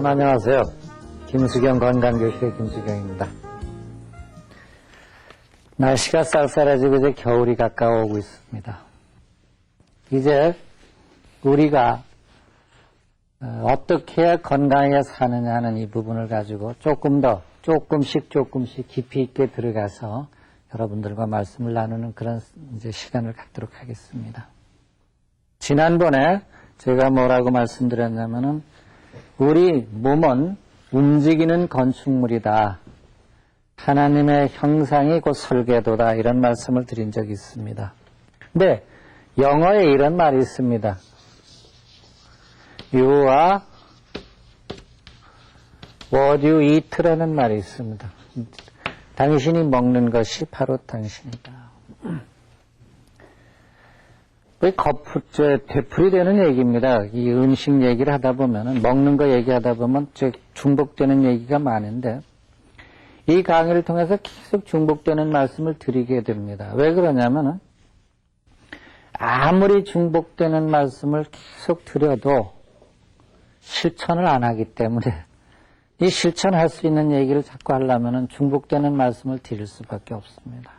여러분 안녕하세요. 김수경 건강교실의 김수경입니다. 날씨가 쌀쌀해지고 이제 겨울이 가까워오고 있습니다. 이제 우리가 어떻게 해야 건강하게 사느냐 하는 이 부분을 가지고 조금씩 깊이 있게 들어가서 여러분들과 말씀을 나누는 그런 이제 시간을 갖도록 하겠습니다. 지난번에 제가 뭐라고 말씀드렸냐면은 우리 몸은 움직이는 건축물이다. 하나님의 형상이 곧 설계도다. 이런 말씀을 드린 적이 있습니다. 근데 영어에 이런 말이 있습니다. You are what you eat라는 말이 있습니다. 당신이 먹는 것이 바로 당신이다. 되풀이 되는 얘기입니다. 이 음식 얘기를 하다 보면은, 먹는 거 얘기하다 보면 중복되는 얘기가 많은데, 이 강의를 통해서 계속 중복되는 말씀을 드리게 됩니다. 왜 그러냐면은, 아무리 중복되는 말씀을 계속 드려도 실천을 안 하기 때문에, 이 실천할 수 있는 얘기를 자꾸 하려면은 중복되는 말씀을 드릴 수밖에 없습니다.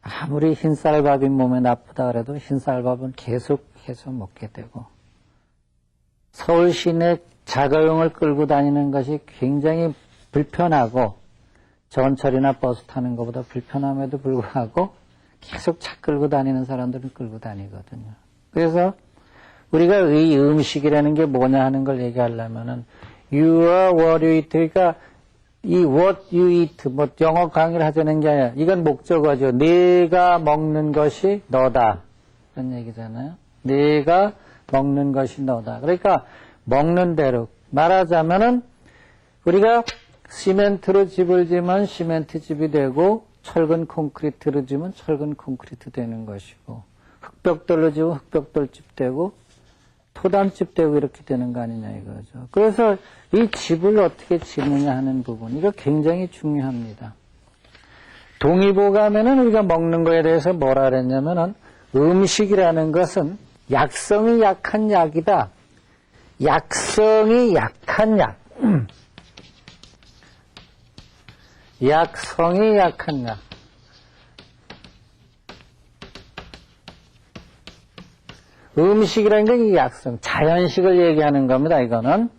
아무리 흰쌀밥이 몸에 나쁘다 그래도 흰쌀밥은 계속해서 먹게 되고, 서울 시내 자가용을 끌고 다니는 것이 굉장히 불편하고, 전철이나 버스 타는 것보다 불편함에도 불구하고 계속 차 끌고 다니는 사람들은 끌고 다니거든요. 그래서 우리가 이 음식이라는 게 뭐냐 하는 걸 얘기하려면은 You are what you eat. 그러니까 이 what you eat, 영어 강의를 하자는 게 아니라 이건 목적어죠. 네가 먹는 것이 너다. 그런 얘기잖아요. 네가 먹는 것이 너다. 그러니까 먹는 대로 말하자면은 우리가 시멘트로 집을 지면 시멘트 집이 되고 철근 콘크리트로 지면 철근 콘크리트 되는 것이고 흙벽돌로 지면 흙벽돌집 되고 토담집 되고 이렇게 되는 거 아니냐 이거죠. 그래서 이 집을 어떻게 짓느냐 하는 부분, 이거 굉장히 중요합니다. 동의보감에는 우리가 먹는 거에 대해서 뭐라 그랬냐면은 음식이라는 것은 약성이 약한 약이다. 약성이 약한 약. 약성이 약한 약. 음식이라는 건 이 약성, 자연식을 얘기하는 겁니다. 이거는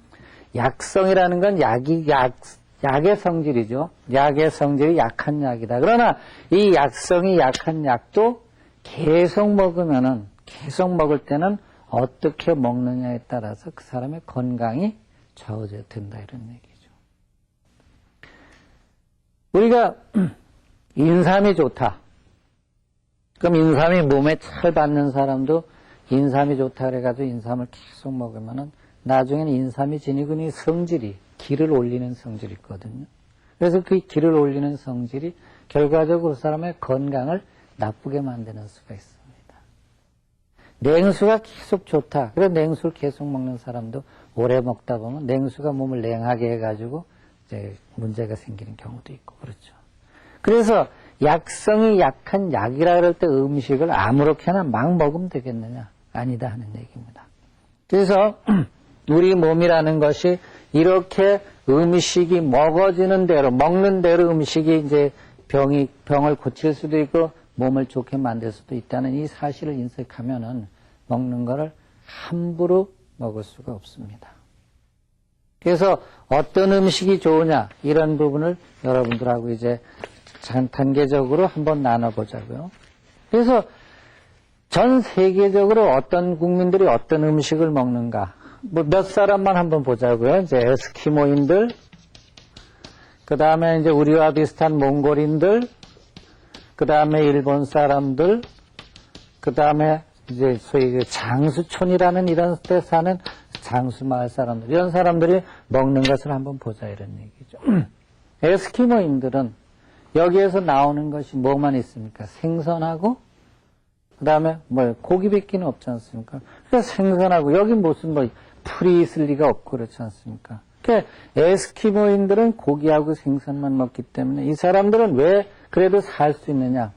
약성이라는 건 약의 성질이죠. 약의 성질이 약한 약이다. 그러나 이 약성이 약한 약도 계속 먹을 때는 어떻게 먹느냐에 따라서 그 사람의 건강이 좌우된다 이런 얘기죠. 우리가 인삼이 좋다. 그럼 인삼이 몸에 잘 받는 사람도 인삼이 좋다 그래가지고 인삼을 계속 먹으면은 나중에는 인삼이 지니고 이 성질이 기를 올리는 성질이 있거든요. 그래서 그 기를 올리는 성질이 결과적으로 그 사람의 건강을 나쁘게 만드는 수가 있습니다. 냉수가 계속 좋다. 그래서 냉수를 계속 먹는 사람도 오래 먹다 보면 냉수가 몸을 냉하게 해가지고 이제 문제가 생기는 경우도 있고 그렇죠. 그래서 약성이 약한 약이라 그럴 때 음식을 아무렇게나 막 먹으면 되겠느냐? 아니다 하는 얘기입니다. 그래서 우리 몸이라는 것이 이렇게 음식이 먹어지는 대로, 먹는 대로 음식이 이제 병을 고칠 수도 있고 몸을 좋게 만들 수도 있다는 이 사실을 인식하면은 먹는 거를 함부로 먹을 수가 없습니다. 그래서 어떤 음식이 좋으냐 이런 부분을 여러분들하고 이제 단계적으로 한번 나눠보자고요. 그래서 전 세계적으로 어떤 국민들이 어떤 음식을 먹는가, 몇 사람만 한번 보자고요. 이제 에스키모인들, 그 다음에 이제 우리와 비슷한 몽골인들, 그 다음에 일본 사람들, 그 다음에 이제 소위 장수촌이라는 이런 데 사는 장수마을 사람들, 이런 사람들이 먹는 것을 한번 보자 이런 얘기죠. 에스키모인들은 여기에서 나오는 것이 뭐만 있습니까? 생선하고 그 다음에 고기밖에는 없지 않습니까? 그래서 생선하고 여기 무슨 풀이 있을 리가 없고 그렇지 않습니까? 그러니까 에스키모인들은 고기하고 생선만 먹기 때문에 이 사람들은 왜 그래도 살 수 있느냐?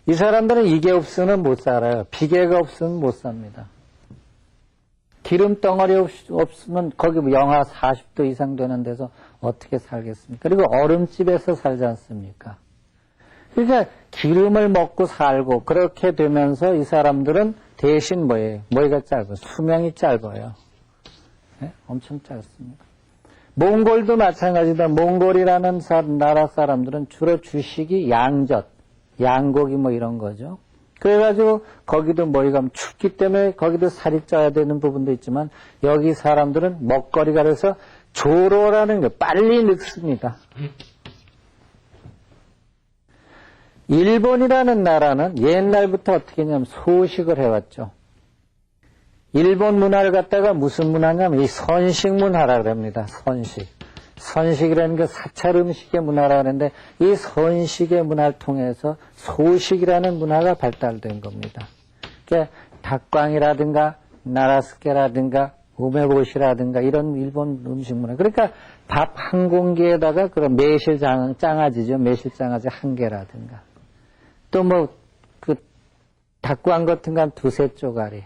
이 사람들은 이게 없으면 못 살아요. 비계가 없으면 못 삽니다. 기름 덩어리 없으면 거기 뭐 영하 40도 이상 되는 데서 어떻게 살겠습니까? 그리고 얼음집에서 살지 않습니까? 그러니까 기름을 먹고 살고 그렇게 되면서 이 사람들은 대신 뭐예요? 머리가 짧아요. 수명이 짧아요. 네? 엄청 짧습니다. 몽골도 마찬가지다. 몽골이라는 나라 사람들은 주로 주식이 양젓, 양고기 뭐 이런 거죠. 그래가지고 거기도 머리가 춥기 때문에 거기도 살이 쪄야 되는 부분도 있지만 여기 사람들은 먹거리가 그래서 조로라는 게 빨리 늙습니다. 일본이라는 나라는 옛날부터 어떻게 했냐면 소식을 해왔죠. 일본 문화를 갖다가 무슨 문화냐면 이 선식 문화라고 합니다. 선식. 선식이라는 게 사찰 음식의 문화라고 하는데 이 선식의 문화를 통해서 소식이라는 문화가 발달된 겁니다. 그러니까 닭광이라든가 나라스케라든가 우메보시라든가 이런 일본 음식 문화. 그러니까 밥 한 공기에다가 그런 매실 장아지죠. 매실 장아지 한 개라든가. 또 뭐 그 닭광 같은 거 한 두세 쪼가리.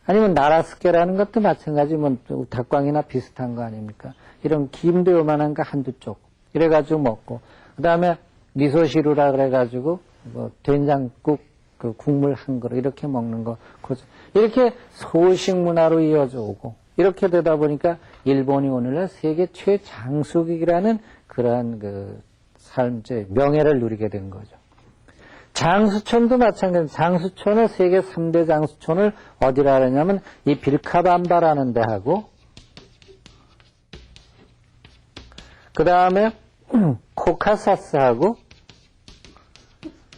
아니면 나라스케라는 것도 마찬가지 뭐 닭광이나 비슷한 거 아닙니까? 이런 김도 요만한 거 한두 쪽. 이래가지고 먹고. 그 다음에 미소시루라 그래가지고 뭐 된장국 그 국물 한 그릇 이렇게 먹는 거. 이렇게 소식 문화로 이어져 오고. 이렇게 되다 보니까 일본이 오늘날 세계 최장수국이라는 그러한 그 명예를 누리게 된 거죠. 장수촌도 마찬가지. 장수촌을 세계 3대 장수촌을 어디라 하냐면 이 빌카밤바라는 데하고 그 다음에 코카사스하고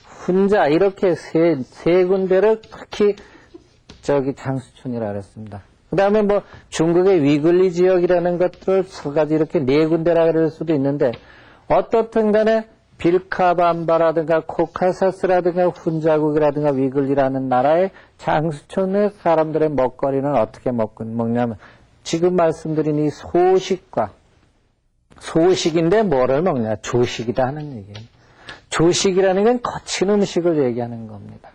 훈자 이렇게 세 군데를 특히 저기 장수촌이라 그랬습니다. 그 다음에 뭐 중국의 위글리 지역이라는 것들을 서가지 이렇게 네 군데라 그럴 수도 있는데 어떻든 간에 빌카밤바라든가 코카사스라든가 훈자국이라든가 위글리라는 나라의 장수촌의 사람들의 먹거리는 어떻게 먹냐면 지금 말씀드린 이 소식인데 뭐를 먹냐? 조식이다 하는 얘기예요. 조식이라는 건 거친 음식을 얘기하는 겁니다.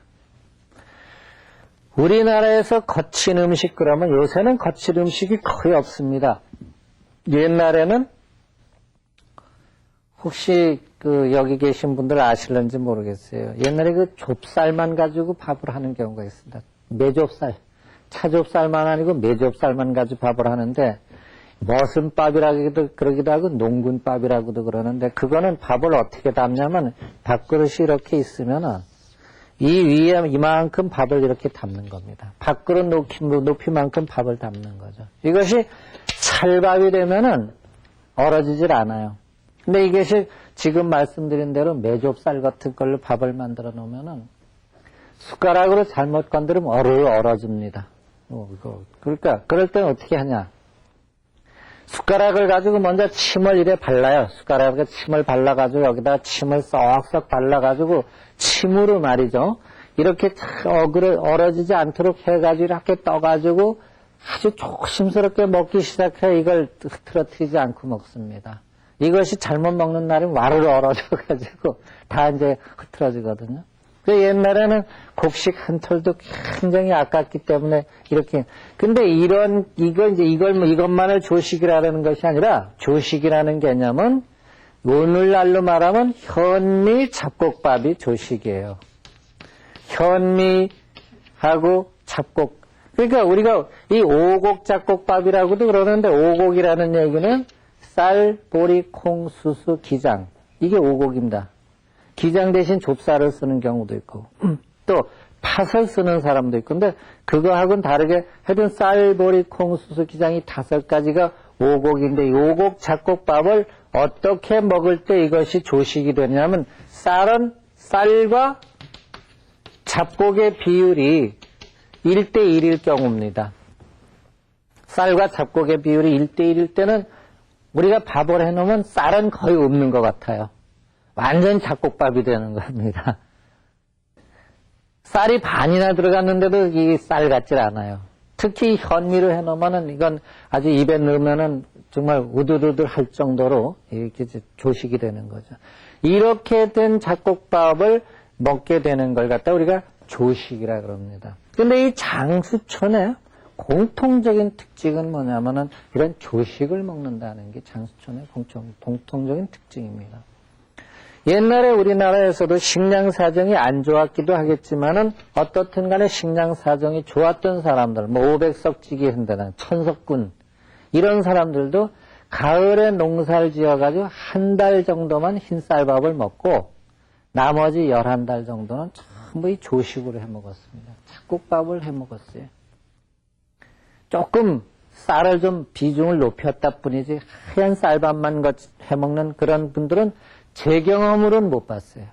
우리나라에서 거친 음식 그러면 요새는 거친 음식이 거의 없습니다. 옛날에는 혹시 그 여기 계신 분들 아실는지 모르겠어요. 옛날에 그 좁쌀만 가지고 밥을 하는 경우가 있습니다. 매좁쌀, 차좁쌀만 아니고 매좁쌀만 가지고 밥을 하는데 머슴밥이라기도 그러기도 하고 농군밥이라고도 그러는데 그거는 밥을 어떻게 담냐면 밥그릇이 이렇게 있으면은 이 위에 이만큼 밥을 이렇게 담는 겁니다. 밥그릇 높이만큼 밥을 담는 거죠. 이것이 찰밥이 되면은 얼어지질 않아요. 근데 이것이 지금 말씀드린 대로 매좁쌀 같은 걸로 밥을 만들어 놓으면은 숟가락으로 잘못 건드리면 얼어집니다. 그러니까 그럴 때는 어떻게 하냐? 숟가락을 가지고 먼저 침을 이래 발라요. 숟가락에 침을 발라가지고 여기다가 침을 쏙쏙 발라가지고 침으로 말이죠. 이렇게 얼어지지 않도록 해가지고 이렇게 떠가지고 아주 조심스럽게 먹기 시작해 이걸 흐트러뜨리지 않고 먹습니다. 이것이 잘못 먹는 날은 와르르 얼어져가지고 다 이제 흐트러지거든요. 그 옛날에는 곡식 한 톨도 굉장히 아깝기 때문에 이렇게. 근데 이것만을 조식이라는 것이 아니라 조식이라는 개념은 오늘날로 말하면 현미 잡곡밥이 조식이에요. 현미하고 잡곡. 그러니까 우리가 이 오곡 잡곡밥이라고도 그러는데 오곡이라는 얘기는 쌀, 보리, 콩, 수수, 기장. 이게 오곡입니다. 기장 대신 좁쌀을 쓰는 경우도 있고 또 팥을 쓰는 사람도 있고 근데 그거하고는 다르게 하여튼 쌀, 보리, 콩, 수수, 기장이 5가지가 오곡인데 이 오곡 잡곡밥을 어떻게 먹을 때 이것이 조식이 되냐면 쌀과 잡곡의 비율이 1대1일 경우입니다. 쌀과 잡곡의 비율이 1대1일 때는 우리가 밥을 해놓으면 쌀은 거의 없는 것 같아요. 완전 잡곡밥이 되는 겁니다. 쌀이 반이나 들어갔는데도 이 쌀 같질 않아요. 특히 현미로 해놓으면은 이건 아주 입에 넣으면은 정말 우들우들 할 정도로 이렇게 조식이 되는 거죠. 이렇게 된 잡곡밥을 먹게 되는 걸 갖다 우리가 조식이라 그럽니다. 근데 이 장수촌에 공통적인 특징은 뭐냐면은 이런 조식을 먹는다는 게 장수촌의 공통적인 특징입니다. 옛날에 우리나라에서도 식량 사정이 안 좋았기도 하겠지만은 어떻든 간에 식량 사정이 좋았던 사람들, 뭐 500석지기 한다는 천석군 이런 사람들도 가을에 농사를 지어가지고 한 달 정도만 흰쌀밥을 먹고 나머지 11달 정도는 전부 이 조식으로 해 먹었습니다. 잡곡밥을 해 먹었어요. 조금 쌀을 좀 비중을 높였다 뿐이지 하얀 쌀밥만 해 먹는 그런 분들은 제 경험으로는 못 봤어요.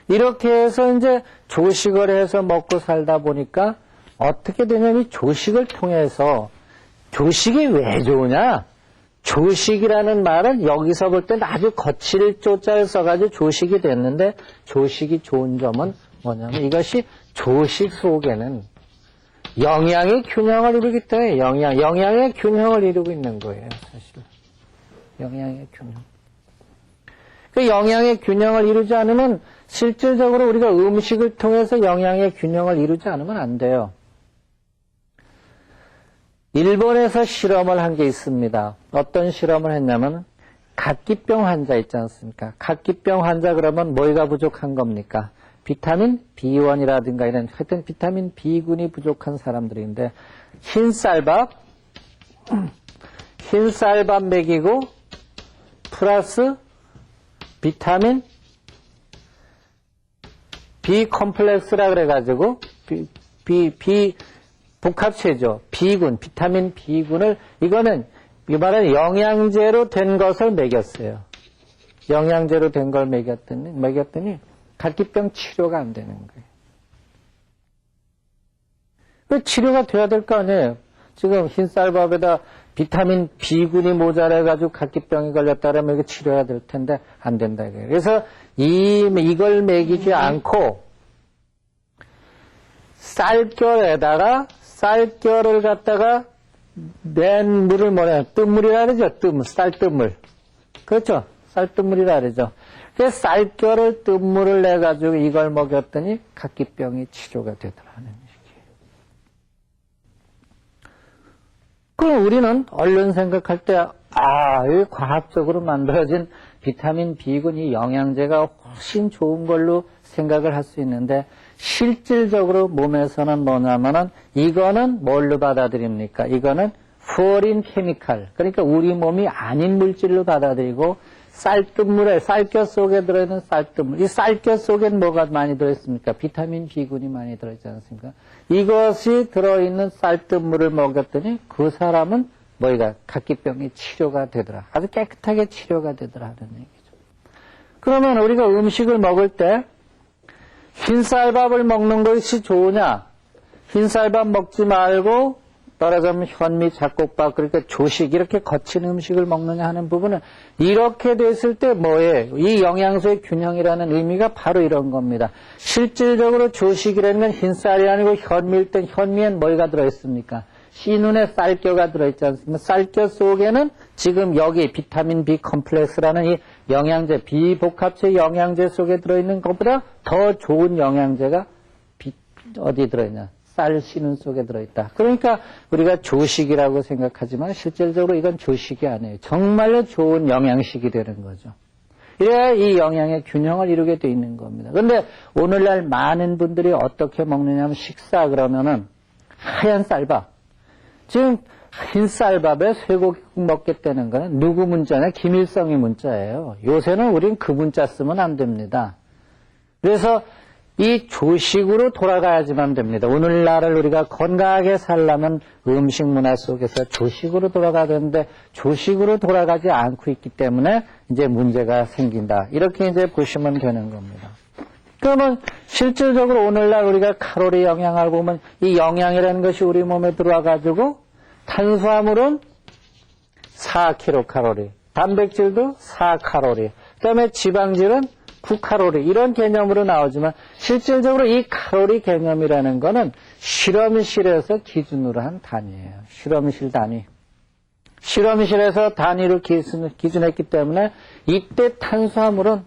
이렇게 해서 이제 조식을 해서 먹고 살다 보니까 어떻게 되냐면 조식을 통해서 조식이 왜 좋으냐? 조식이라는 말은 여기서 볼 때는 아주 거칠 조자를 써가지고 조식이 됐는데 조식이 좋은 점은 뭐냐면 이것이 조식 속에는 영양의 균형을 이루기 때문에 영양의 균형을 이루고 있는 거예요. 사실 영양의 균형. 그 영양의 균형을 이루지 않으면 실질적으로 우리가 음식을 통해서 영양의 균형을 이루지 않으면 안 돼요. 일본에서 실험을 한 게 있습니다. 어떤 실험을 했냐면 각기병 환자 있지 않습니까? 각기병 환자 그러면 뭐가 부족한 겁니까? 비타민 B1이라든가 이런 하여튼 비타민 B군이 부족한 사람들인데 흰쌀밥 먹이고 플러스 비타민 B 컴플렉스라 그래가지고 B 복합체죠. B군, 비타민 B군을 이거는 이 말은 영양제로 된 것을 먹였어요. 영양제로 된 걸 먹였더니 각기병 치료가 안 되는 거예요. 그 치료가 돼야 될 거 아니에요. 지금 흰쌀밥에다 비타민 B군이 모자라가지고 각기병이 걸렸다 그러면 이거 치료해야 될 텐데 안 된다 이거예요. 그래서 이걸 먹이지 않고 쌀결을 갖다가 맨 물을 뜸물이라 그러죠. 쌀뜨물. 그렇죠. 쌀뜨물이라 그러죠. 그래서 쌀결을 뜸물을 내가지고 이걸 먹였더니 각기병이 치료가 되더라는 얘기예요. 그럼 우리는 얼른 생각할 때, 이 과학적으로 만들어진 비타민 B군 이 영양제가 훨씬 좋은 걸로 생각을 할 수 있는데, 실질적으로 몸에서는 뭐냐면은, 이거는 뭘로 받아들입니까? 이거는 foreign chemical. 그러니까 우리 몸이 아닌 물질로 받아들이고, 쌀뜨물에, 쌀겨 속에 들어있는 쌀뜨물. 이 쌀겨 속엔 뭐가 많이 들어있습니까? 비타민 B군이 많이 들어있지 않습니까? 이것이 들어있는 쌀뜨물을 먹였더니 그 사람은 각기병이 치료가 되더라. 아주 깨끗하게 치료가 되더라 하는 얘기죠. 그러면 우리가 음식을 먹을 때 흰쌀밥을 먹는 것이 좋으냐? 흰쌀밥 먹지 말고 말하자면 현미, 잡곡밥, 그러니까 조식 이렇게 거친 음식을 먹느냐 하는 부분은 이렇게 됐을 때 뭐예요? 이 영양소의 균형이라는 의미가 바로 이런 겁니다. 실질적으로 조식이라는 건 흰쌀이 아니고 현미일 땐 현미엔 뭐가 들어있습니까? 씨눈에 쌀겨가 들어있지 않습니까? 쌀겨 속에는 지금 여기 비타민 B 컴플렉스라는 이 영양제, 비복합체 영양제 속에 들어있는 것보다 더 좋은 영양제가 어디 들어있냐? 쌀 씨눈 속에 들어있다. 그러니까 우리가 조식이라고 생각하지만 실질적으로 이건 조식이 아니에요. 정말로 좋은 영양식이 되는 거죠. 이래야 이 영양의 균형을 이루게 돼 있는 겁니다. 그런데 오늘날 많은 분들이 어떻게 먹느냐면 식사 그러면은 하얀 쌀밥. 지금 흰 쌀밥에 쇠고기 먹겠다는 거는 누구 문자냐? 김일성의 문자예요. 요새는 우린 그 문자 쓰면 안 됩니다. 그래서 이 조식으로 돌아가야지만 됩니다. 오늘날을 우리가 건강하게 살려면 음식 문화 속에서 조식으로 돌아가야 되는데 조식으로 돌아가지 않고 있기 때문에 이제 문제가 생긴다. 이렇게 이제 보시면 되는 겁니다. 그러면 실질적으로 오늘날 우리가 칼로리 영양을 보면 이 영양이라는 것이 우리 몸에 들어와가지고 탄수화물은 4kcal, 단백질도 4칼로리, 그다음에 지방질은 9칼로리 이런 개념으로 나오지만 실질적으로 이 칼로리 개념이라는 거는 실험실에서 기준으로 한 단위예요. 실험실 단위. 실험실에서 단위로 기준했기 때문에 이때 탄수화물은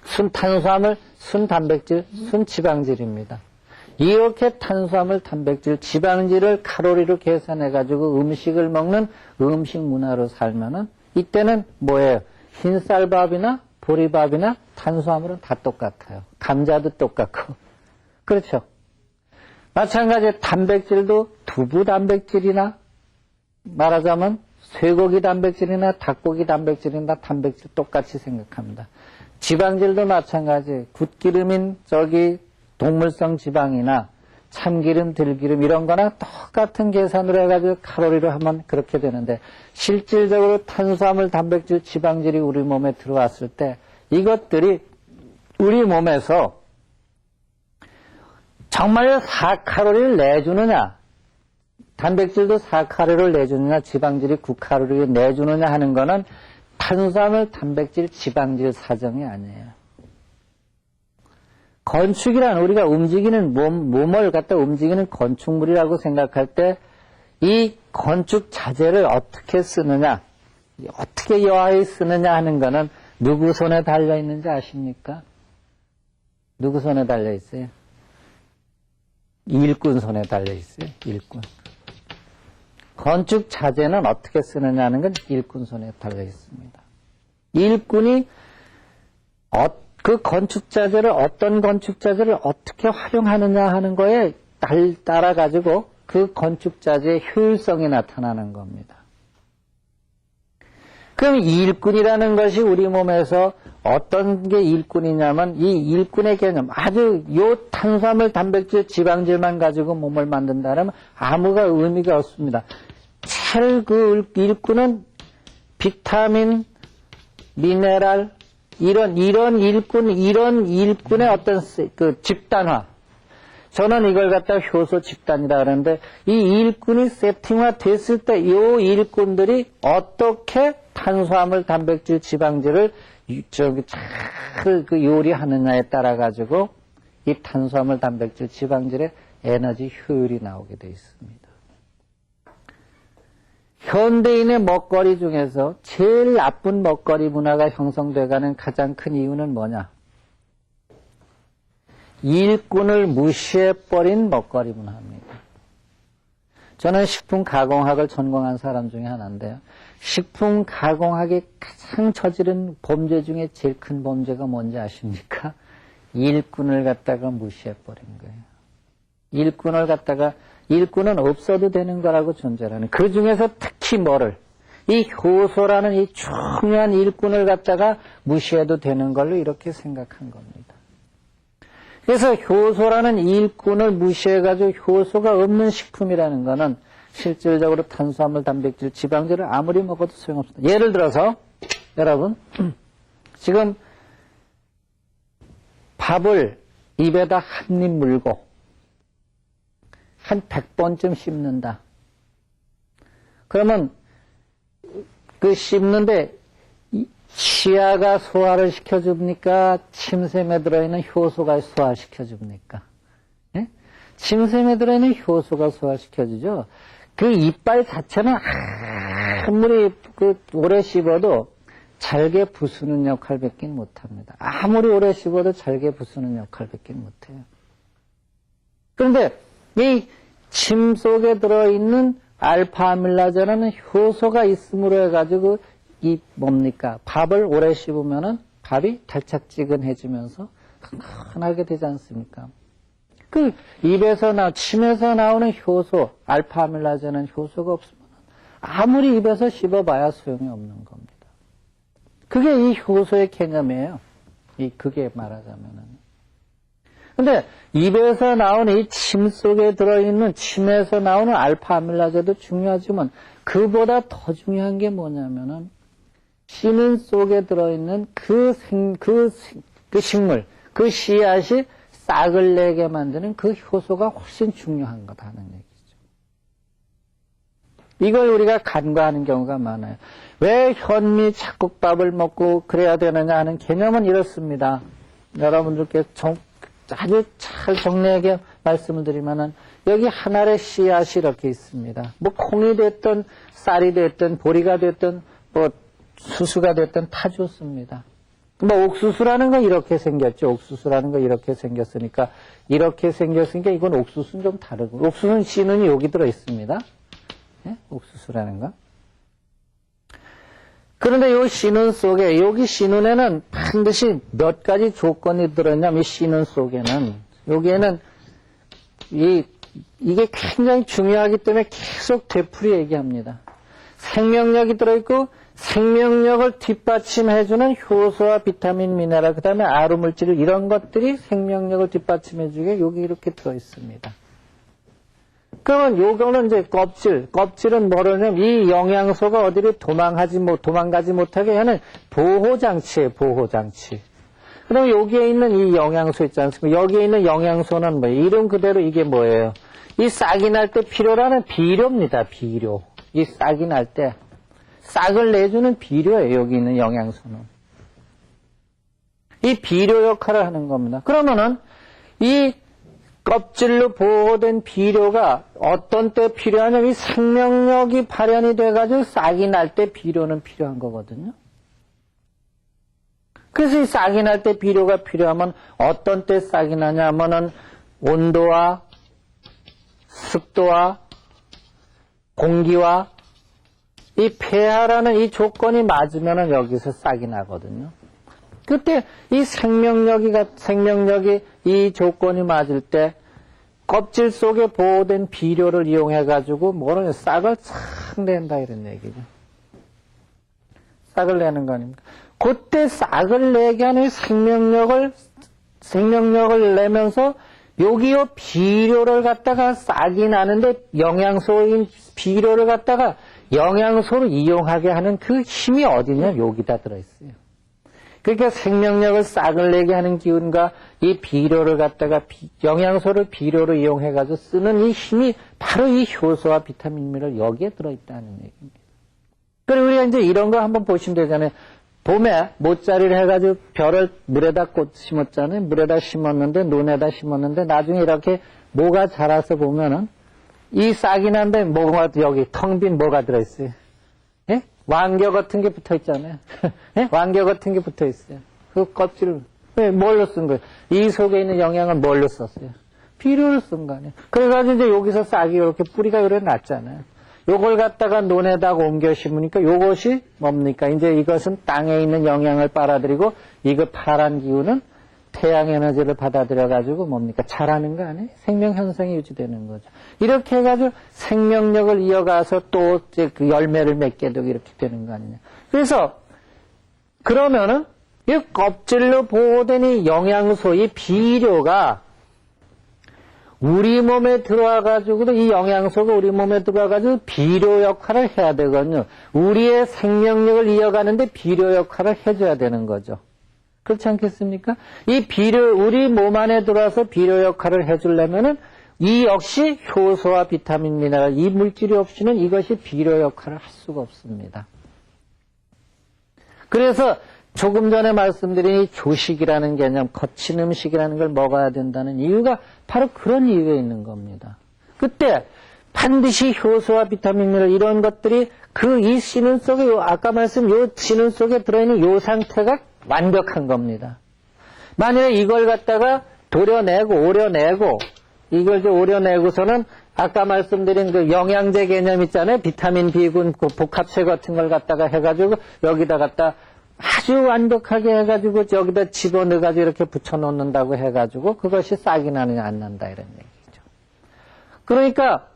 순탄수화물, 순단백질, 순지방질입니다. 이렇게 탄수화물, 단백질, 지방질을 칼로리로 계산해가지고 음식을 먹는 음식 문화로 살면은 이때는 뭐예요? 흰쌀밥이나 보리밥이나 탄수화물은 다 똑같아요. 감자도 똑같고. 그렇죠. 마찬가지로 단백질도 두부 단백질이나 말하자면 쇠고기 단백질이나 닭고기 단백질이나 단백질 똑같이 생각합니다. 지방질도 마찬가지. 굿기름인 동물성 지방이나 참기름, 들기름 이런 거나 똑같은 계산으로 해가지고 칼로리로 하면 그렇게 되는데 실질적으로 탄수화물, 단백질, 지방질이 우리 몸에 들어왔을 때 이것들이 우리 몸에서 정말 4칼로리를 내주느냐, 단백질도 4칼로리를 내주느냐, 지방질이 9칼로리를 내주느냐 하는 거는 탄수화물, 단백질, 지방질 사정이 아니에요. 건축이란 우리가 움직이는 몸을 갖다 움직이는 건축물이라고 생각할 때 이 건축 자재를 어떻게 쓰느냐, 어떻게 여하에 쓰느냐 하는 거는 누구 손에 달려 있는지 아십니까? 누구 손에 달려 있어요? 일꾼 손에 달려 있어요. 일꾼. 건축 자재는 어떻게 쓰느냐 하는 건 일꾼 손에 달려 있습니다. 일꾼이 그 건축 자재를 어떤 건축 자재를 어떻게 활용하느냐 하는 거에 따라 가지고 그 건축 자재의 효율성이 나타나는 겁니다. 그럼 이 일꾼이라는 것이 우리 몸에서 어떤 게 일꾼이냐면 이 일꾼의 개념, 아주 요 탄수화물, 단백질, 지방질만 가지고 몸을 만든다면 아무가 의미가 없습니다. 그 일꾼은 비타민, 미네랄, 이런 일꾼의 어떤 그 집단화. 저는 이걸 갖다 효소 집단이라 그러는데 이 일꾼이 세팅화 됐을 때 이 일꾼들이 어떻게 탄수화물, 단백질, 지방질을 잘 그 요리하느냐에 따라 가지고 이 탄수화물, 단백질, 지방질의 에너지 효율이 나오게 되어 있습니다. 현대인의 먹거리 중에서 제일 나쁜 먹거리 문화가 형성돼가는 가장 큰 이유는 뭐냐? 일꾼을 무시해버린 먹거리 문화입니다. 저는 식품 가공학을 전공한 사람 중에 하나인데요. 식품 가공학이 가장 저지른 범죄 중에 제일 큰 범죄가 뭔지 아십니까? 일꾼을 갖다가 무시해버린 거예요. 일꾼은 없어도 되는 거라고 존재하는. 그 중에서 특히 이 효소라는 이 중요한 일꾼을 갖다가 무시해도 되는 걸로 이렇게 생각한 겁니다. 그래서 효소라는 일꾼을 무시해가지고 효소가 없는 식품이라는 거는 실질적으로 탄수화물, 단백질, 지방질을 아무리 먹어도 소용없습니다. 예를 들어서 여러분 지금 밥을 입에다 한 입 물고 한 100번쯤 씹는다. 그러면 그 씹는데 치아가 소화를 시켜줍니까? 침샘에 들어있는 효소가 소화시켜줍니까? 예? 침샘에 들어있는 효소가 소화시켜주죠. 그 이빨 자체는 아무리 오래 씹어도 잘게 부수는 역할밖에 못합니다. 아무리 오래 씹어도 잘게 부수는 역할밖에 못해요. 그런데 이 침 속에 들어있는 알파아밀라제라는 효소가 있음으로 해가지고 밥을 오래 씹으면은 밥이 달짝지근해지면서 흔하게 되지 않습니까? 그 침에서 나오는 효소, 알파아밀라제는 효소가 없으면 아무리 입에서 씹어봐야 소용이 없는 겁니다. 그게 이 효소의 개념이에요. 그게 말하자면은. 근데 입에서 나오는 이 침 속에 들어있는 침에서 나오는 알파아밀라제도 중요하지만 그보다 더 중요한 게 뭐냐면은 씨는 속에 들어있는 그 식물, 그 씨앗이 싹을 내게 만드는 그 효소가 훨씬 중요한 거다는 얘기죠. 이걸 우리가 간과하는 경우가 많아요. 왜 현미 잡곡밥을 먹고 그래야 되느냐 하는 개념은 이렇습니다. 여러분들께 아주 잘 정리하게 말씀을 드리면은 여기 한 알의 씨앗이 이렇게 있습니다. 콩이 됐든 쌀이 됐든 보리가 됐든 수수가 됐든 다 좋습니다. 뭐 옥수수라는 건 이렇게 생겼죠. 옥수수라는 건 이렇게 생겼으니까 이건 옥수수는 좀 다르고 옥수수는 씨눈이 여기 들어 있습니다. 네? 옥수수라는 거. 그런데 이 씨눈 속에 여기 씨눈에는 반드시 몇 가지 조건이 들어있냐면 이 씨눈 속에는 여기에는 이게 굉장히 중요하기 때문에 계속 되풀이 얘기합니다. 생명력이 들어있고 생명력을 뒷받침해주는 효소와 비타민, 미네랄, 그 다음에 아루물질 이런 것들이 생명력을 뒷받침해주게 여기 이렇게 들어있습니다. 그러면 요거는 이제 껍질은 뭐냐면 이 영양소가 어디를 도망가지 못하게 하는 보호장치예요, 보호장치. 그럼 여기에 있는 이 영양소 있지 않습니까? 여기에 있는 영양소는 뭐예요? 이름 그대로 이게 뭐예요? 이 싹이 날 때 필요라는 비료입니다, 비료. 이 싹이 날 때 싹을 내주는 비료예요, 여기 있는 영양소는. 이 비료 역할을 하는 겁니다. 그러면은 이 껍질로 보호된 비료가 어떤 때 필요하냐면 이 생명력이 발현이 돼가지고 싹이 날 때 비료는 필요한 거거든요. 그래서 이 싹이 날 때 비료가 필요하면 어떤 때 싹이 나냐면은 온도와 습도와 공기와 이 폐하라는 이 조건이 맞으면은 여기서 싹이 나거든요. 그때 이 생명력이 이 조건이 맞을 때 껍질 속에 보호된 비료를 이용해가지고 뭐는 싹을 착 낸다 이런 얘기죠. 싹을 내는 거 아닙니까? 그때 싹을 내게 하는 생명력을 내면서 여기요 비료를 갖다가 싹이 나는데 영양소인 비료를 갖다가 영양소로 이용하게 하는 그 힘이 어디냐? 여기다 들어있어요. 그러니까 생명력을 싹을 내게 하는 기운과 이 비료를 갖다가 영양소를 비료로 이용해가지고 쓰는 이 힘이 바로 이 효소와 비타민 미네랄 여기에 들어있다는 얘기입니다. 그리고 우리가 이제 이런 거 한번 보시면 되잖아요. 봄에 모짜리를 해가지고 별을 물에다 심었잖아요. 물에다 심었는데 논에다 심었는데 나중에 이렇게 모가 자라서 보면은 이 싹이 난데 뭐가 여기 텅 빈 뭐가 들어있어요. 예? 왕겨 같은 게 붙어 있잖아요. 예? 왕겨 같은 게 붙어 있어요. 그 껍질을 뭘로 쓴 거예요? 이 속에 있는 영양은 뭘로 썼어요? 비료를 쓴 거 아니에요. 그래가지고 이제 여기서 싹이 이렇게 뿌리가 이렇게 났잖아요. 요걸 갖다가 논에다가 옮겨 심으니까 요것이 뭡니까? 이제 이것은 땅에 있는 영양을 빨아들이고 이거 파란 기운은 태양 에너지를 받아들여가지고 뭡니까? 자라는 거 아니에요? 생명 현상이 유지되는 거죠. 이렇게 해가지고 생명력을 이어가서 또 이제 그 열매를 맺게 되고 이렇게 되는 거 아니냐. 그래서 그러면은 이 껍질로 보호된 이 영양소, 이 비료가 우리 몸에 들어와가지고도 이 영양소가 우리 몸에 들어와가지고 비료 역할을 해야 되거든요. 우리의 생명력을 이어가는데 비료 역할을 해줘야 되는 거죠. 그렇지 않겠습니까? 이 비료, 우리 몸 안에 들어와서 비료 역할을 해주려면은 이 역시 효소와 비타민, 미네랄, 이 물질이 없이는 이것이 비료 역할을 할 수가 없습니다. 그래서 조금 전에 말씀드린 이 조식이라는 개념, 거친 음식이라는 걸 먹어야 된다는 이유가 바로 그런 이유에 있는 겁니다. 그때 반드시 효소와 비타민, 미네랄 이런 것들이 이 씨눈 속에, 아까 말씀 요 씨눈 속에 들어있는 요 상태가 완벽한 겁니다. 만약에 이걸 갖다가 오려내고, 이걸 오려내고서는 아까 말씀드린 그 영양제 개념 있잖아요. 비타민 B군 그 복합체 같은 걸 갖다가 해가지고 여기다 갖다 아주 완벽하게 해가지고 여기다 집어넣어가지고 이렇게 붙여놓는다고 해가지고 그것이 싹이 나느냐 안 난다 이런 얘기죠. 그러니까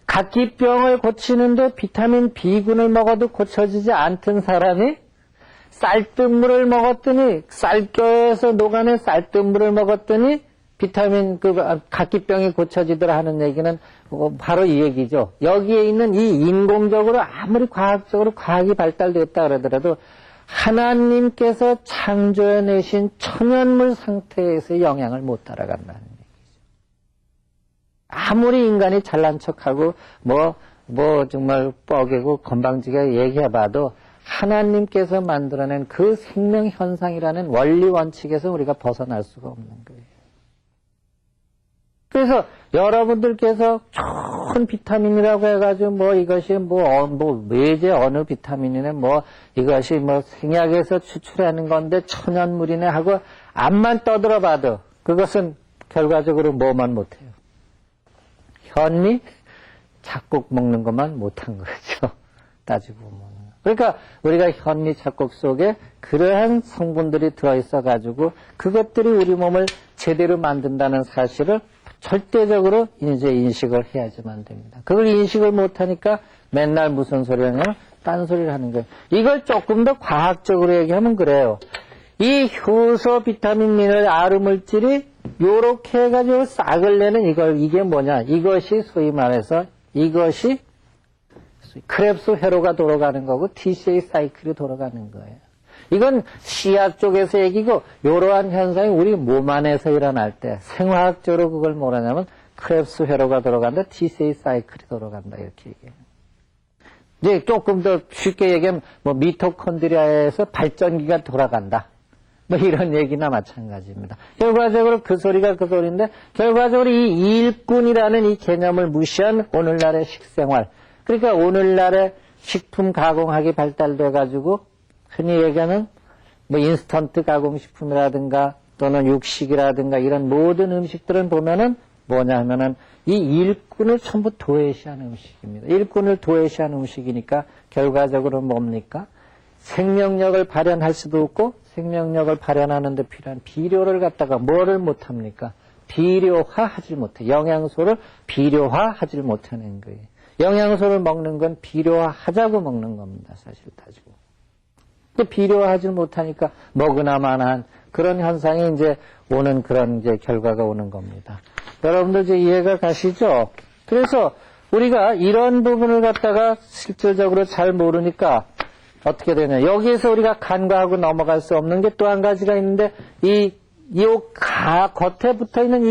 각기병을 고치는데 비타민 B군을 먹어도 고쳐지지 않던 사람이 쌀뜨물을 먹었더니 쌀겨에서 녹아낸 쌀뜨물을 먹었더니 비타민 각기병이 고쳐지더라 하는 얘기는 바로 이 얘기죠. 여기에 있는 이 인공적으로 아무리 과학이 발달됐다 그러더라도 하나님께서 창조해내신 천연물 상태에서의 영향을 못 따라간다는 얘기죠. 아무리 인간이 잘난 척하고 정말 뻐개고 건방지게 얘기해봐도 하나님께서 만들어낸 그 생명현상이라는 원리 원칙에서 우리가 벗어날 수가 없는 거예요. 그래서 여러분들께서 좋은 비타민이라고 해가지고 뭐 이것이 뭐 외제 어느 비타민이네 뭐 이것이 뭐 생약에서 추출하는 건데 천연물이네 하고 암만 떠들어봐도 그것은 결과적으로 뭐만 못해요. 현미 잡곡 먹는 것만 못한 거죠. 따지고 보면. 그러니까 우리가 현미 잡곡 속에 그러한 성분들이 들어있어가지고 그것들이 우리 몸을 제대로 만든다는 사실을 절대적으로 이제 인식을 해야지만 됩니다. 그걸 인식을 못하니까 맨날 무슨 소리를 하냐면 딴소리를 하는 거예요. 이걸 조금 더 과학적으로 얘기하면 그래요. 이 효소, 비타민, 미네랄, 아르물질이 요렇게 해가지고 싹을 내는 이게 뭐냐. 이것이 소위 말해서 이것이 크랩스 회로가 돌아가는 거고 TCA 사이클이 돌아가는 거예요. 이건 씨앗 쪽에서 얘기고 이러한 현상이 우리 몸 안에서 일어날 때 생화학적으로 그걸 뭐라냐면 크랩스 회로가 돌아간다. TCA 사이클이 돌아간다. 이렇게 얘기해요. 이제 조금 더 쉽게 얘기하면 뭐 미토콘드리아에서 발전기가 돌아간다. 뭐 이런 얘기나 마찬가지입니다. 결과적으로 그 소리가 그 소리인데 결과적으로 이 일꾼이라는 이 개념을 무시한 오늘날의 식생활. 그러니까 오늘날의 식품 가공학이 발달돼가지고 흔히 얘기하는 뭐 인스턴트 가공식품이라든가 또는 육식이라든가 이런 모든 음식들은 보면은 뭐냐 하면은 이 일꾼을 전부 도외시한 음식입니다. 일꾼을 도외시한 음식이니까 결과적으로 뭡니까? 생명력을 발현할 수도 없고 생명력을 발현하는 데 필요한 비료를 갖다가 뭐를 못합니까? 비료화하지 못해. 영양소를 비료화하지 못하는 거예요. 영양소를 먹는 건 비료화하자고 먹는 겁니다. 사실 따지고. 비료화하지 못하니까 먹으나 마나한 그런 현상이 이제 오는 그런 이제 결과가 오는 겁니다. 여러분들 이제 이해가 가시죠? 그래서 우리가 이런 부분을 갖다가 실질적으로 잘 모르니까 어떻게 되냐. 여기에서 우리가 간과하고 넘어갈 수 없는 게 또 한 가지가 있는데 겉에 붙어 있는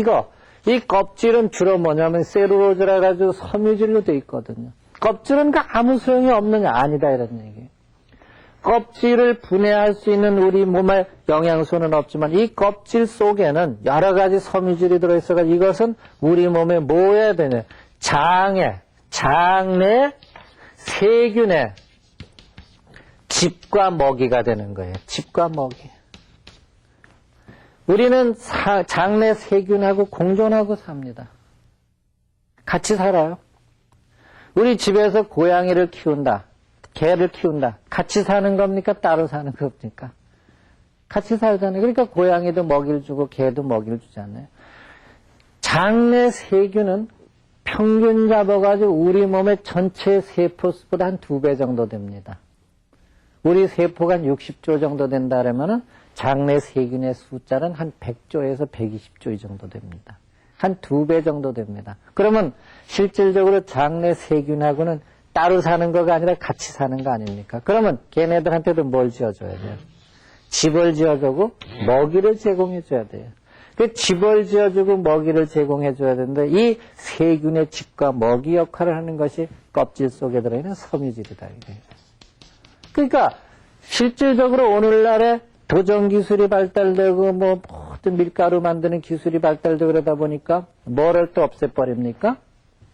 이 껍질은 주로 뭐냐면 셀룰로즈라 가지고 섬유질로 돼 있거든요. 껍질은 아무 소용이 없느냐? 아니다 이런 얘기예요. 껍질을 분해할 수 있는 우리 몸에 영양소는 없지만 이 껍질 속에는 여러 가지 섬유질이 들어있어가지고 이것은 우리 몸에 뭐 해야 되냐? 장내 세균의 집과 먹이가 되는 거예요. 집과 먹이. 우리는 장내 세균하고 공존하고 삽니다. 같이 살아요. 우리 집에서 고양이를 키운다. 개를 키운다. 같이 사는 겁니까? 따로 사는 겁니까? 같이 살잖아요. 그러니까 고양이도 먹이를 주고 개도 먹이를 주잖아요. 장내 세균은 평균 잡아가지고 우리 몸의 전체 세포수보다 한 2배 정도 됩니다. 우리 세포가 한 60조 정도 된다 그러면은 장내 세균의 숫자는 한 100조에서 120조 이 정도 됩니다. 한 2배 정도 됩니다. 그러면 실질적으로 장내 세균하고는 따로 사는 거가 아니라 같이 사는 거 아닙니까? 그러면 걔네들한테도 뭘 지어줘야 돼요? 집을 지어주고 먹이를 제공해줘야 돼요. 그 집을 지어주고 먹이를 제공해줘야 되는데 이 세균의 집과 먹이 역할을 하는 것이 껍질 속에 들어있는 섬유질이다. 그러니까 실질적으로 오늘날에 도정 기술이 발달되고 뭐 모든 밀가루 만드는 기술이 발달되고 그러다 보니까 뭐를 또 없애버립니까?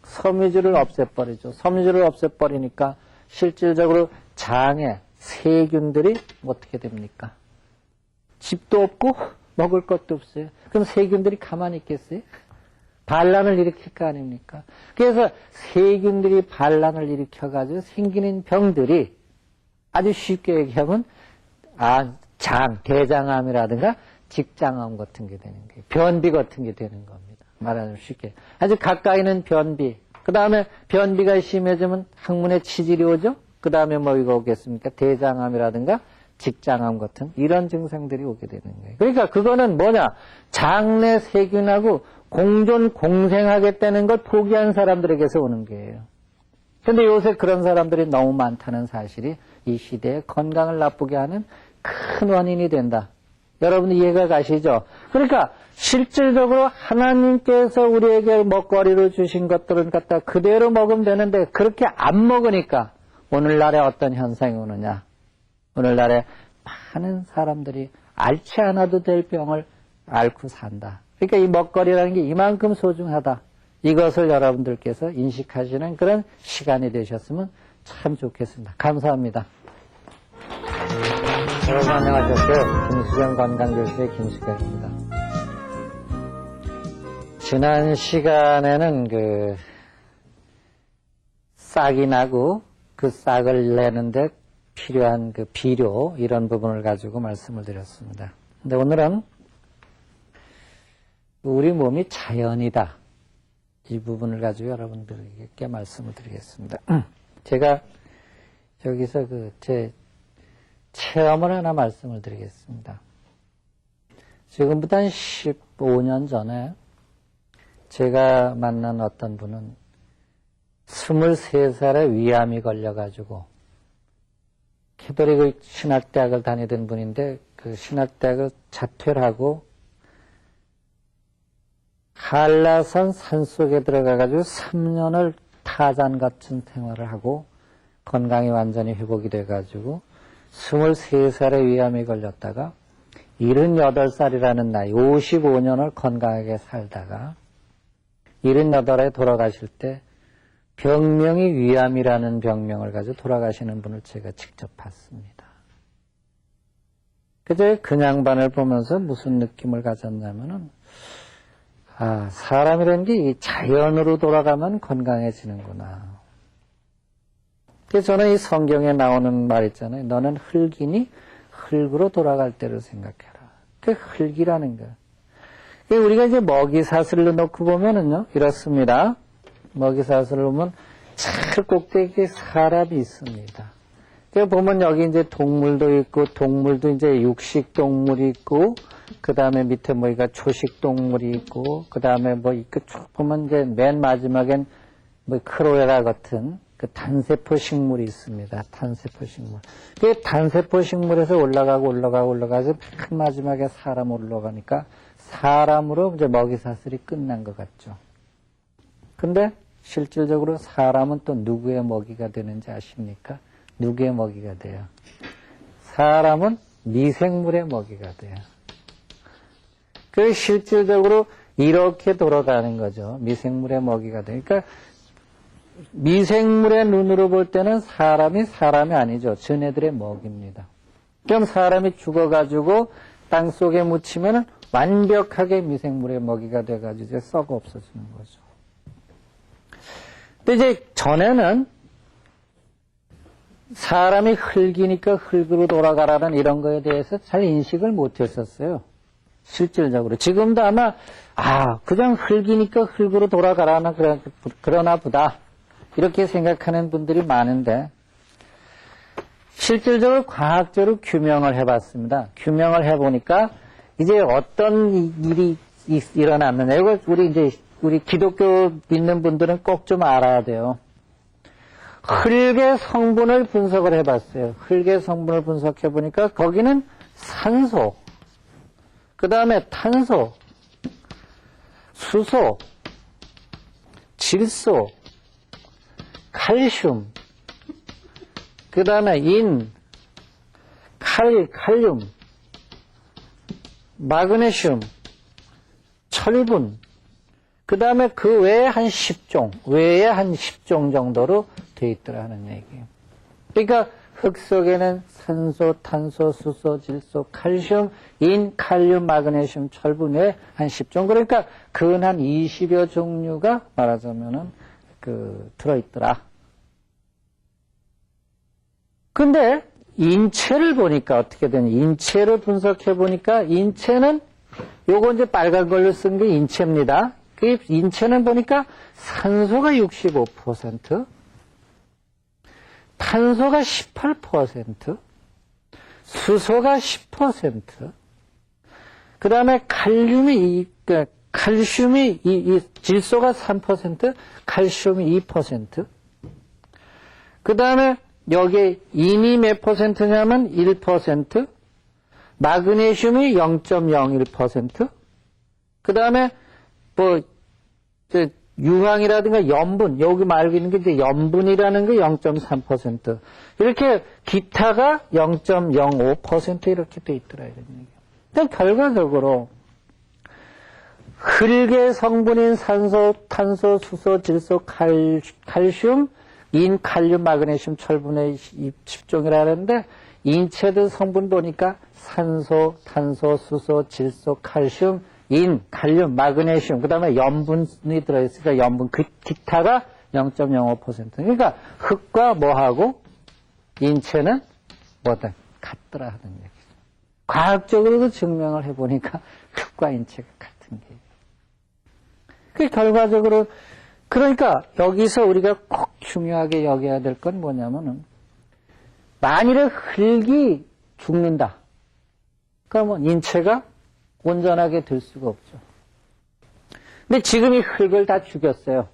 섬유질을 없애버리죠. 섬유질을 없애버리니까 실질적으로 장에 세균들이 어떻게 됩니까? 집도 없고 먹을 것도 없어요. 그럼 세균들이 가만히 있겠어요? 반란을 일으킬 거 아닙니까? 그래서 세균들이 반란을 일으켜가지고 생기는 병들이 아주 쉽게 얘기하면 대장암이라든가 직장암 같은 게 되는 거예요. 변비 같은 게 되는 겁니다. 말하자면 쉽게. 아주 가까이는 변비. 그 다음에 변비가 심해지면 항문에 치질이 오죠? 그 다음에 뭐가 오겠습니까? 대장암이라든가 직장암 같은 이런 증상들이 오게 되는 거예요. 그러니까 그거는 뭐냐? 장내 세균하고 공생하겠다는 걸 포기한 사람들에게서 오는 거예요. 근데 요새 그런 사람들이 너무 많다는 사실이 이 시대의 건강을 나쁘게 하는 큰 원인이 된다. 여러분 이해가 가시죠? 그러니까 실질적으로 하나님께서 우리에게 먹거리로 주신 것들은 갖다 그대로 먹으면 되는데 그렇게 안 먹으니까 오늘날에 어떤 현상이 오느냐. 오늘날에 많은 사람들이 앓지 않아도 될 병을 앓고 산다. 그러니까 이 먹거리라는 게 이만큼 소중하다. 이것을 여러분들께서 인식하시는 그런 시간이 되셨으면 참 좋겠습니다. 감사합니다. 여러분 안녕하셨어요. 김수경 건강교실의 김수경입니다. 지난 시간에는 싹이 나고 그 싹을 내는데 필요한 그 비료 이런 부분을 가지고 말씀을 드렸습니다. 근데 오늘은 우리 몸이 자연이다. 이 부분을 가지고 여러분들에게 말씀을 드리겠습니다. 제가 여기서 제 체험을 하나 말씀을 드리겠습니다. 지금부터 한 15년 전에 제가 만난 어떤 분은 23살에 위암이 걸려가지고 캐톨릭 신학대학을 다니던 분인데 그 신학대학을 자퇴를 하고 한라산 산속에 들어가가지고 3년을 타잔 같은 생활을 하고 건강이 완전히 회복이 돼가지고 23살에 위암이 걸렸다가 78살이라는 나이 55년을 건강하게 살다가 78에 돌아가실 때 병명이 위암이라는 병명을 가지고 돌아가시는 분을 제가 직접 봤습니다. 그저 그 양반을 보면서 무슨 느낌을 가졌냐면은 사람이라는 게 자연으로 돌아가면 건강해지는구나. 그래서 저는 이 성경에 나오는 말 있잖아요. 너는 흙이니 흙으로 돌아갈 때를 생각해라. 그 흙이라는 거. 우리가 이제 먹이사슬로 놓고 보면은요, 이렇습니다. 먹이사슬을 보면 저 꼭대기에 사람이 있습니다. 보면 여기 이제 동물도 있고, 동물도 이제 육식동물이 있고, 그 다음에 밑에 초식동물이 있고, 그 다음에 쭉 보면 이제 맨 마지막엔 크로에라 같은 그 단세포 식물이 있습니다. 단세포 식물. 그 단세포 식물에서 올라가서 맨 마지막에 사람 올라가니까 사람으로 이제 먹이사슬이 끝난 것 같죠. 근데 실질적으로 사람은 또 누구의 먹이가 되는지 아십니까? 누구의 먹이가 돼요? 사람은 미생물의 먹이가 돼요. 그 실질적으로 이렇게 돌아가는 거죠. 미생물의 먹이가 돼요. 그러니까 미생물의 눈으로 볼 때는 사람이 아니죠. 쟤네들의 먹이입니다. 그럼 사람이 죽어가지고 땅 속에 묻히면 완벽하게 미생물의 먹이가 돼가지고 이제 썩어 없어지는 거죠. 근데 이제 전에는 사람이 흙이니까 흙으로 돌아가라는 이런 거에 대해서 잘 인식을 못 했었어요. 실질적으로. 지금도 아마, 그냥 흙이니까 흙으로 돌아가라나 그러나 보다. 이렇게 생각하는 분들이 많은데, 실질적으로 과학적으로 규명을 해봤습니다. 규명을 해보니까, 이제 어떤 일이 일어났느냐. 이거 우리 기독교 믿는 분들은 꼭 좀 알아야 돼요. 흙의 성분을 분석을 해봤어요. 흙의 성분을 분석해보니까 거기는 산소, 그 다음에 탄소, 수소, 질소, 칼슘, 그 다음에 칼륨, 마그네슘, 철분, 그 다음에 그 외에 한 10종 정도로 돼 있더라 하는 얘기예요. 그러니까 흙 속에는 산소, 탄소, 수소, 질소, 칼슘, 칼륨, 마그네슘, 철분 외에 한 10종. 그러니까 근 한 20여 종류가 말하자면은 들어있더라. 근데 인체를 보니까 어떻게 되냐. 인체를 분석해 보니까 인체는 요거 이제 빨간 걸로 쓴 게 인체입니다. 그 인체는 보니까 산소가 65%, 탄소가 18%, 수소가 10%, 그 다음에 칼슘이 질소가 3%, 칼슘이 2%, 그 다음에 여기 인이 몇 퍼센트냐면 1%, 마그네슘이 0.01%, 그 다음에 유황이라든가 염분, 여기 말고 있는 게 이제 염분이라는 게 0.3%. 이렇게 기타가 0.05% 이렇게 돼 있더라, 이런 얘기예요. 그러니까 결과적으로 흙의 성분인 산소, 탄소, 수소, 질소, 칼슘, 인, 칼륨, 마그네슘, 철분의 10종이라 하는데 인체도 성분 보니까 산소, 탄소, 수소, 질소, 칼슘, 인, 칼륨, 마그네슘, 그 다음에 염분이 들어있으니까 염분, 기타가 0.05%. 그러니까 흙과 뭐하고 인체는 뭐다? 같더라 하는 얘기죠. 과학적으로도 증명을 해보니까 흙과 인체가 같은 게. 그 결과적으로, 그러니까 여기서 우리가 꼭 중요하게 여겨야 될 건 뭐냐면은, 만일에 흙이 죽는다. 그러면 인체가 온전하게 될 수가 없죠. 근데 지금 이 흙을 다 죽였어요.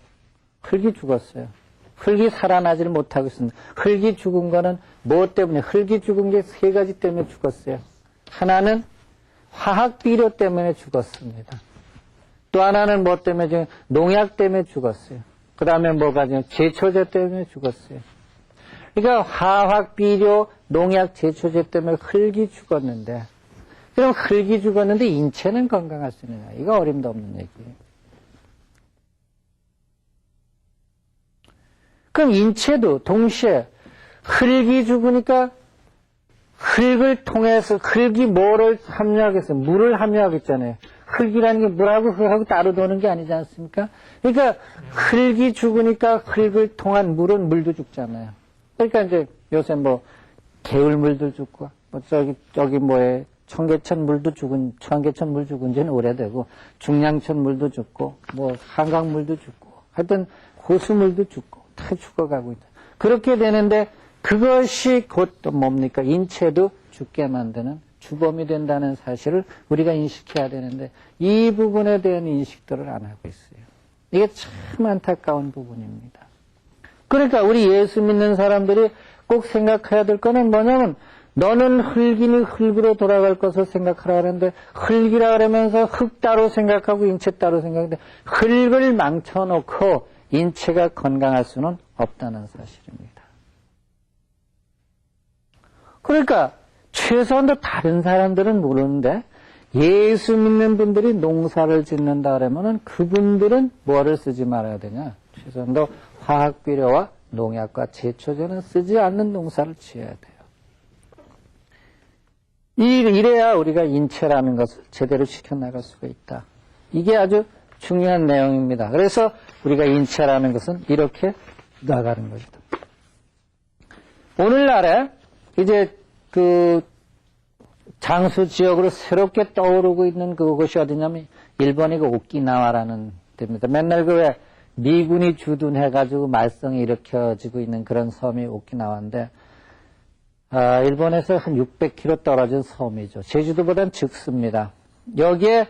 흙이 죽었어요. 흙이 살아나지를 못하고 있습니다. 흙이 죽은 거는 무엇 때문에? 흙이 죽은 게 세 가지 때문에 죽었어요. 하나는 화학 비료 때문에 죽었습니다. 또 하나는 뭐 때문에? 농약 때문에 죽었어요. 그 다음에 뭐가? 제초제 때문에 죽었어요. 그러니까 화학 비료, 농약, 제초제 때문에 흙이 죽었는데, 그럼 흙이 죽었는데 인체는 건강할 수 있느냐? 이거 어림도 없는 얘기예요. 그럼 인체도 동시에 흙이 죽으니까 흙을 통해서 흙이 뭐를 함유하겠어요? 물을 함유하겠잖아요. 흙이라는 게 물하고 흙하고 따로 도는 게 아니지 않습니까? 그러니까 흙이 죽으니까 흙을 통한 물은 물도 죽잖아요. 그러니까 이제 요새 뭐 개울물도 죽고 뭐 저기 뭐에 청계천 물도 청계천 물 죽은 지는 오래되고 중량천 물도 죽고 뭐 한강물도 죽고 하여튼 호수물도 죽고 다 죽어가고 있다. 그렇게 되는데 그것이 곧 또 뭡니까? 인체도 죽게 만드는 주범이 된다는 사실을 우리가 인식해야 되는데 이 부분에 대한 인식들을 안 하고 있어요. 이게 참 안타까운 부분입니다. 그러니까 우리 예수 믿는 사람들이 꼭 생각해야 될 거는 뭐냐면 너는 흙이니 흙으로 돌아갈 것을 생각하라 하는데 흙이라 그러면서 흙 따로 생각하고 인체 따로 생각하는데 흙을 망쳐놓고 인체가 건강할 수는 없다는 사실입니다. 그러니까 최소한도 다른 사람들은 모르는데 예수 믿는 분들이 농사를 짓는다 그러면은 그분들은 뭐를 쓰지 말아야 되냐? 최소한도 화학비료와 농약과 제초제는 쓰지 않는 농사를 지어야 돼요. 이래야 우리가 인체라는 것을 제대로 지켜나갈 수가 있다. 이게 아주 중요한 내용입니다. 그래서 우리가 인체라는 것은 이렇게 나가는 것이다. 오늘날에 이제 그 장수 지역으로 새롭게 떠오르고 있는 그것이 어디냐면 일본의 그 오키나와라는 데입니다. 맨날 그 왜 미군이 주둔해가지고 말썽이 일으켜지고 있는 그런 섬이 오키나와인데 일본에서 한 600km 떨어진 섬이죠. 제주도보단 적습니다. 여기에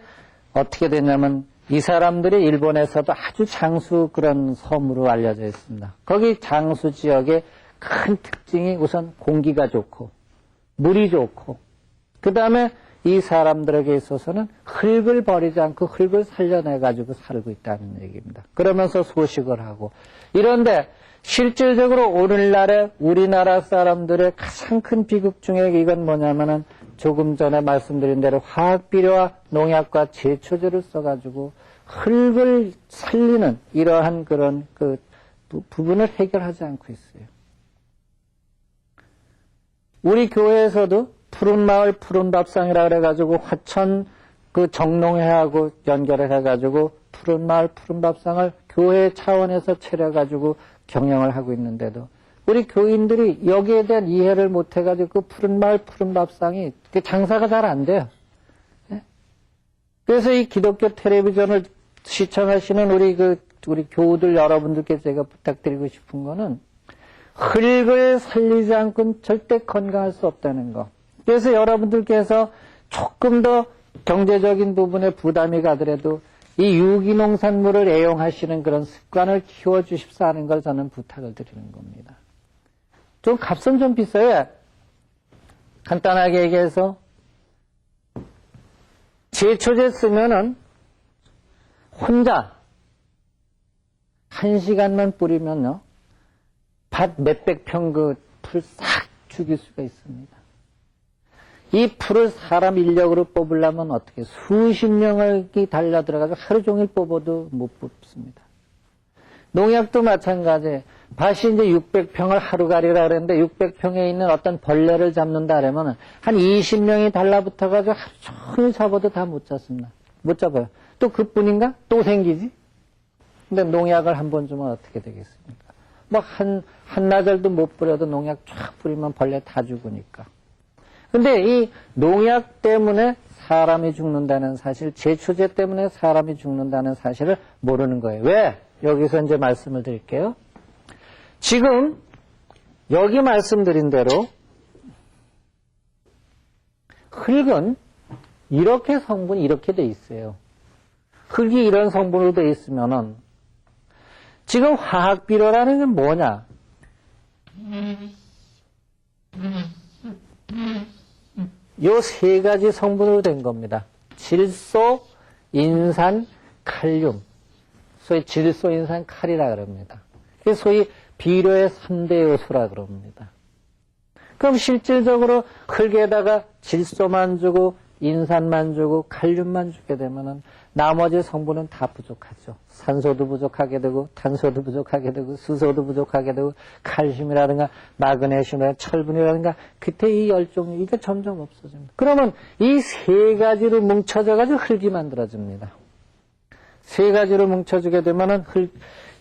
어떻게 됐냐면 이 사람들이 일본에서도 아주 장수 그런 섬으로 알려져 있습니다. 거기 장수 지역의 큰 특징이 우선 공기가 좋고 물이 좋고 그 다음에 이 사람들에게 있어서는 흙을 버리지 않고 흙을 살려내가지고 살고 있다는 얘기입니다. 그러면서 소식을 하고 이런데 실질적으로 오늘날의 우리나라 사람들의 가장 큰 비극 중에 이건 뭐냐면은 조금 전에 말씀드린 대로 화학비료와 농약과 제초제를 써가지고 흙을 살리는 이러한 그런 그 부분을 해결하지 않고 있어요. 우리 교회에서도 푸른마을 푸른밥상이라 그래가지고 화천 그 정농회하고 연결을 해가지고 푸른마을 푸른밥상을 교회 차원에서 차려가지고 경영을 하고 있는데도 우리 교인들이 여기에 대한 이해를 못해가지고 그 푸른마을 푸른밥상이 장사가 잘 안 돼요. 그래서 이 기독교 텔레비전을 시청하시는 우리 교우들 여러분들께 제가 부탁드리고 싶은 거는 흙을 살리지 않고는 절대 건강할 수 없다는 거. 그래서 여러분들께서 조금 더 경제적인 부분에 부담이 가더라도 이 유기농산물을 애용하시는 그런 습관을 키워주십사 하는 걸 저는 부탁을 드리는 겁니다. 좀 값은 좀 비싸요. 간단하게 얘기해서 제초제 쓰면은 혼자 1시간만 뿌리면요 밭 몇백 평 그 풀 싹 죽일 수가 있습니다. 이 풀을 사람 인력으로 뽑으려면 어떻게 수십 명이 달려들어가지고 하루 종일 뽑아도 못 뽑습니다. 농약도 마찬가지예요. 밭이 이제 600평을 하루가리라 그랬는데 600평에 있는 어떤 벌레를 잡는다 그러면 한 20명이 달라붙어가지고 하루 종일 잡아도 다 못 잡습니다. 못 잡아요. 또 그뿐인가? 또 생기지? 근데 농약을 한 번 주면 어떻게 되겠습니까? 뭐 한나절도 못 뿌려도 농약 쫙 뿌리면 벌레 다 죽으니까. 근데 이 농약 때문에 사람이 죽는다는 사실, 제초제 때문에 사람이 죽는다는 사실을 모르는 거예요. 왜? 여기서 이제 말씀을 드릴게요. 지금 여기 말씀드린 대로 흙은 이렇게 성분이 이렇게 돼 있어요. 흙이 이런 성분으로 돼 있으면은 지금 화학 비료라는 게 뭐냐? 요 세 가지 성분으로 된 겁니다. 질소, 인산, 칼륨. 소위 질소, 인산, 칼이라 그럽니다. 그게 소위 비료의 3대 요소라 그럽니다. 그럼 실질적으로 흙에다가 질소만 주고 인산만 주고 칼륨만 주게 되면은 나머지 성분은 다 부족하죠. 산소도 부족하게 되고 탄소도 부족하게 되고 수소도 부족하게 되고 칼슘이라든가 마그네슘이라든가 철분이라든가 그때 이 열종이 이게 점점 없어집니다. 그러면 이 세 가지로 뭉쳐져 가지고 흙이 만들어집니다. 세 가지로 뭉쳐지게 되면은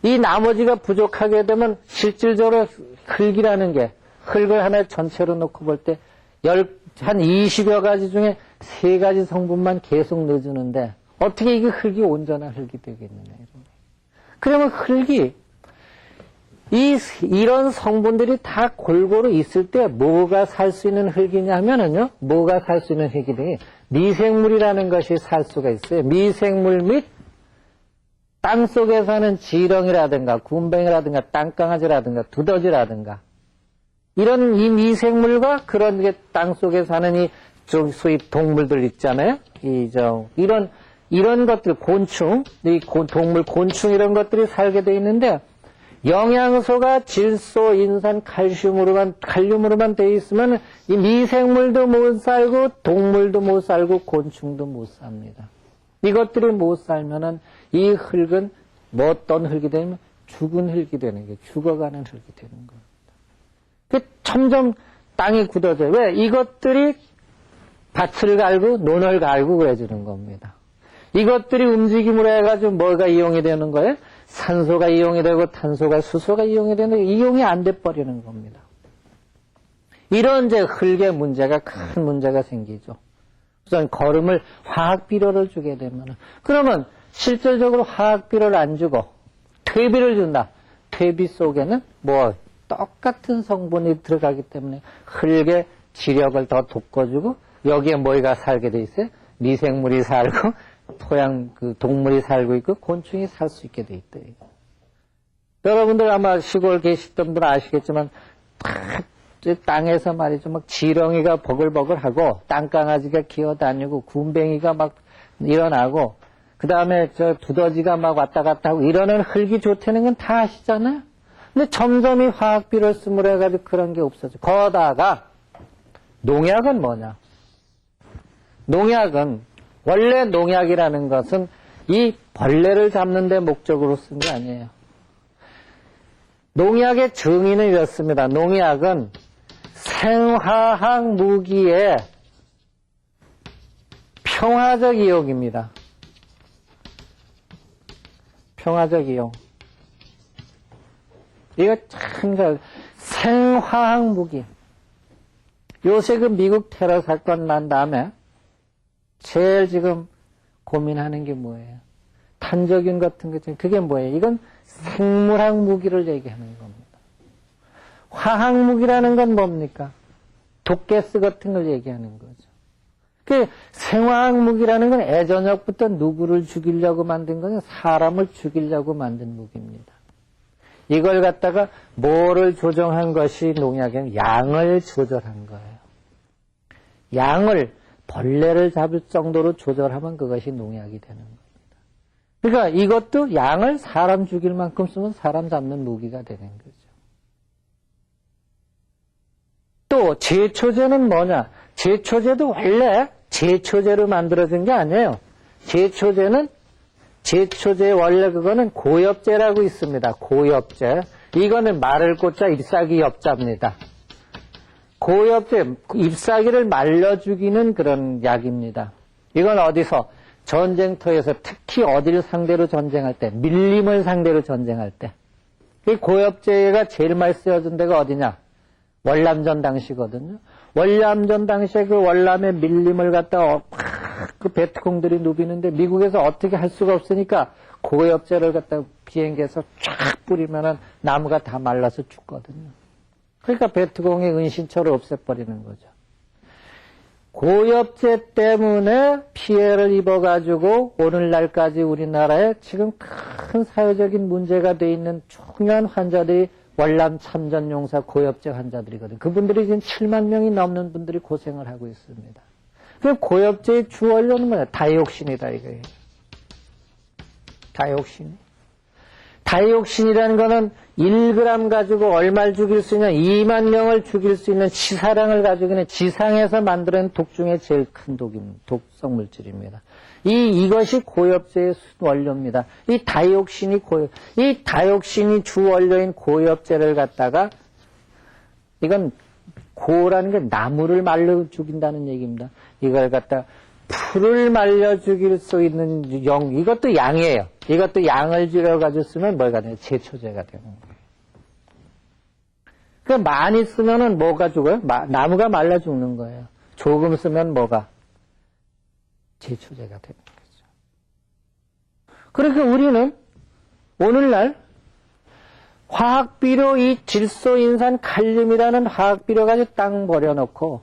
이 나머지가 부족하게 되면 실질적으로 흙이라는 게 흙을 하나 전체로 놓고 볼 때 한 20여 가지 중에 세 가지 성분만 계속 넣어주는데 어떻게 이게 흙이 온전한 흙이 되겠느냐. 그러면 흙이 이런 성분들이 다 골고루 있을 때 뭐가 살 수 있는 흙이냐 하면은요. 뭐가 살 수 있는 흙이 되게 미생물이라는 것이 살 수가 있어요. 미생물 및 땅속에 사는 지렁이라든가 굼벵이라든가 땅강아지라든가 두더지라든가 이런 이 미생물과 그런 게 땅속에 사는 이 소위 동물들 있잖아요. 이런 것들 곤충, 동물 곤충 이런 것들이 살게 돼 있는데 영양소가 질소, 인산, 칼륨으로만 돼 있으면 이 미생물도 못 살고 동물도 못 살고 곤충도 못 삽니다. 이것들이 못 살면은 이 흙은 뭐 어떤 흙이 되면 죽은 흙이 되는 게 죽어가는 흙이 되는 겁니다. 점점 땅이 굳어져요. 왜? 이것들이 밭을 갈고 논을 갈고 그래주는 겁니다. 이것들이 움직임으로 해가지고 뭐가 이용이 되는 거예요? 산소가 이용이 되고 탄소가 수소가 이용이 되는데 이용이 안 돼버리는 겁니다. 이런 이제 흙의 문제가 큰 문제가 생기죠. 우선 거름을 화학 비료를 주게 되면 그러면 실질적으로 화학 비료를 안 주고 퇴비를 준다. 퇴비 속에는 뭐 똑같은 성분이 들어가기 때문에 흙의 지력을 더 돋궈주고 여기에 뭐가 살게 돼 있어요? 미생물이 살고 동물이 살고 있고 곤충이 살 수 있게 돼 있다. 여러분들 아마 시골 계시던 분 아시겠지만 땅에서 말이죠. 막 지렁이가 버글버글하고 땅강아지가 기어다니고 굼벵이가 막 일어나고 그 다음에 저 두더지가 막 왔다 갔다 하고 이러는 흙이 좋다는 건 다 아시잖아요. 근데 점점 이 화학 비료를 쓰므로 해가지고 그런 게 없어져. 거다가 농약은 뭐냐? 농약은 원래 농약이라는 것은 이 벌레를 잡는 데 목적으로 쓴 게 아니에요. 농약의 정의는 이렇습니다. 농약은 생화학 무기의 평화적 이용입니다. 평화적 이용. 이거 참 생화학 무기. 요새 그 미국 테러 사건 난 다음에 제일 지금 고민하는 게 뭐예요? 탄저균 같은 거 있잖아요. 그게 뭐예요? 이건 생물학 무기를 얘기하는 겁니다. 화학 무기라는 건 뭡니까? 독가스 같은 걸 얘기하는 거죠. 그 생화학 무기라는 건 예전부터 누구를 죽이려고 만든 거는 사람을 죽이려고 만든 무기입니다. 이걸 갖다가 뭐를 조정한 것이 농약이면 양을 조절한 거예요. 양을 벌레를 잡을 정도로 조절하면 그것이 농약이 되는 겁니다. 그러니까 이것도 양을 사람 죽일 만큼 쓰면 사람 잡는 무기가 되는 거죠. 또 제초제는 뭐냐? 제초제도 원래 제초제로 만들어진 게 아니에요. 제초제의 원래 그거는 고엽제라고 있습니다. 고엽제. 이거는 말을 꽂자 잎사귀 엽자입니다. 고엽제, 잎사귀를 말려 죽이는 그런 약입니다. 이건 어디서? 전쟁터에서 특히 어디를 상대로 전쟁할 때, 밀림을 상대로 전쟁할 때. 이 고엽제가 제일 많이 쓰여진 데가 어디냐? 월남전 당시거든요. 월남전 당시에 그 월남의 밀림을 갖다가 그 베트콩들이 누비는데 미국에서 어떻게 할 수가 없으니까 고엽제를 갖다가 비행기에서 쫙 뿌리면은 나무가 다 말라서 죽거든요. 그러니까 베트콩의 은신처를 없애버리는 거죠. 고엽제 때문에 피해를 입어가지고 오늘날까지 우리나라에 지금 큰 사회적인 문제가 돼 있는 중요한 환자들이 월남 참전용사 고엽제 환자들이거든요. 그분들이 지금 7만 명이 넘는 분들이 고생을 하고 있습니다. 그 고엽제의 주 원료는 뭐냐? 다이옥신이다 이거예요. 다이옥신이라는 거는 1g 가지고 얼마를 죽일 수 있냐? 2만 명을 죽일 수 있는 치사량을 가지고 있는 지상에서 만드는 독 중에 제일 큰 독성 물질입니다. 이것이 고엽제의 원료입니다. 이 다이옥신이 주 원료인 고엽제를 갖다가, 이건 고라는 게 나무를 말려 죽인다는 얘기입니다. 이걸 갖다 풀을 말려 죽일 수 있는 이것도 양이에요. 이것도 양을 줄여가지고 쓰면 뭐가 돼요? 제초제가 되는 거예요. 그 많이 쓰면은 뭐가 죽어요? 나무가 말라 죽는 거예요. 조금 쓰면 뭐가? 제초제가 되는 거죠. 그러니까 우리는 오늘날 화학비료, 이 질소인산 칼륨이라는 화학비료 가지고 땅 버려놓고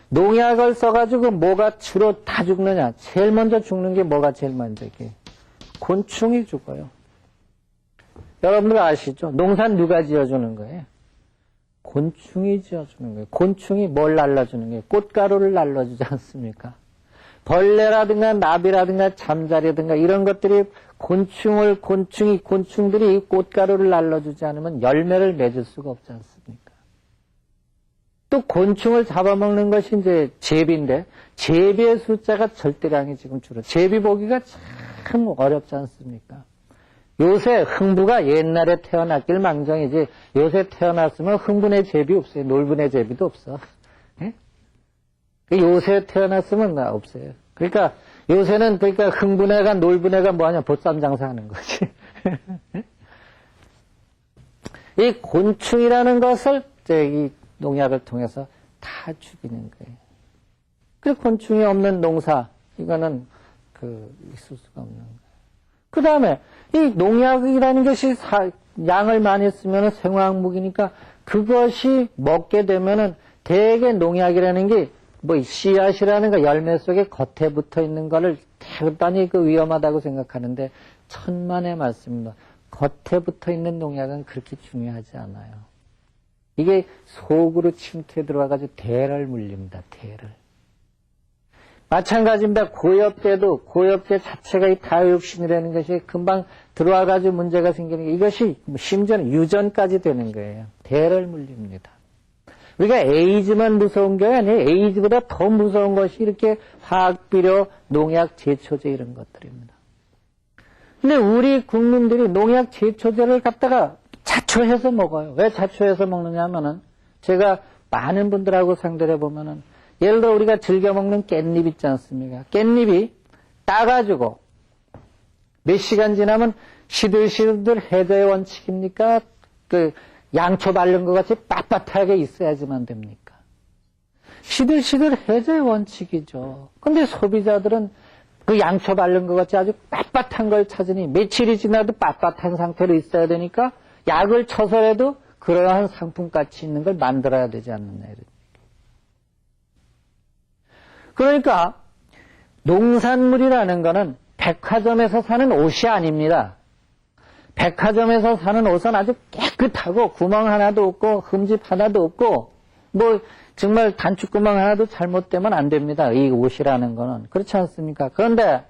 농약을 써가지고 뭐가 주로 다 죽느냐? 제일 먼저 죽는 게 뭐가 제일 먼저? 곤충이 죽어요. 여러분들 아시죠? 농사는 누가 지어주는 거예요? 곤충이 지어주는 거예요. 곤충이 뭘 날라주는 거예요? 꽃가루를 날라주지 않습니까? 벌레라든가 나비라든가 잠자리라든가 이런 것들이 곤충들이 꽃가루를 날라주지 않으면 열매를 맺을 수가 없지 않습니까? 또 곤충을 잡아먹는 것이 이제 제비인데, 제비의 숫자가 절대량이 지금 줄어. 제비 보기가 참 어렵지 않습니까? 요새 흥부가 옛날에 태어났길 망정이지, 요새 태어났으면 흥분의 제비 없어요. 놀분의 제비도 없어. 예? 요새 태어났으면 없어요. 그러니까 요새는 흥분애가 놀분애가 뭐하냐? 보쌈 장사하는 거지. 이 곤충이라는 것을 이 농약을 통해서 다 죽이는 거예요. 그리고 곤충이 없는 농사, 이거는 있을 수가 없는 거예요. 그 다음에 이 농약이라는 것이 양을 많이 쓰면 생화학무기니까 그것이 먹게 되면은 대개 농약이라는 게 씨앗이라는 거 열매 속에 겉에 붙어 있는 거를 대단히 위험하다고 생각하는데 천만의 말씀입니다. 겉에 붙어 있는 농약은 그렇게 중요하지 않아요. 이게 속으로 침투해 들어와가지고 대를 물립니다. 대를. 마찬가지입니다. 고엽제 자체가 이 다이옥신이라는 것이 금방 들어와가지고 문제가 생기는 게 이것이 심지어는 유전까지 되는 거예요. 대를 물립니다. 우리가 에이즈만 무서운 게 아니에요. 에이즈보다 더 무서운 것이 이렇게 화학비료, 농약, 제초제 이런 것들입니다. 근데 우리 국민들이 농약, 제초제를 갖다가 자초해서 먹어요. 왜 자초해서 먹느냐 하면은 제가 많은 분들하고 상대를 해보면은 예를 들어 우리가 즐겨 먹는 깻잎 있지 않습니까? 깻잎이 따가지고 몇 시간 지나면 시들시들 해저의 원칙입니까? 양초 바른 것 같이 빳빳하게 있어야지만 됩니까? 시들시들 해저의 원칙이죠. 근데 소비자들은 그 양초 바른 것 같이 아주 빳빳한 걸 찾으니 며칠이 지나도 빳빳한 상태로 있어야 되니까 약을 쳐서라도 그러한 상품가치 있는 걸 만들어야 되지 않느냐. 그러니까 농산물이라는 거는 백화점에서 사는 옷이 아닙니다. 백화점에서 사는 옷은 아주 깨끗하고 구멍 하나도 없고 흠집 하나도 없고 정말 단추구멍 하나도 잘못되면 안 됩니다. 이 옷이라는 거는. 그렇지 않습니까? 그런데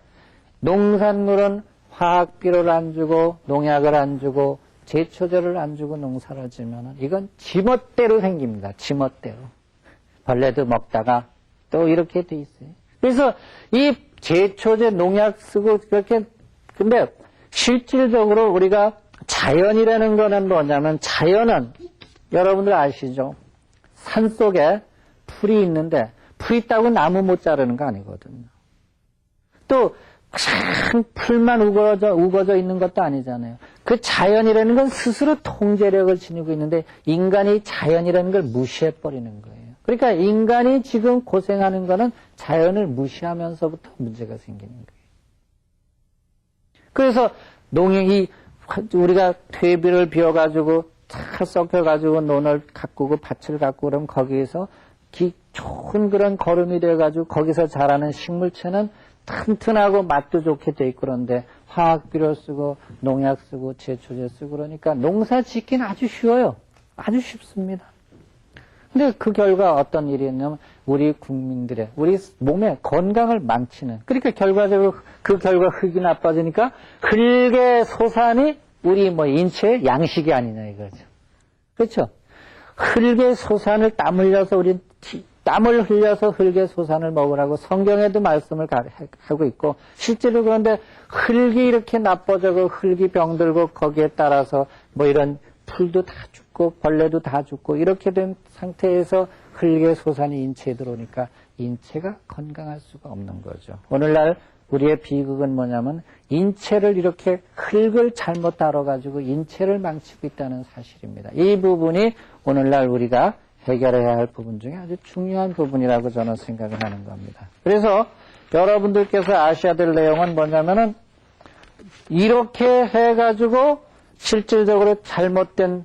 농산물은 화학비료를 안 주고 농약을 안 주고 제초제를 안 주고 농사를 지면은 이건 지멋대로 생깁니다. 지멋대로. 벌레도 먹다가 또 이렇게 돼 있어요. 그래서 이 제초제 농약 쓰고 그렇게, 근데 실질적으로 우리가 자연이라는 거는 뭐냐면, 자연은 여러분들 아시죠? 산 속에 풀이 있는데 풀 있다고 나무 못 자르는 거 아니거든요. 또 참 풀만 우거져 있는 것도 아니잖아요. 그 자연이라는 건 스스로 통제력을 지니고 있는데 인간이 자연이라는 걸 무시해버리는 거예요. 그러니까 인간이 지금 고생하는 거는 자연을 무시하면서부터 문제가 생기는 거예요. 그래서 농약이 우리가 퇴비를 비워가지고 잘 썩혀가지고 논을 가꾸고 밭을 가꾸고 그러면 거기에서 좋은 그런 거름이 돼가지고 거기서 자라는 식물체는 튼튼하고 맛도 좋게 돼 있고 그런데 화학비료 쓰고 농약 쓰고 제초제 쓰고 그러니까 농사 짓기는 아주 쉬워요. 아주 쉽습니다. 근데 그 결과 어떤 일이 있냐면 우리 국민들의 우리 몸의 건강을 망치는 그러니까 결과적으로 그 결과 흙이 나빠지니까 흙의 소산이 우리 인체의 양식이 아니냐 이거죠. 그렇죠? 흙의 소산을 땀 흘려서 우리 땀을 흘려서 흙의 소산을 먹으라고 성경에도 말씀을 하고 있고 실제로 그런데 흙이 이렇게 나빠져고 흙이 병들고 거기에 따라서 이런 풀도 다 죽고 벌레도 다 죽고 이렇게 된 상태에서 흙의 소산이 인체에 들어오니까 인체가 건강할 수가 없는 거죠. 오늘날 우리의 비극은 뭐냐면 인체를 이렇게 흙을 잘못 다뤄가지고 인체를 망치고 있다는 사실입니다. 이 부분이 오늘날 우리가 해결해야 할 부분 중에 아주 중요한 부분이라고 저는 생각을 하는 겁니다. 그래서 여러분들께서 아셔야 될 내용은 뭐냐면은 이렇게 해가지고 실질적으로 잘못된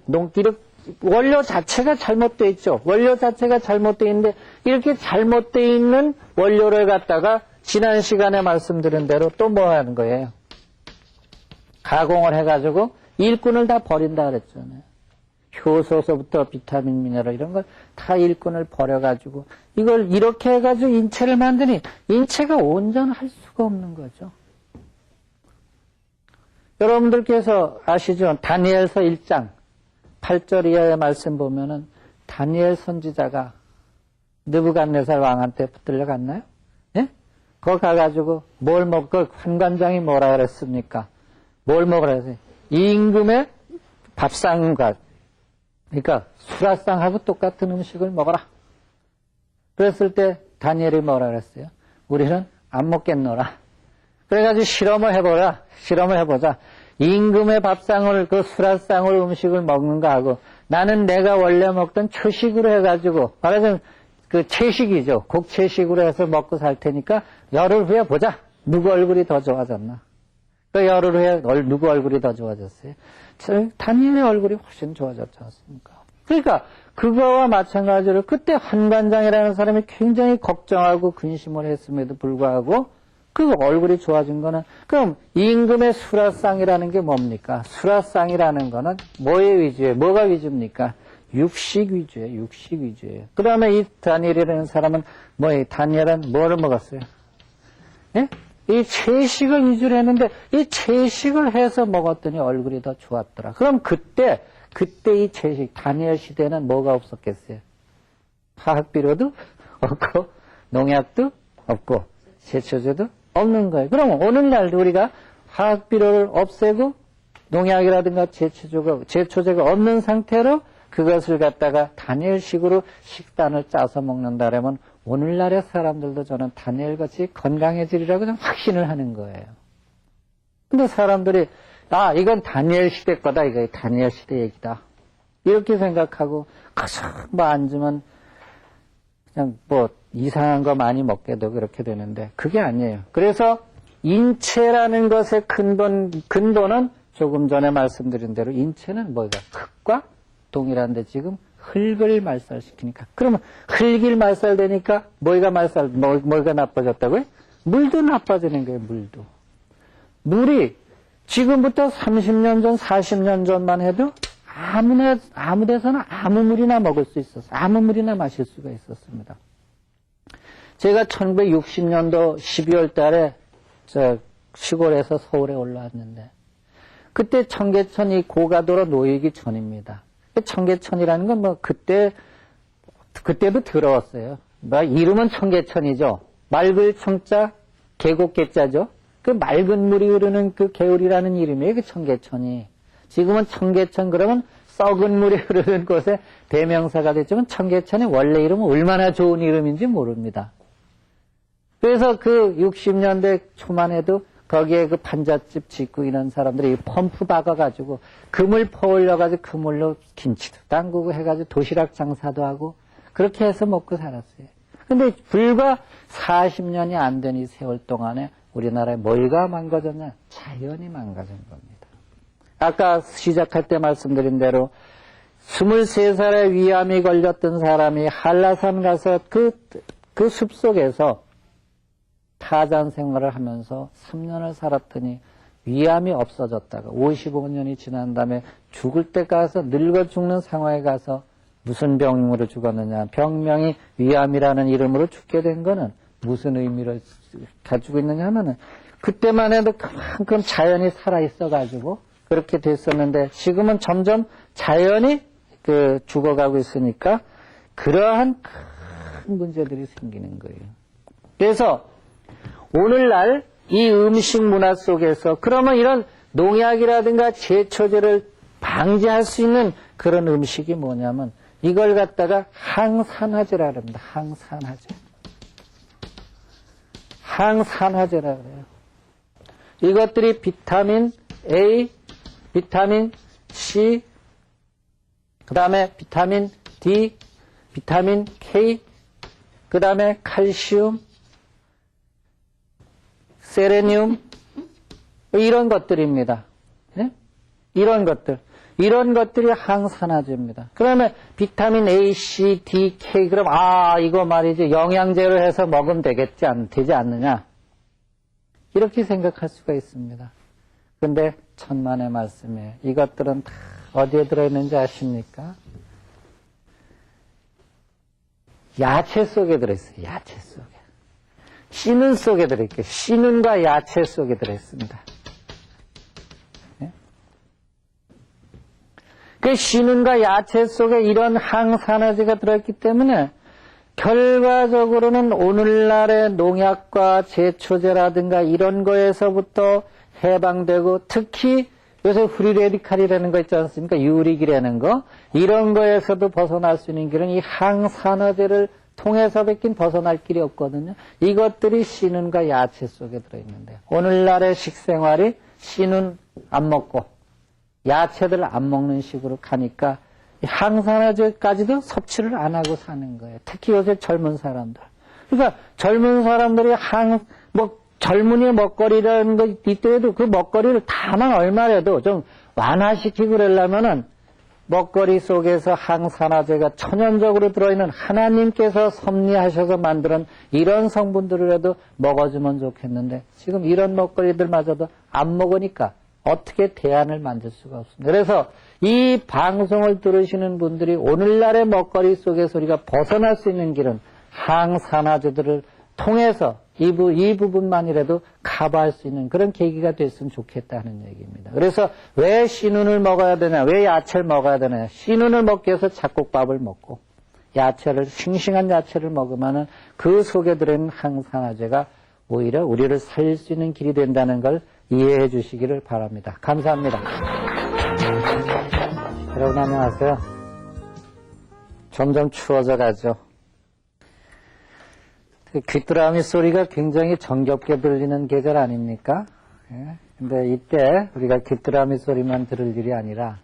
원료 자체가 잘못되어 있죠. 원료 자체가 잘못되어 있는데 이렇게 잘못되어 있는 원료를 갖다가 지난 시간에 말씀드린 대로 또 뭐 하는 거예요? 가공을 해가지고 일꾼을 다 버린다 그랬잖아요. 효소서부터 비타민, 미네랄 이런 걸 다 일꾼을 버려가지고 이걸 이렇게 해가지고 인체를 만드니 인체가 온전할 수가 없는 거죠. 여러분들께서 아시죠? 다니엘서 1장 8절 이하의 말씀 보면은 다니엘 선지자가 느부갓네살 왕한테 붙들려 갔나요? 예? 거기 가가지고 뭘 먹고 환관장이 뭐라 그랬습니까? 뭘 먹으라 했어요? 임금의 밥상과 그러니까 수라상하고 똑같은 음식을 먹어라. 그랬을 때 다니엘이 뭐라 그랬어요? 우리는 안 먹겠노라. 그래가지고 실험을 해보자. 임금의 밥상을 그 수라상을 음식을 먹는 거하고 나는 내가 원래 먹던 초식으로 해가지고 말하자면 그 채식이죠. 곡채식으로 해서 먹고 살 테니까 열흘 후에 보자. 누구 얼굴이 더 좋아졌나? 그 열흘 후에 누구 얼굴이 더 좋아졌어요? 다니엘의 얼굴이 훨씬 좋아졌지 않습니까? 그러니까 그거와 마찬가지로 그때 환관장이라는 사람이 굉장히 걱정하고 근심을 했음에도 불구하고 그 얼굴이 좋아진 거는 그럼 임금의 수라상이라는 게 뭡니까? 수라상이라는 거는 뭐의 위주예요? 뭐가 위주입니까? 육식 위주예요. 육식 위주예요. 그 다음에 이 다니엘이라는 사람은 다니엘은 뭐를 먹었어요? 예? 이 채식을 위주로 했는데 이 채식을 해서 먹었더니 얼굴이 더 좋았더라. 그럼 그때 이 채식 다니엘 시대는 뭐가 없었겠어요? 화학비료도 없고 농약도 없고 제초제도 없는 거예요. 그럼 오늘날도 우리가 화학비료를 없애고 농약이라든가 제초제가 없는 상태로 그것을 갖다가 다니엘식으로 식단을 짜서 먹는다라면 오늘날의 사람들도 저는 다니엘같이 건강해지리라고 좀 확신을 하는 거예요. 근데 사람들이 이건 다니엘 시대 거다. 이거 다니엘 시대 얘기다. 이렇게 생각하고 가서 앉으면 그냥 이상한 거 많이 먹게 되고 그렇게 되는데 그게 아니에요. 그래서 인체라는 것의 근본은 조금 전에 말씀드린 대로 인체는 흙과 동일한데 지금 흙을 말살시키니까 그러면 흙이 말살되니까 뭐가 나빠졌다고요? 물도 나빠지는 거예요. 물이 지금부터 30년 전 40년 전만 해도 아무 데서나 아무 물이나 먹을 수 있었어요. 아무 물이나 마실 수가 있었습니다. 제가 1960년도 12월 달에 시골에서 서울에 올라왔는데 그때 청계천이 고가도로 놓이기 전입니다. 청계천이라는 건 그때도 더러웠어요. 이름은 청계천이죠. 맑을 청자, 계곡계자죠. 그 맑은 물이 흐르는 그 개울이라는 이름이에요. 그 청계천이. 지금은 청계천 그러면 썩은 물이 흐르는 곳에 대명사가 됐지만 청계천의 원래 이름은 얼마나 좋은 이름인지 모릅니다. 그래서 그 60년대 초만 해도 거기에 그 판잣집 짓고 이런 사람들이 펌프 박아가지고 그물 퍼올려가지고 그물로 김치도 담그고 해가지고 도시락 장사도 하고 그렇게 해서 먹고 살았어요. 근데 불과 40년이 안 된 이 세월 동안에 우리나라에 뭐가 망가졌냐? 자연이 망가진 겁니다. 아까 시작할 때 말씀드린 대로 23살에 위암이 걸렸던 사람이 한라산 가서 그 숲속에서 타잔 생활을 하면서 3년을 살았더니 위암이 없어졌다가 55년이 지난 다음에 죽을 때 가서 늙어 죽는 상황에 가서 무슨 병으로 죽었느냐. 병명이 위암이라는 이름으로 죽게 된 거는 무슨 의미를 가지고 있느냐 하면은 그때만 해도 그만큼 자연이 살아있어가지고 그렇게 됐었는데 지금은 점점 자연이 죽어가고 있으니까 그러한 큰 문제들이 생기는 거예요. 그래서 오늘날 이 음식 문화 속에서 그러면 이런 농약이라든가 제초제를 방지할 수 있는 그런 음식이 뭐냐면 이걸 갖다가 항산화제라 그럽니다. 항산화제라 그래요. 이것들이 비타민 A, 비타민 C, 그 다음에 비타민 D, 비타민 K, 그 다음에 칼슘, 세레늄, 이런 것들입니다. 네? 이런 것들이 항산화제입니다. 그러면 비타민 A, C, D, K, 그럼 이거 말이지 영양제로 해서 먹으면 되지 않느냐? 이렇게 생각할 수가 있습니다. 근데 천만의 말씀에 이것들은 다 어디에 들어있는지 아십니까? 야채 속에 들어있어요. 야채 속에. 씨눈 속에 들어있게 씨눈과 야채 속에 들어있습니다. 네? 그 씨눈과 야채 속에 이런 항산화제가 들어있기 때문에 결과적으로는 오늘날의 농약과 제초제라든가 이런 거에서부터 해방되고 특히 요새 프리 레디칼이라는 거 있지 않습니까? 유릭이라는 거. 이런 거에서도 벗어날 수 있는 길은 이 항산화제를 통해서밖에 벗어날 길이 없거든요. 이것들이 씨눈과 야채 속에 들어있는데 오늘날의 식생활이 씨눈 안 먹고 야채들 안 먹는 식으로 가니까 항산화제까지도 섭취를 안 하고 사는 거예요. 특히 요새 젊은 사람들. 그러니까 젊은 사람들이 젊은이의 먹거리라는 거 이때에도 그 먹거리를 다만 얼마라도 좀 완화시키고 그러려면은 먹거리 속에서 항산화제가 천연적으로 들어있는 하나님께서 섭리하셔서 만드는 이런 성분들이라도 먹어주면 좋겠는데 지금 이런 먹거리들마저도 안 먹으니까 어떻게 대안을 만들 수가 없습니다. 그래서 이 방송을 들으시는 분들이 오늘날의 먹거리 속에서 우리가 벗어날 수 있는 길은 항산화제들을 통해서 이 부분만이라도 커버할 수 있는 그런 계기가 됐으면 좋겠다는 얘기입니다. 그래서 왜 씨눈을 먹어야 되냐, 왜 야채를 먹어야 되냐. 씨눈을 먹기 위해서 잡곡밥을 먹고 야채를, 싱싱한 야채를 먹으면은 그 속에 들어있는 항산화제가 오히려 우리를 살릴 수 있는 길이 된다는 걸 이해해 주시기를 바랍니다. 감사합니다. 여러분 안녕하세요. 점점 추워져 가죠. 귀뚜라미 소리가 굉장히 정겹게 들리는 계절 아닙니까? 예. 근데 이때 우리가 귀뚜라미 소리만 들을 일이 아니라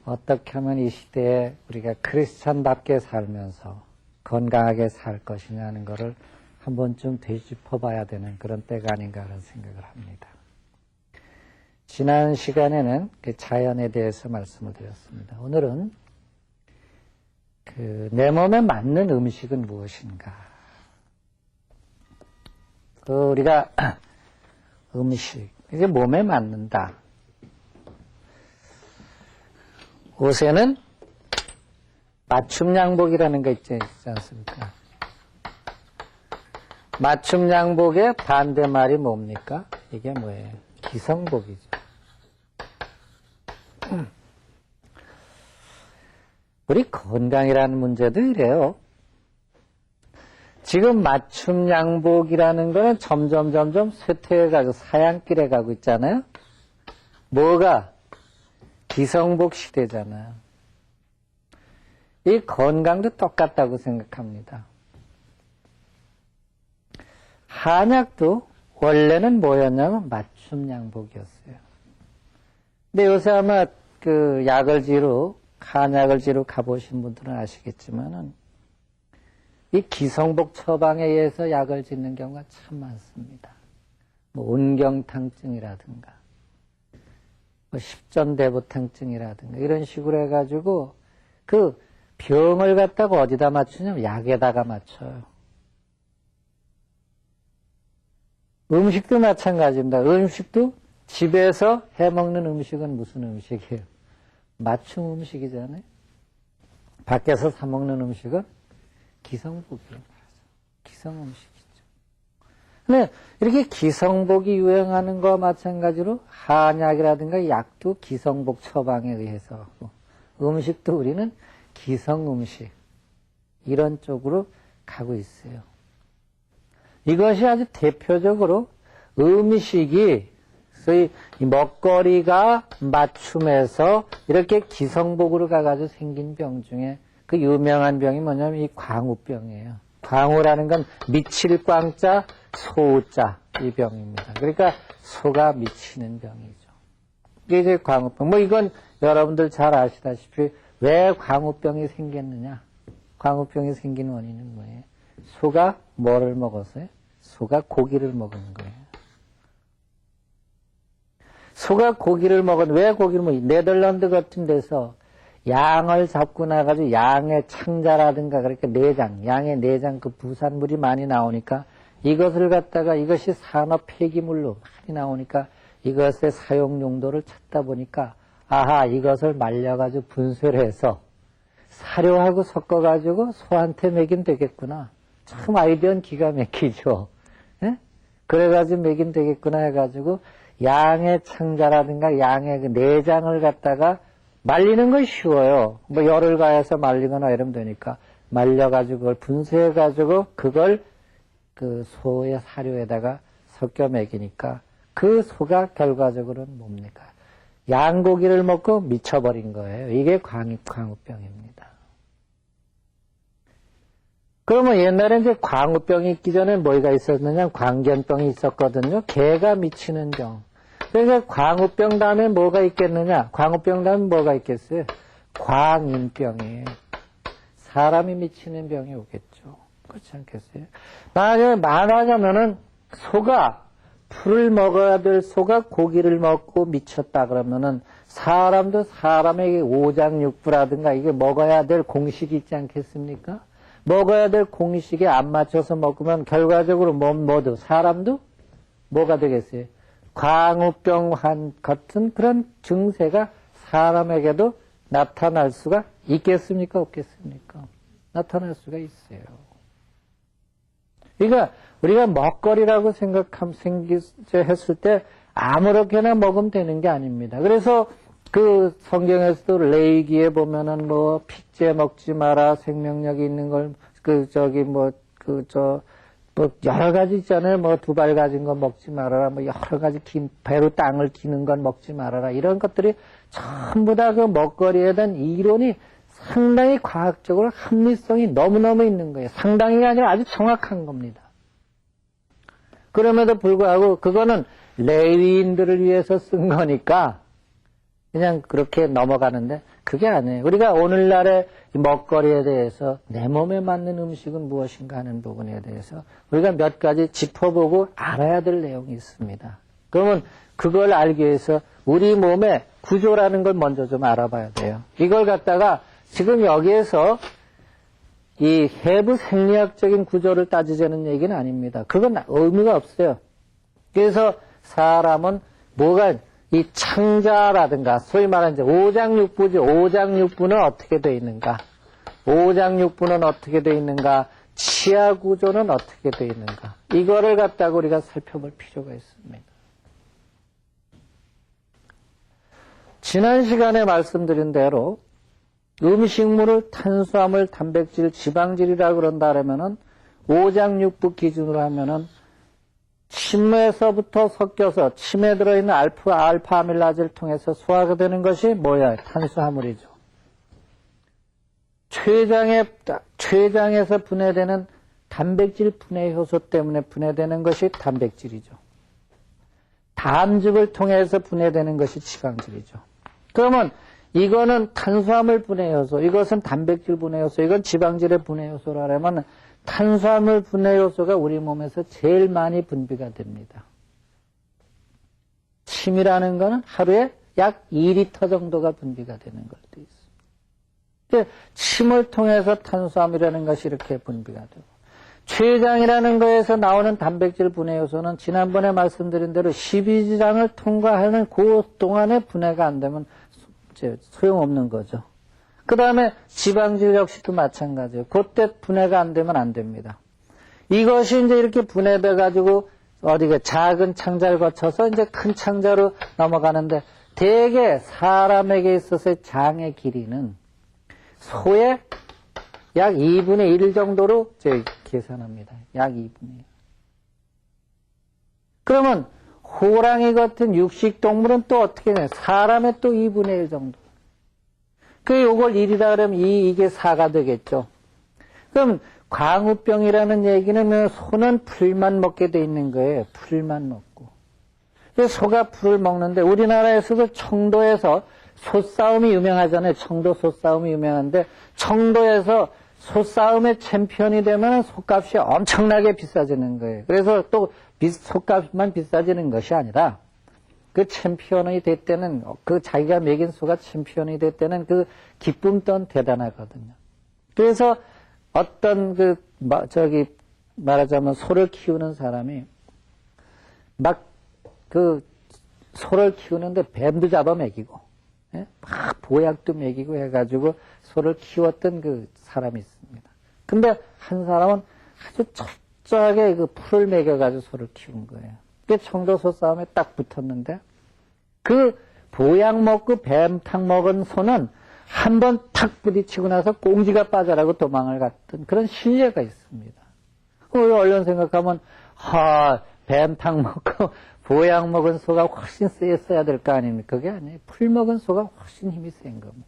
어떻게 하면 이 시대에 우리가 크리스찬답게 살면서 건강하게 살 것이냐는 것을 한 번쯤 되짚어 봐야 되는 그런 때가 아닌가 하는 생각을 합니다. 지난 시간에는 그 자연에 대해서 말씀을 드렸습니다. 오늘은 내 몸에 맞는 음식은 무엇인가? 우리가 음식, 이게 몸에 맞는다. 요새는 맞춤 양복이라는 거 있지 않습니까? 맞춤 양복의 반대말이 뭡니까? 이게 뭐예요? 기성복이죠. 우리 건강이라는 문제도 이래요. 지금 맞춤 양복이라는 거는 점점 쇠퇴해가지고 사양길에 가고 있잖아요. 뭐가? 기성복 시대잖아요. 이 건강도 똑같다고 생각합니다. 한약도 원래는 뭐였냐면 맞춤 양복이었어요. 근데 요새 아마 그 한약을 지로 가보신 분들은 아시겠지만은 이 기성복 처방에 의해서 약을 짓는 경우가 참 많습니다. 뭐 온경탕증이라든가, 뭐 십전대보탕증이라든가 이런 식으로 해가지고 그 병을 갖다가 어디다 맞추냐면 약에다가 맞춰요. 음식도 마찬가지입니다. 음식도 집에서 해먹는 음식은 무슨 음식이에요? 맞춤 음식이잖아요. 밖에서 사 먹는 음식은 기성복이에요. 기성 음식이죠. 근데 이렇게 기성복이 유행하는 거와 마찬가지로 한약이라든가 약도 기성복 처방에 의해서 하고 음식도 우리는 기성 음식 이런 쪽으로 가고 있어요. 이것이 아주 대표적으로 음식이 소위 먹거리가 맞춤해서 이렇게 기성복으로 가가지고 생긴 병 중에 그 유명한 병이 뭐냐면 이 광우병이에요. 광우라는 건 미칠 광자, 소자 이 병입니다. 그러니까 소가 미치는 병이죠. 이게 이제 광우병. 뭐 이건 여러분들 잘 아시다시피 왜 광우병이 생겼느냐? 광우병이 생긴 원인은 뭐예요? 소가 뭐를 먹었어요? 소가 고기를 먹은 거예요. 소가 고기를 왜 고기를 네덜란드 같은 데서 양을 잡고 나가지고 양의 창자라든가 그렇게 양의 내장 그 부산물이 많이 나오니까 이것을 갖다가 이것이 산업 폐기물로 많이 나오니까 이것의 사용 용도를 찾다 보니까 아하 이것을 말려가지고 분쇄를 해서 사료하고 섞어가지고 소한테 먹이면 되겠구나. 참 아이디어는 기가 막히죠. 예? 그래가지고 먹이면 되겠구나 해가지고 양의 창자라든가 양의 그 내장을 갖다가 말리는 건 쉬워요. 뭐 열을 가해서 말리거나 이러면 되니까 말려가지고 그걸 분쇄해가지고 그걸 그 소의 사료에다가 섞여 먹이니까 그 소가 결과적으로는 뭡니까? 양고기를 먹고 미쳐버린 거예요. 이게 광우병입니다. 그러면 옛날에 이제 광우병이 있기 전에 뭐가 있었느냐? 광견병이 있었거든요. 개가 미치는 병. 그러니까 광우병 다음에 뭐가 있겠느냐? 광우병 다음에 뭐가 있겠어요? 광인병이에요. 사람이 미치는 병이 오겠죠. 그렇지 않겠어요? 만약에 말하자면은 소가 풀을 먹어야 될 소가 고기를 먹고 미쳤다 그러면은 사람도 사람에게 오장육부라든가 이게 먹어야 될 공식이 있지 않겠습니까? 먹어야 될 공식에 안 맞춰서 먹으면 결과적으로 모두 사람도 뭐가 되겠어요? 광우병 같은 그런 증세가 사람에게도 나타날 수가 있겠습니까? 없겠습니까? 나타날 수가 있어요. 그러니까 우리가 먹거리라고 했을 때 아무렇게나 먹으면 되는 게 아닙니다. 그래서 그 성경에서도 레위기에 보면은 뭐 핏째 먹지 마라, 생명력이 있는 걸 뭐 여러 가지 있잖아요. 뭐 두 발 가진 거 먹지 말아라. 뭐 여러 가지 배로 땅을 기는 건 먹지 말아라. 이런 것들이 전부 다 그 먹거리에 대한 이론이 상당히 과학적으로 합리성이 너무너무 있는 거예요. 상당히가 아니라 아주 정확한 겁니다. 그럼에도 불구하고 그거는 레위인들을 위해서 쓴 거니까 그냥 그렇게 넘어가는데 그게 아니에요. 우리가 오늘날의 먹거리에 대해서 내 몸에 맞는 음식은 무엇인가 하는 부분에 대해서 우리가 몇 가지 짚어보고 알아야 될 내용이 있습니다. 그러면 그걸 알기 위해서 우리 몸의 구조라는 걸 먼저 좀 알아봐야 돼요. 이걸 갖다가 지금 여기에서 이 해부 생리학적인 구조를 따지자는 얘기는 아닙니다. 그건 의미가 없어요. 그래서 사람은 뭐가 이 창자라든가 소위 말하는 이제 오장육부죠. 오장육부는 어떻게 되어 있는가? 오장육부는 어떻게 되어 있는가? 치아 구조는 어떻게 되어 있는가? 이거를 갖다가 우리가 살펴볼 필요가 있습니다. 지난 시간에 말씀드린 대로 음식물을 탄수화물, 단백질, 지방질이라고 그런다 그러면은 오장육부 기준으로 하면은 침에서부터 섞여서 침에 들어있는 알파 아밀라제를 통해서 소화가 되는 것이 뭐야? 탄수화물이죠. 췌장에서 분해되는 단백질 분해 효소 때문에 분해되는 것이 단백질이죠. 담즙을 통해서 분해되는 것이 지방질이죠. 그러면 이거는 탄수화물 분해 효소, 이것은 단백질 분해 효소, 이건 지방질의 분해 효소라면 탄수화물 분해 효소가 우리 몸에서 제일 많이 분비가 됩니다. 침이라는 거는 하루에 약 2리터 정도가 분비가 되는 걸로 되어 있습니다. 침을 통해서 탄수화물이라는 것이 이렇게 분비가 되고, 췌장이라는 거에서 나오는 단백질 분해 요소는 지난번에 말씀드린 대로 12지장을 통과하는 그 동안에 분해가 안 되면 소용없는 거죠. 그 다음에 지방질 역시도 마찬가지예요. 그때 분해가 안 되면 안 됩니다. 이것이 이제 이렇게 분해돼가지고 어디가 작은 창자를 거쳐서 이제 큰 창자로 넘어가는데, 대개 사람에게 있어서의 장의 길이는 소의 약 2분의 1 정도로 계산합니다. 약 2분의 1. 그러면 호랑이 같은 육식동물은 또 어떻게 되나요? 사람의 또 2분의 1 정도. 요걸 1이다 그러면 이게 4가 되겠죠. 그럼 광우병이라는 얘기는 소는 풀만 먹게 돼 있는 거예요. 풀만 먹고. 소가 풀을 먹는데, 우리나라에서도 청도에서 소싸움이 유명하잖아요. 청도 소싸움이 유명한데, 청도에서 소싸움의 챔피언이 되면 소값이 엄청나게 비싸지는 거예요. 그래서 또 소값만 비싸지는 것이 아니라, 그 챔피언이 될 때는, 그 자기가 먹인 소가 챔피언이 될 때는 그 기쁨 또한 대단하거든요. 그래서 어떤 말하자면 소를 키우는 사람이 소를 키우는데 뱀도 잡아 먹이고, 막 보약도 먹이고 해가지고 소를 키웠던 그 사람이 있습니다. 근데 한 사람은 아주 철저하게 그 풀을 먹여가지고 소를 키운 거예요. 그 청도소 싸움에 딱 붙었는데, 그 보약 먹고 뱀탕 먹은 소는 한 번 탁 부딪히고 나서 꽁지가 빠져라고 도망을 갔던 그런 신뢰가 있습니다. 얼른 생각하면, 뱀탕 먹고 보약 먹은 소가 훨씬 세야 될 거 아닙니까? 그게 아니에요. 풀 먹은 소가 훨씬 힘이 센 겁니다.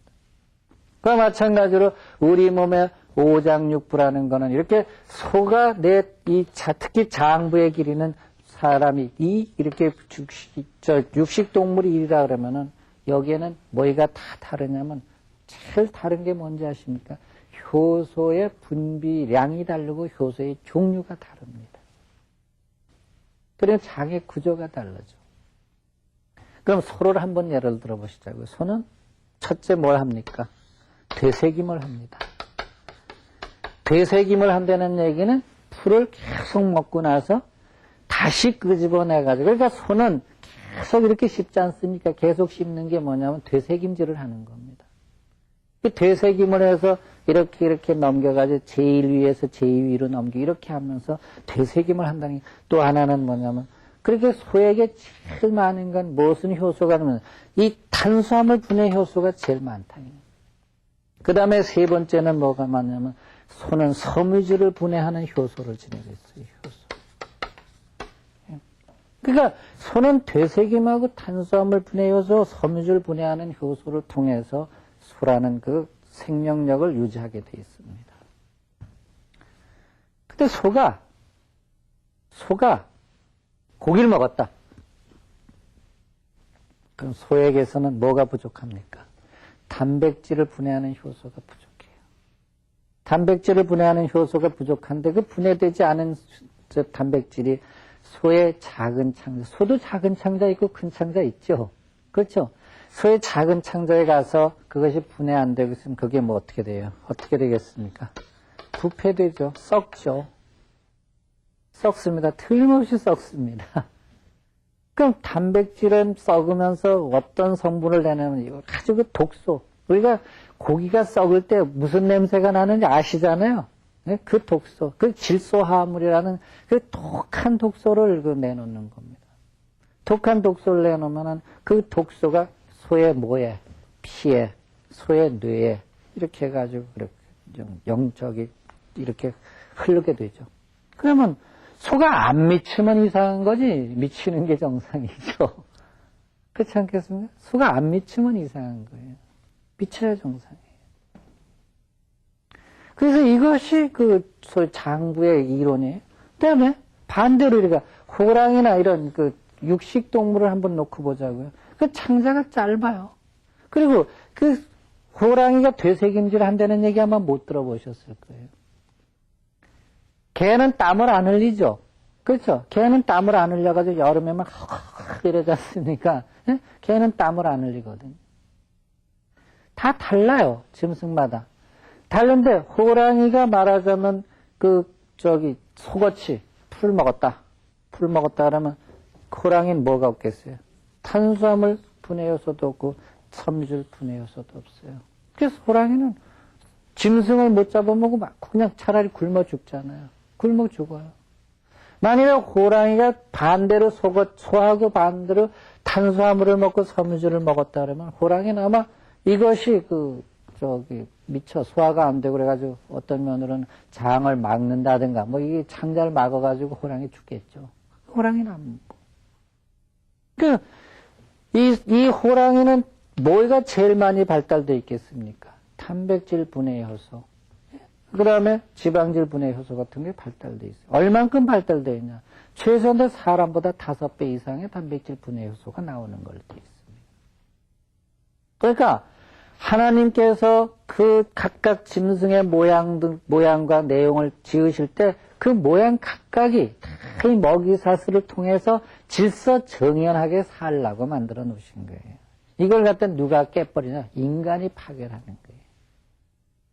그와 마찬가지로 우리 몸의 오장육부라는 거는 이렇게 소가 특히 장부의 길이는 사람이 이렇게 육식동물이 일이라 그러면은 여기에는 뭐가 다 다르냐면, 제일 다른 게 뭔지 아십니까? 효소의 분비량이 다르고 효소의 종류가 다릅니다. 그래서 장의 구조가 다르죠. 그럼 소를 한번 예를 들어 보시자고요. 소는 첫째 뭘 합니까? 되새김을 합니다. 되새김을 한다는 얘기는 풀을 계속 먹고 나서 다시 끄집어내가지고, 그러니까 소는 계속 이렇게 씹지 않습니까? 계속 씹는 게 뭐냐면 되새김질을 하는 겁니다. 그 되새김을 해서 이렇게 넘겨가지고 제일 위에서 제일 위로 넘기고 이렇게 하면서 되새김을 한다는 게, 또 하나는 뭐냐면, 그렇게 소에게 제일 많은 건 무슨 효소가 되면 이 탄수화물 분해 효소가 제일 많다는 거예요. 그 다음에 세 번째는 뭐가 많냐면, 소는 섬유질을 분해하는 효소를 지니고 있어요. 효소. 그러니까 소는 되새김하고 탄수화물 분해 효소, 섬유질 분해하는 효소를 통해서 소라는 그 생명력을 유지하게 되어 있습니다. 근데 소가 고기를 먹었다. 그럼 소에게서는 뭐가 부족합니까? 단백질을 분해하는 효소가 부족해요. 단백질을 분해하는 효소가 부족한데, 그 분해되지 않은 단백질이 소의 작은 창자, 소도 작은 창자 있고 큰 창자 있죠. 그렇죠? 소의 작은 창자에 가서 그것이 분해 안 되고 있으면 그게 뭐 어떻게 돼요? 어떻게 되겠습니까? 부패되죠. 썩죠. 썩습니다. 틀림없이 썩습니다. 그럼 단백질은 썩으면서 어떤 성분을 내냐면, 이거 아주 그 독소. 우리가 고기가 썩을 때 무슨 냄새가 나는지 아시잖아요. 네? 그 독소, 그 질소화합물이라는 그 독한 독소를 내놓는 겁니다. 독한 독소를 내놓으면은 그 독소가 소의 모에, 피에, 소의 뇌에 이렇게 해가지고 이렇게 이렇게 흐르게 되죠. 그러면 소가 안 미치면 이상한 거지 미치는 게 정상이죠. 그렇지 않겠습니까? 소가 안 미치면 이상한 거예요. 미쳐야 정상이에요. 그래서 이것이 그 소위 장부의 이론이에요. 그다음에 반대로 우리가 호랑이나 이런 그 육식 동물을 한번 놓고 보자고요. 그 창자가 짧아요. 그리고 그 호랑이가 되새김질 한다는 얘기 아마 못 들어보셨을 거예요. 개는 땀을 안 흘리죠. 그렇죠? 개는 땀을 안 흘려가지고 여름에 막 이러지 않습니까? 예? 개는 땀을 안 흘리거든요. 다 달라요. 짐승마다. 다른데 호랑이가 말하자면 속어치 풀 먹었다. 풀 먹었다 그러면 호랑이는 뭐가 없겠어요? 탄수화물 분해 요소도 없고 섬유질 분해 요소도 없어요. 그래서 호랑이는 짐승을 못 잡아먹고 막 그냥 차라리 굶어 죽잖아요. 굶어 죽어요. 만일에 호랑이가 반대로 소하고 반대로 탄수화물을 먹고 섬유질을 먹었다 그러면 호랑이는 아마 이것이 미쳐 소화가 안 되고 그래가지고 어떤 면으로는 장을 막는다든가 뭐 이게 창자를 막아가지고 호랑이 죽겠죠. 호랑이는 안 먹고. 이 호랑이는 뭐가 제일 많이 발달되어 있겠습니까? 단백질 분해 효소. 그 다음에 지방질 분해 효소 같은 게 발달되어 있어요. 얼만큼 발달되어 있냐? 최소한 사람보다 5배 이상의 단백질 분해 효소가 나오는 걸로 되어 있습니다. 그러니까 하나님께서 그 각각 짐승의 모양과 내용을 지으실 때 그 모양 각각이 이 먹이사슬을 통해서 질서정연하게 살라고 만들어 놓으신 거예요. 이걸 갖다 누가 깨버리냐? 인간이 파괴하는 거예요.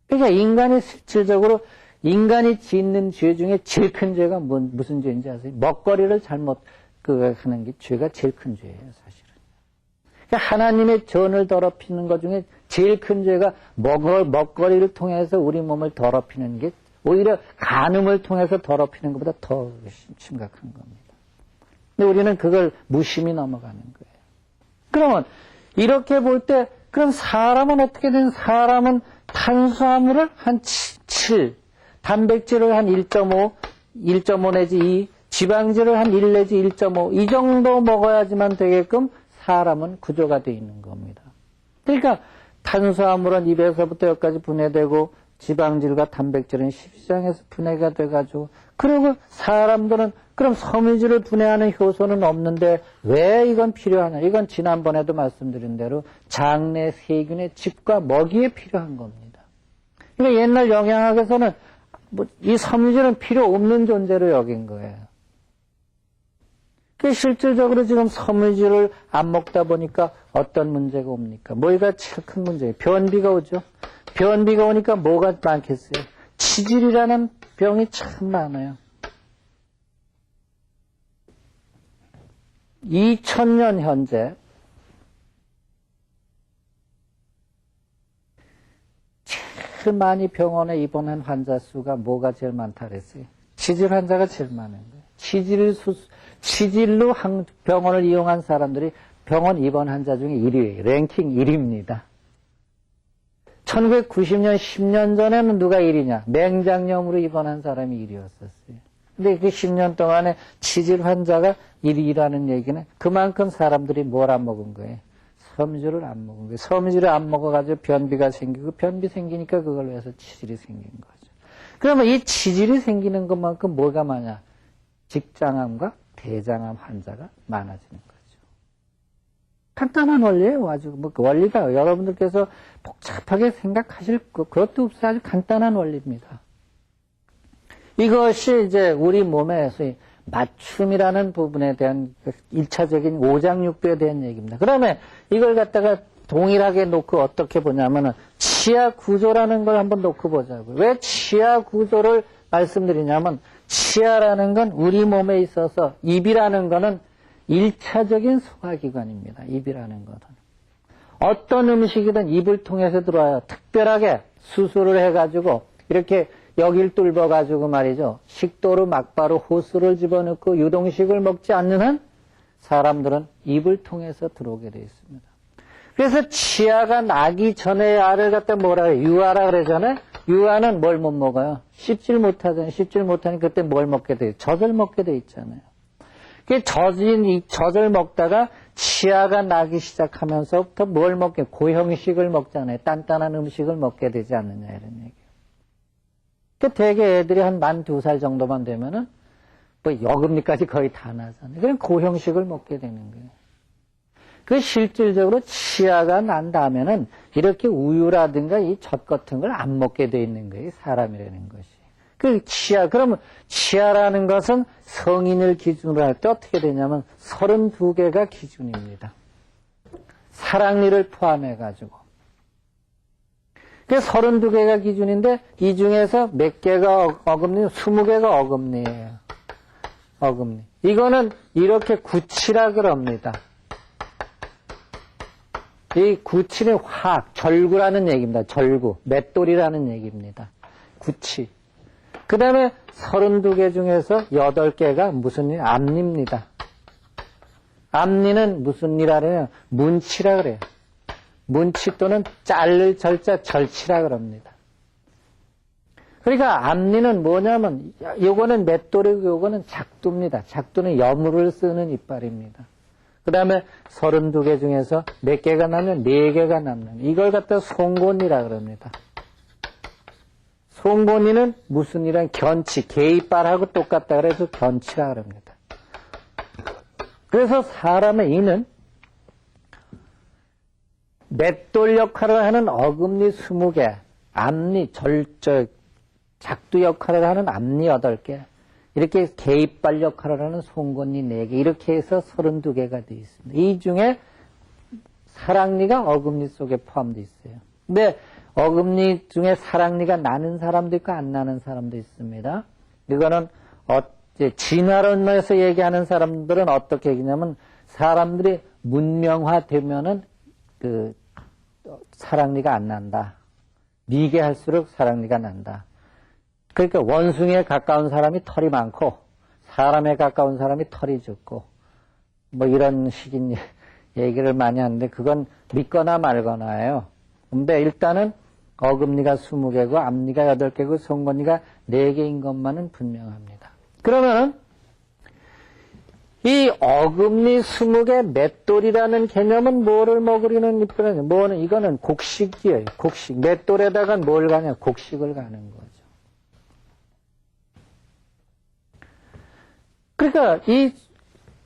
그러니까 인간이 실질적으로 인간이 짓는 죄 중에 제일 큰 죄가 무슨 죄인지 아세요? 먹거리를 잘못 하는 게 죄가 제일 큰 죄예요, 사실은. 그러니까 하나님의 전을 더럽히는 것 중에 제일 큰 죄가 먹거리를 통해서 우리 몸을 더럽히는 게 오히려 간음을 통해서 더럽히는 것보다 더 심각한 겁니다. 근데 우리는 그걸 무심히 넘어가는 거예요. 그러면 이렇게 볼 때 그럼 사람은 어떻게 되는 사람은 탄수화물을 한 7, 단백질을 한 1.5 내지 2, 지방질을 한 1 내지 1.5 이 정도 먹어야지만 되게끔 사람은 구조가 되어 있는 겁니다. 그러니까 탄수화물은 입에서부터 여기까지 분해되고 지방질과 단백질은 십시장에서 분해가 돼가지고 그리고 사람들은 그럼 섬유질을 분해하는 효소는 없는데 왜 이건 필요하냐? 이건 지난번에도 말씀드린 대로 장내 세균의 집과 먹이에 필요한 겁니다. 그러니까 옛날 영양학에서는 이 섬유질은 필요 없는 존재로 여긴 거예요. 실질적으로 지금 섬유질을 안 먹다 보니까 어떤 문제가 옵니까? 뭐가 제일 큰 문제예요? 변비가 오죠. 변비가 오니까 뭐가 많겠어요? 치질이라는 병이 참 많아요. 2000년 현재 제일 많이 병원에 입원한 환자 수가 뭐가 제일 많다 그랬어요? 치질 환자가 제일 많은 거예요. 치질로 병원을 이용한 사람들이 병원 입원 환자 중에 1위예요. 랭킹 1위입니다. 1990년, 10년 전에는 누가 1위냐? 맹장염으로 입원한 사람이 1위였었어요. 근데 그 10년 동안에 치질 환자가 1위라는 얘기는 그만큼 사람들이 뭘 안 먹은 거예요? 섬유질을 안 먹은 거예요. 섬유질을 안 먹어가지고 변비가 생기고 변비 생기니까 그걸로 해서 치질이 생긴 거죠. 그러면 이 치질이 생기는 것만큼 뭐가 많냐? 직장암과 대장암 환자가 많아지는 거죠. 간단한 원리예요. 아주 원리가 여러분들께서 복잡하게 생각하실 그것도 없어요. 아주 간단한 원리입니다. 이것이 이제 우리 몸의 소위 맞춤이라는 부분에 대한 1차적인 오장육부에 대한 얘기입니다. 그러면 이걸 갖다가 동일하게 놓고 어떻게 보냐면은 치아 구조라는 걸 한번 놓고 보자고요. 왜 치아 구조를 말씀드리냐면 치아라는 건 우리 몸에 있어서 입이라는 거는 1차적인 소화기관입니다. 입이라는 것은. 어떤 음식이든 입을 통해서 들어와요. 특별하게 수술을 해가지고 이렇게 여길 뚫어가지고 말이죠. 식도로 막바로 호수를 집어넣고 유동식을 먹지 않는 한 사람들은 입을 통해서 들어오게 되어 있습니다. 그래서 치아가 나기 전에 알을 갖다 뭐라 해요? 유아라 그러잖아요. 유아는 뭘 못 먹어요? 씹질 못하잖아요. 씹질 못하니까 그때 뭘 먹게 돼요? 젖을 먹게 돼 있잖아요. 그 이 젖을 먹다가 치아가 나기 시작하면서부터 뭘 먹게, 고형식을 먹잖아요. 단단한 음식을 먹게 되지 않느냐, 이런 얘기예요. 그 대개 애들이 한 만 2살 정도만 되면은, 뭐, 여금니까지 거의 다 나잖아요. 그럼 고형식을 먹게 되는 거예요. 그 실질적으로 치아가 난 다음에는 이렇게 우유라든가 이 젖 같은 걸 안 먹게 돼 있는 거예요. 사람이라는 것이. 그 그러면 치아라는 것은 성인을 기준으로 할 때 어떻게 되냐면 32개가 기준입니다. 사랑니를 포함해가지고. 그 32개가 기준인데 이 중에서 몇 개가 어금니? 20개가 어금니예요. 어금니. 이거는 이렇게 구치라 그럽니다. 이 구치는 절구라는 얘기입니다. 절구. 맷돌이라는 얘기입니다. 구치. 그 다음에 32개 중에서 8개가 무슨 일? 앞니입니다. 앞니는 무슨 일 하래요? 문치라 그래요. 문치 또는 자를 절자 절치라 그럽니다. 그러니까 앞니는 뭐냐면 요거는 맷돌이고 요거는 작두입니다. 작두는 여물을 쓰는 이빨입니다. 그 다음에 32개 중에서 몇 개가 남으면 4개가 남는 이걸 갖다 송곳니라 그럽니다. 송곳니는 무슨 이란 견치, 개이빨하고 똑같다 그래서 견치라 그럽니다. 그래서 사람의 이는 맷돌 역할을 하는 어금니 20개, 앞니, 작두 역할을 하는 앞니 8개, 이렇게 개이빨 역할을 하는 송곳니 4개, 이렇게 해서 32개가 되어 있습니다. 이 중에 사랑니가 어금니 속에 포함되어 있어요. 근데 어금니 중에 사랑니가 나는 사람도 있고 안 나는 사람도 있습니다. 이거는 진화론에서 얘기하는 사람들은 어떻게 얘기냐면 사람들이 문명화되면은 그 사랑니가 안 난다. 미개할수록 사랑니가 난다. 그러니까 원숭이에 가까운 사람이 털이 많고 사람에 가까운 사람이 털이 적고 뭐 이런 식인 얘기를 많이 하는데 그건 믿거나 말거나예요. 근데 일단은 어금니가 20개고 앞니가 8개고 송곳니가 4개인 것만은 분명합니다. 그러면 이 어금니 20개 맷돌이라는 개념은 뭐를 먹으려는 이쁘냐? 뭐는 이거는 곡식이에요. 곡식. 맷돌에다가 뭘 가냐? 곡식을 가는 거죠. 그러니까 이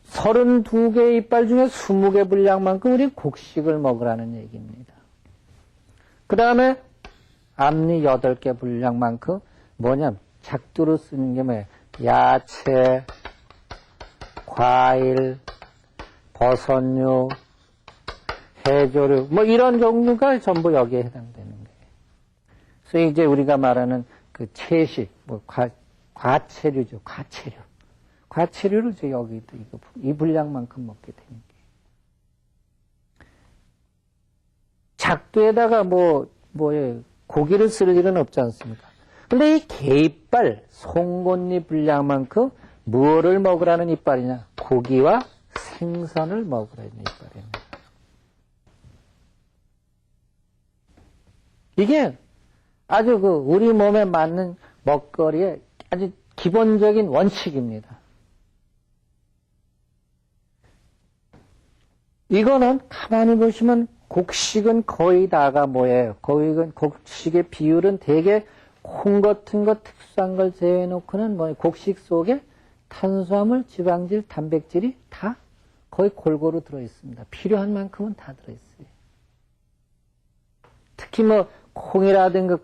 32개 이빨 중에 20개 분량만큼 우리 곡식을 먹으라는 얘기입니다. 그 다음에 앞니 8개 분량만큼 뭐냐면 작두로 쓰는 게 뭐예요? 야채, 과일, 버섯류, 해조류 뭐 이런 종류가 전부 여기에 해당되는 거예요. 그래서 이제 우리가 말하는 그 채식, 뭐 과채류죠. 과채류. 과채류를 이제 여기도 이 분량만큼 먹게 되는 거예요. 작두에다가 뭐에 고기를 쓸 일은 없지 않습니까? 근데 이 개이빨, 송곳니 분량만큼 무엇을 먹으라는 이빨이냐? 고기와 생선을 먹으라는 이빨입니다. 이게 아주 우리 몸에 맞는 먹거리의 아주 기본적인 원칙입니다. 이거는 가만히 보시면 곡식은 거의 다가 뭐예요? 곡식의 비율은 대개 콩 같은 거 특수한 걸 제외해놓고는 곡식 속에 탄수화물, 지방질, 단백질이 다 거의 골고루 들어있습니다. 필요한 만큼은 다 들어있어요. 특히 콩이라든가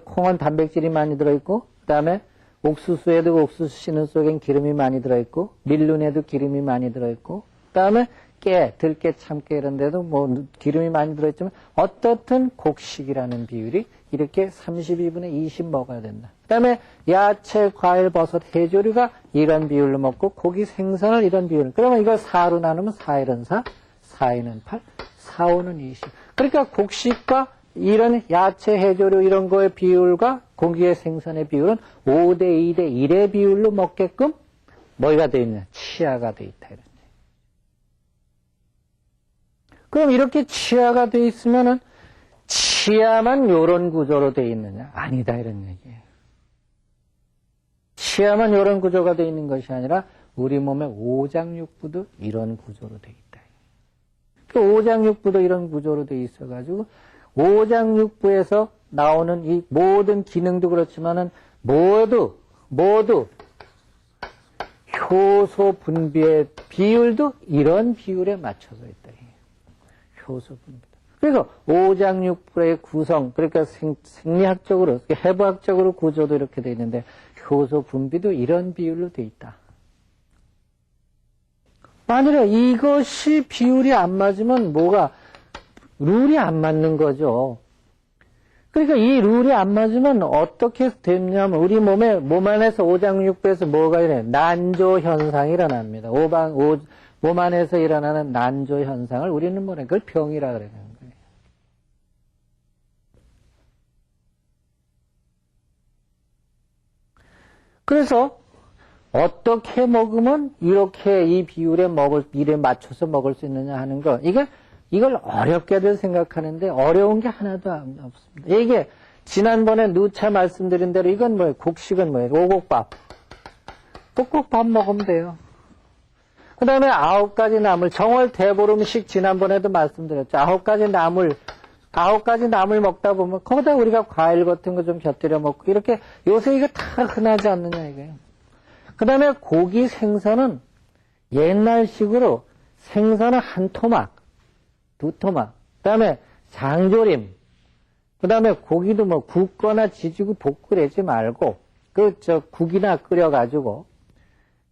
콩은 단백질이 많이 들어있고, 그 다음에 옥수수에도 옥수수 씨는 속엔 기름이 많이 들어있고, 밀룬에도 기름이 많이 들어있고, 그 다음에 깨, 들깨, 참깨 이런 데도 기름이 많이 들어있지만 어떻든 곡식이라는 비율이 이렇게 32분의 20 먹어야 된다. 그 다음에 야채, 과일, 버섯, 해조류가 이런 비율로 먹고 고기, 생선을 이런 비율로. 그러면 이걸 4로 나누면 4일은 4, 4일은 8, 4, 5는 20. 그러니까 곡식과 이런 야채, 해조류 이런 거의 비율과 고기의 생선의 비율은 5대 2대 1의 비율로 먹게끔 뭐가 되어 있냐? 치아가 되어 있다. 이런. 그럼 이렇게 치아가 되어 있으면은 치아만 요런 구조로 돼 있느냐? 아니다, 이런 얘기예요. 치아만 요런 구조가 돼 있는 것이 아니라 우리 몸의 오장육부도 이런 구조로 돼 있다. 그 오장육부도 이런 구조로 돼 있어가지고 오장육부에서 나오는 이 모든 기능도 그렇지만은 모두 효소 분비의 비율도 이런 비율에 맞춰져 있다. 효소 분비. 그래서 오장육부의 구성, 그러니까 생리학적으로, 해부학적으로 구조도 이렇게 돼 있는데 효소 분비도 이런 비율로 돼 있다. 만일에 이것이 비율이 안 맞으면 룰이 안 맞는 거죠. 그러니까 이 룰이 안 맞으면 어떻게 됐냐면 우리 몸 안에서 오장육부에서 뭐가 일어나요? 난조 현상이 일어납니다. 몸 안에서 일어나는 난조 현상을 우리는 뭐래? 그걸 병이라 그러는 거예요. 그래서 어떻게 먹으면 이렇게 이 비율에 맞춰서 먹을 수 있느냐 하는 거. 이걸 어렵게들 생각하는데 어려운 게 하나도 없습니다. 이게 지난번에 누차 말씀드린 대로 이건 뭐예요? 곡식은 뭐예요? 오곡밥. 꼭 밥 먹으면 돼요. 그 다음에 9가지 나물, 정월대보름식 지난번에도 말씀드렸죠. 9가지 나물 먹다 보면 거기다 우리가 과일 같은 거 좀 곁들여 먹고 이렇게 요새 이거 다 흔하지 않느냐 이거예요. 그 다음에 고기 생선은 옛날식으로 생선은 한 토막, 두 토막, 그 다음에 장조림, 그 다음에 고기도 뭐 굽거나 지지고 볶고 그러지 말고 국이나 끓여가지고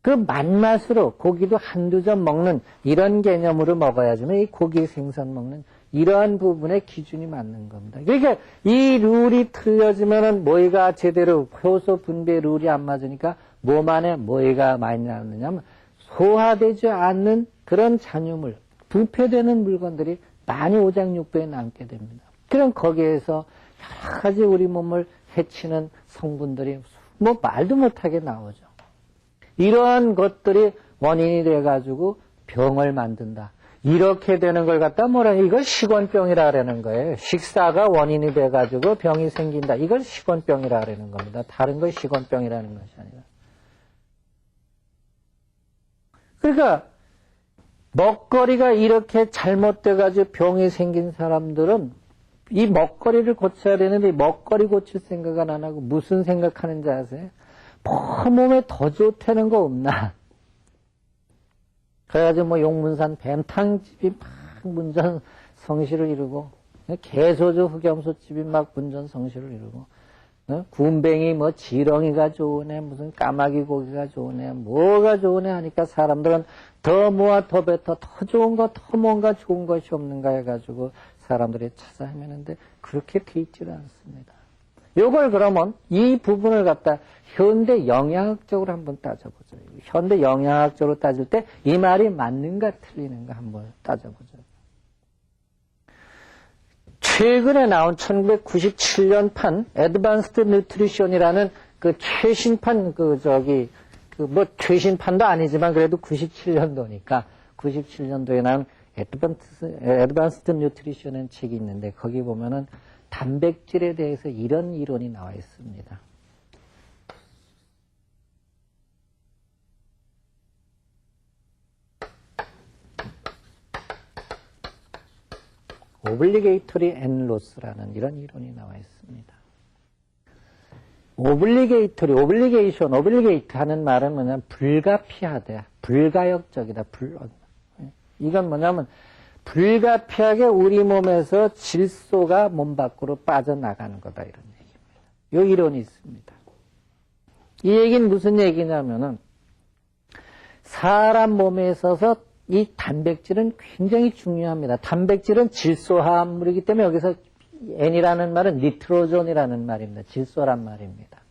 그 맛맛으로 고기도 한두 점 먹는 이런 개념으로 먹어야지만 이 고기 생선 먹는 이러한 부분의 기준이 맞는 겁니다. 그러니까 이 룰이 틀려지면은 뭐가 제대로 효소 분배 룰이 안 맞으니까 몸 안에 뭐가 많이 나느냐면 소화되지 않는 그런 잔유물, 부패되는 물건들이 많이 오장육부에 남게 됩니다. 그럼 거기에서 여러 가지 우리 몸을 해치는 성분들이 뭐 말도 못하게 나오죠. 이러한 것들이 원인이 돼가지고 병을 만든다. 이렇게 되는 걸 갖다 이걸 식원병이라 그러는 거예요. 식사가 원인이 돼가지고 병이 생긴다. 이걸 식원병이라 그러는 겁니다. 다른 걸 식원병이라는 것이 아니라. 그러니까 먹거리가 이렇게 잘못돼가지고 병이 생긴 사람들은 이 먹거리를 고쳐야 되는데 먹거리 고칠 생각은 안 하고 무슨 생각하는지 아세요? 몸에 더 좋다는 거 없나? 그래가지고 용문산 뱀탕집이 막 문전 성시를 이루고, 개소주 흑염소집이 막 문전 성시를 이루고, 군뱅이 지렁이가 좋으네, 무슨 까마귀 고기가 좋으네, 뭐가 좋으네 하니까 사람들은 더 모아 더 뱉어, 더 좋은 거, 더 뭔가 좋은 것이 없는가 해가지고 사람들이 찾아 헤매는데 그렇게 돼 있지는 않습니다. 요걸 그러면 이 부분을 갖다 현대 영양학적으로 한번 따져보죠. 현대 영양학적으로 따질 때 이 말이 맞는가 틀리는가 한번 따져보죠. 최근에 나온 1997년 판 Advanced Nutrition이라는 그 최신판 최신판도 아니지만 그래도 97년도니까 97년도에 나온 Advanced Nutrition이라는 책이 있는데 거기 보면은 단백질에 대해서 이런 이론이 나와 있습니다. Obligatory and loss라는 이런 이론이 나와 있습니다. obligate 하는 말은 뭐냐면 불가피하다, 불가역적이다, 이건 뭐냐면 불가피하게 우리 몸에서 질소가 몸 밖으로 빠져나가는 거다 이런 얘기입니다. 이 이론이 있습니다. 이 얘기는 무슨 얘기냐면은 사람 몸에 있어서 이 단백질은 굉장히 중요합니다. 단백질은 질소 화합물이기 때문에 여기서 N이라는 말은 니트로존이라는 말입니다. 질소란 말입니다.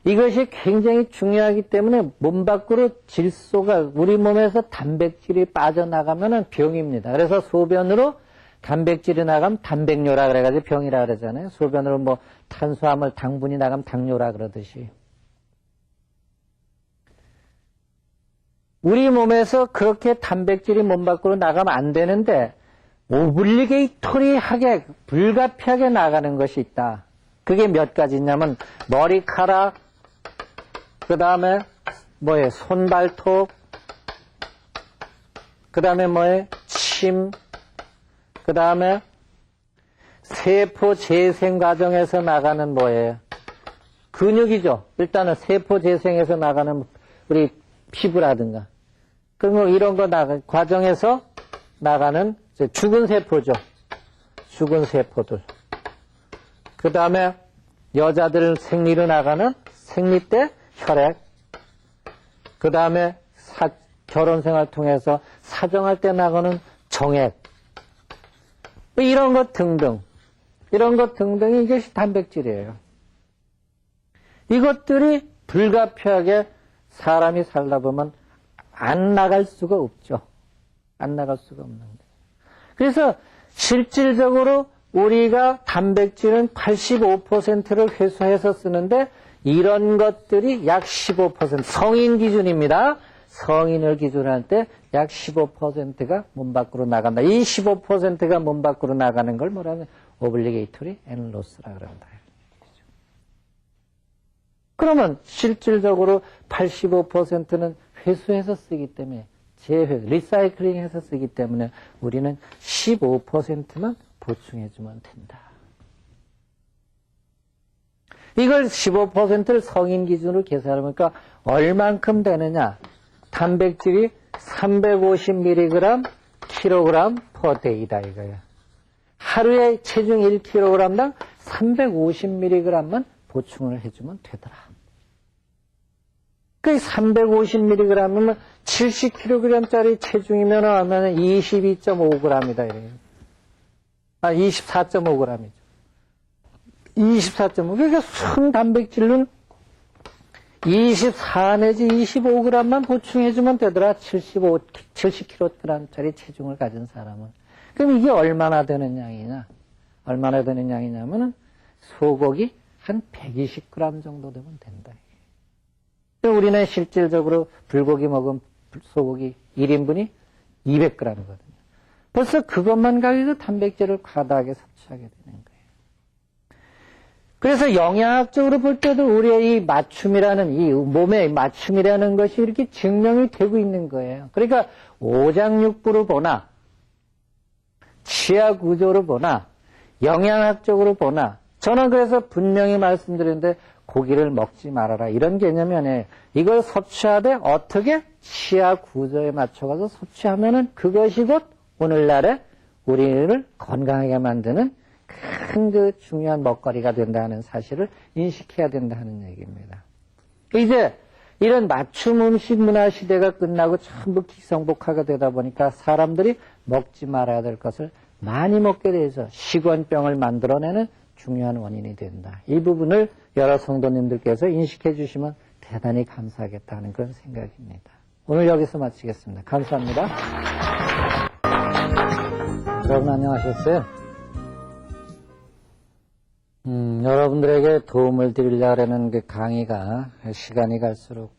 이것이 굉장히 중요하기 때문에 몸 밖으로 질소가 우리 몸에서 단백질이 빠져나가면 병입니다. 그래서 소변으로 단백질이 나가면 단백뇨라 그래가지고 병이라 그러잖아요. 소변으로 탄수화물, 당분이 나가면 당뇨라 그러듯이. 우리 몸에서 그렇게 단백질이 몸 밖으로 나가면 안 되는데 오블리게이토리하게, 불가피하게 나가는 것이 있다. 그게 몇 가지 있냐면, 머리카락, 그 다음에 뭐예요? 손발톱, 그 다음에 뭐예요? 침, 그 다음에 세포 재생 과정에서 나가는 뭐예요? 근육이죠. 일단은 세포 재생에서 나가는 우리 피부라든가. 그리고 이런 거 과정에서 나가는 죽은 세포죠. 죽은 세포들. 그 다음에 여자들 생리로 나가는 생리 때 혈액. 그 다음에 결혼 생활 통해서 사정할 때 나가는 정액. 이런 것 등등. 이런 것 등등이 이것이 단백질이에요. 이것들이 불가피하게 사람이 살다 보면 안 나갈 수가 없죠. 안 나갈 수가 없는 거예요. 그래서 실질적으로 우리가 단백질은 85%를 회수해서 쓰는데 이런 것들이 약 15%, 성인 기준입니다. 성인을 기준으로 할 때 약 15%가 몸 밖으로 나간다. 이 15%가 몸 밖으로 나가는 걸 뭐라면 오블리게이토리 앤 로스라 그런다. 그러면 실질적으로 85%는 회수해서 쓰기 때문에 리사이클링해서 쓰기 때문에 우리는 15%만 보충해주면 된다. 이걸 15%를 성인 기준으로 계산해보니까 얼만큼 되느냐? 단백질이 350mg kg per day다 이거야. 하루에 체중 1kg당 350mg만 보충을 해주면 되더라. 그 350mg이면 70kg짜리 체중이면 하면 22.5g이다 이래요. 24.5g이죠. 24.5. 그러니까 순 단백질은 24 내지 25g만 보충해주면 되더라. 70kg짜리 체중을 가진 사람은. 그럼 이게 얼마나 되는 양이냐? 얼마나 되는 양이냐면은 소고기 한 120g 정도 되면 된다. 우리는 실질적으로 불고기 먹은 소고기 1인분이 200g이거든요. 벌써 그것만 가지고 단백질을 과다하게 섭취하게 되는 거예요. 그래서 영양학적으로 볼 때도 우리의 이 맞춤이라는, 이 몸의 맞춤이라는 것이 이렇게 증명이 되고 있는 거예요. 그러니까 오장육부로 보나, 치아 구조로 보나, 영양학적으로 보나, 저는 그래서 분명히 말씀드렸는데 고기를 먹지 말아라. 이런 개념이 아니에요. 이걸 섭취하되 어떻게 치아 구조에 맞춰가서 섭취하면은 그것이 곧 오늘날의 우리를 건강하게 만드는 큰 그 중요한 먹거리가 된다는 사실을 인식해야 된다는 얘기입니다. 이제 이런 맞춤 음식 문화 시대가 끝나고 전부 기성복화가 되다 보니까 사람들이 먹지 말아야 될 것을 많이 먹게 돼서 식원병을 만들어내는 중요한 원인이 된다. 이 부분을 여러 성도님들께서 인식해 주시면 대단히 감사하겠다는 그런 생각입니다. 오늘 여기서 마치겠습니다. 감사합니다. 여러분 안녕하셨어요? 여러분들에게 도움을 드리려는 그 강의가 시간이 갈수록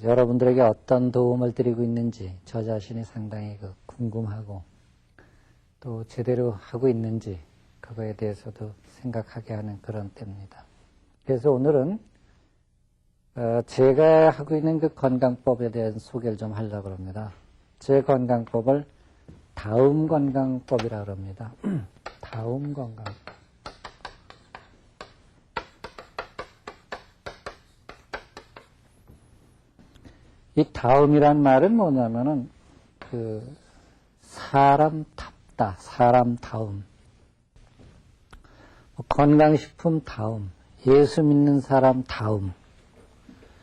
여러분들에게 어떤 도움을 드리고 있는지 저 자신이 상당히 궁금하고 또 제대로 하고 있는지 그거에 대해서도 생각하게 하는 그런 때입니다. 그래서 오늘은 제가 하고 있는 그 건강법에 대한 소개를 좀 하려고 합니다. 제 건강법을 다음 건강법이라고 합니다. 다음 건강법. 이 다음이란 말은 뭐냐면은 사람답다, 사람다움, 건강식품 다움, 예수 믿는 사람 다움,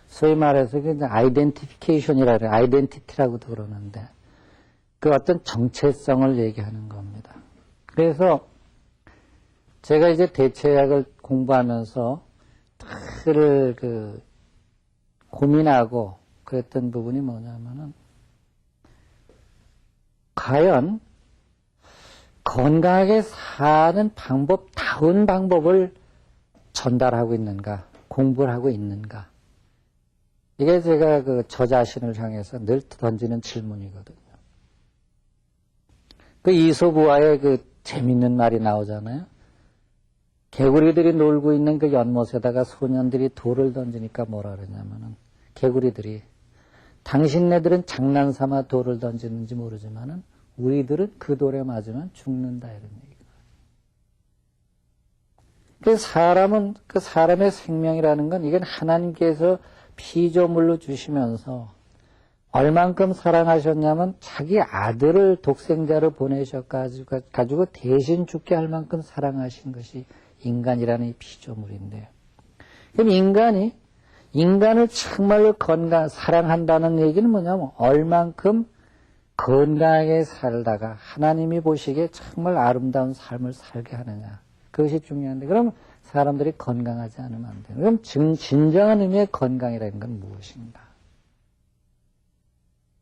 소위 말해서 아이덴티피케이션이라 그래요. 아이덴티티라고도 그러는데 그 어떤 정체성을 얘기하는 겁니다. 그래서 제가 이제 대체약을 공부하면서 늘 고민하고 그랬던 부분이 뭐냐면은 과연 건강하게 사는 방법다운 방법을 전달하고 있는가, 공부를 하고 있는가. 이게 제가 저 자신을 향해서 늘 던지는 질문이거든요. 그 이솝우화에 그 재밌는 말이 나오잖아요. 개구리들이 놀고 있는 그 연못에다가 소년들이 돌을 던지니까 뭐라 그러냐면은, 개구리들이 당신네들은 장난삼아 돌을 던지는지 모르지만은 우리들은 그 돌에 맞으면 죽는다, 이런 얘기가. 그 사람은, 그 사람의 생명이라는 건 이건 하나님께서 피조물로 주시면서 얼만큼 사랑하셨냐면 자기 아들을 독생자로 보내셔가지고 대신 죽게 할 만큼 사랑하신 것이 인간이라는 이 피조물인데, 그럼 인간을 정말로 사랑한다는 얘기는 뭐냐면 얼만큼 건강하게 살다가 하나님이 보시기에 정말 아름다운 삶을 살게 하느냐. 그것이 중요한데, 그럼 사람들이 건강하지 않으면 안 돼요. 그럼 진정한 의미의 건강이라는 건 무엇인가?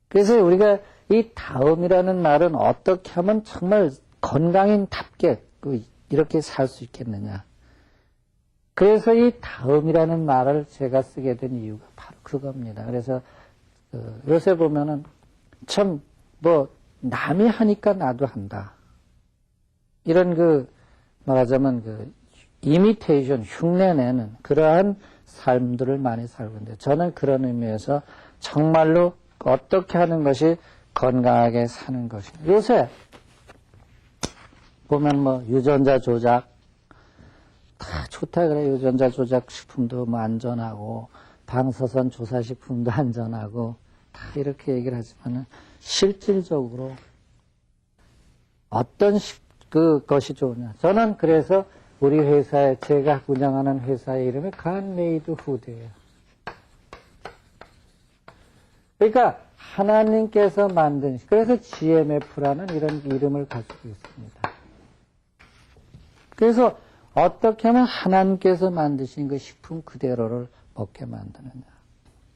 그래서 우리가 이 다음이라는 말은 어떻게 하면 정말 건강인답게 이렇게 살 수 있겠느냐. 그래서 이 다음이라는 말을 제가 쓰게 된 이유가 바로 그겁니다. 그래서 요새 보면은 참 남이 하니까 나도 한다. 이런 말하자면 이미테이션, 흉내내는 그러한 삶들을 많이 살고 있는데, 저는 그런 의미에서 정말로 어떻게 하는 것이 건강하게 사는 것입니다. 요새 보면 유전자 조작 다 좋다 그래. 유전자 조작 식품도 안전하고 방사선 조사 식품도 안전하고 다 이렇게 얘기를 하지만은 실질적으로 어떤 것이 좋으냐. 저는 그래서 우리 회사에, 제가 운영하는 회사의 이름이 간메이드 푸드예요. 그러니까 하나님께서 만든, 그래서 GMF라는 이런 이름을 가지고 있습니다. 그래서 어떻게 하면 하나님께서 만드신 그 식품 그대로를 먹게 만드느냐.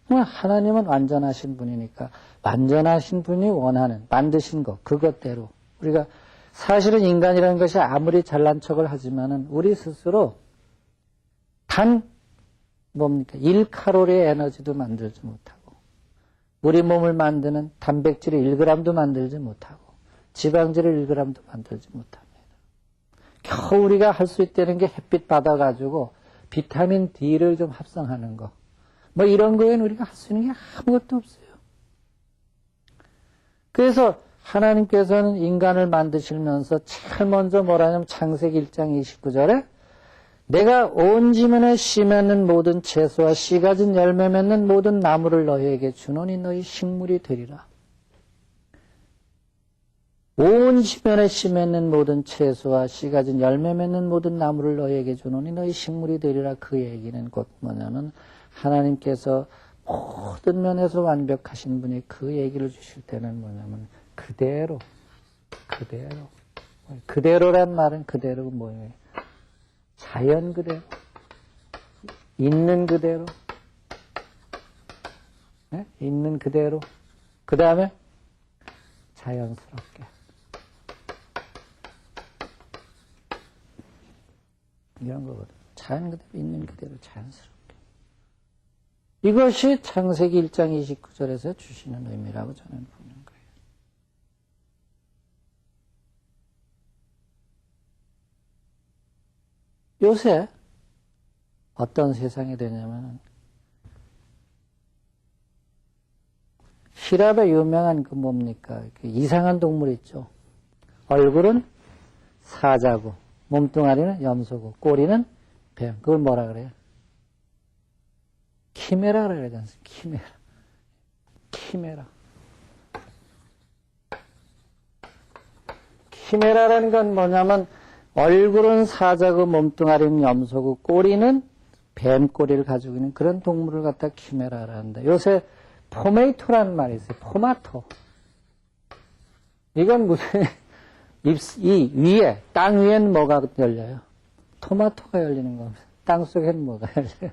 하나님은 완전하신 분이니까 완전하신 분이 원하는, 만드신 것, 그것대로. 우리가 사실은 인간이라는 것이 아무리 잘난 척을 하지만은 우리 스스로 단 1칼로리의 에너지도 만들지 못하고, 우리 몸을 만드는 단백질을 1g도 만들지 못하고, 지방질을 1g도 만들지 못합니다. 겨우 우리가 할 수 있다는 게 햇빛 받아가지고 비타민 D를 좀 합성하는 거. 이런 거에는 우리가 할 수 있는 게 아무것도 없어요. 그래서 하나님께서는 인간을 만드시면서 제일 먼저 뭐라냐면 창세기 1장 29절에 내가 온 지면에 씨 맺는 모든 채소와 씨 가진 열매 맺는 모든 나무를 너희에게 주노니 너희 식물이 되리라. 온 지면에 씨 맺는 모든 채소와 씨 가진 열매 맺는 모든 나무를 너희에게 주노니 너희 식물이 되리라. 그 얘기는 곧 뭐냐면 하나님께서 모든 면에서 완벽하신 분이 그 얘기를 주실 때는 뭐냐면 그대로란 말은 그대로가 뭐예요? 자연 그대로, 있는 그대로, 네? 있는 그대로, 그 다음에 자연스럽게. 이런 거거든. 자연 그대로, 있는 그대로, 자연스럽게. 이것이 창세기 1장 29절에서 주시는 의미라고 저는 보는 거예요. 요새 어떤 세상이 되냐면希腊의 유명한 그 이상한 동물 있죠. 얼굴은 사자고 몸뚱아리는 염소고 꼬리는 뱀. 그걸 뭐라 그래요? 키메라라 그러지 않습니까? 키메라. 키메라라는 건 뭐냐면 얼굴은 사자고 몸뚱아리는 염소고 꼬리는 뱀 꼬리를 가지고 있는 그런 동물을 갖다 키메라라는데, 요새 포메이토라는 말이 있어요. 포마토. 이건 무슨 이 위에 땅 위엔 뭐가 열려요? 토마토가 열리는 겁니다. 땅 속엔 뭐가 열려요?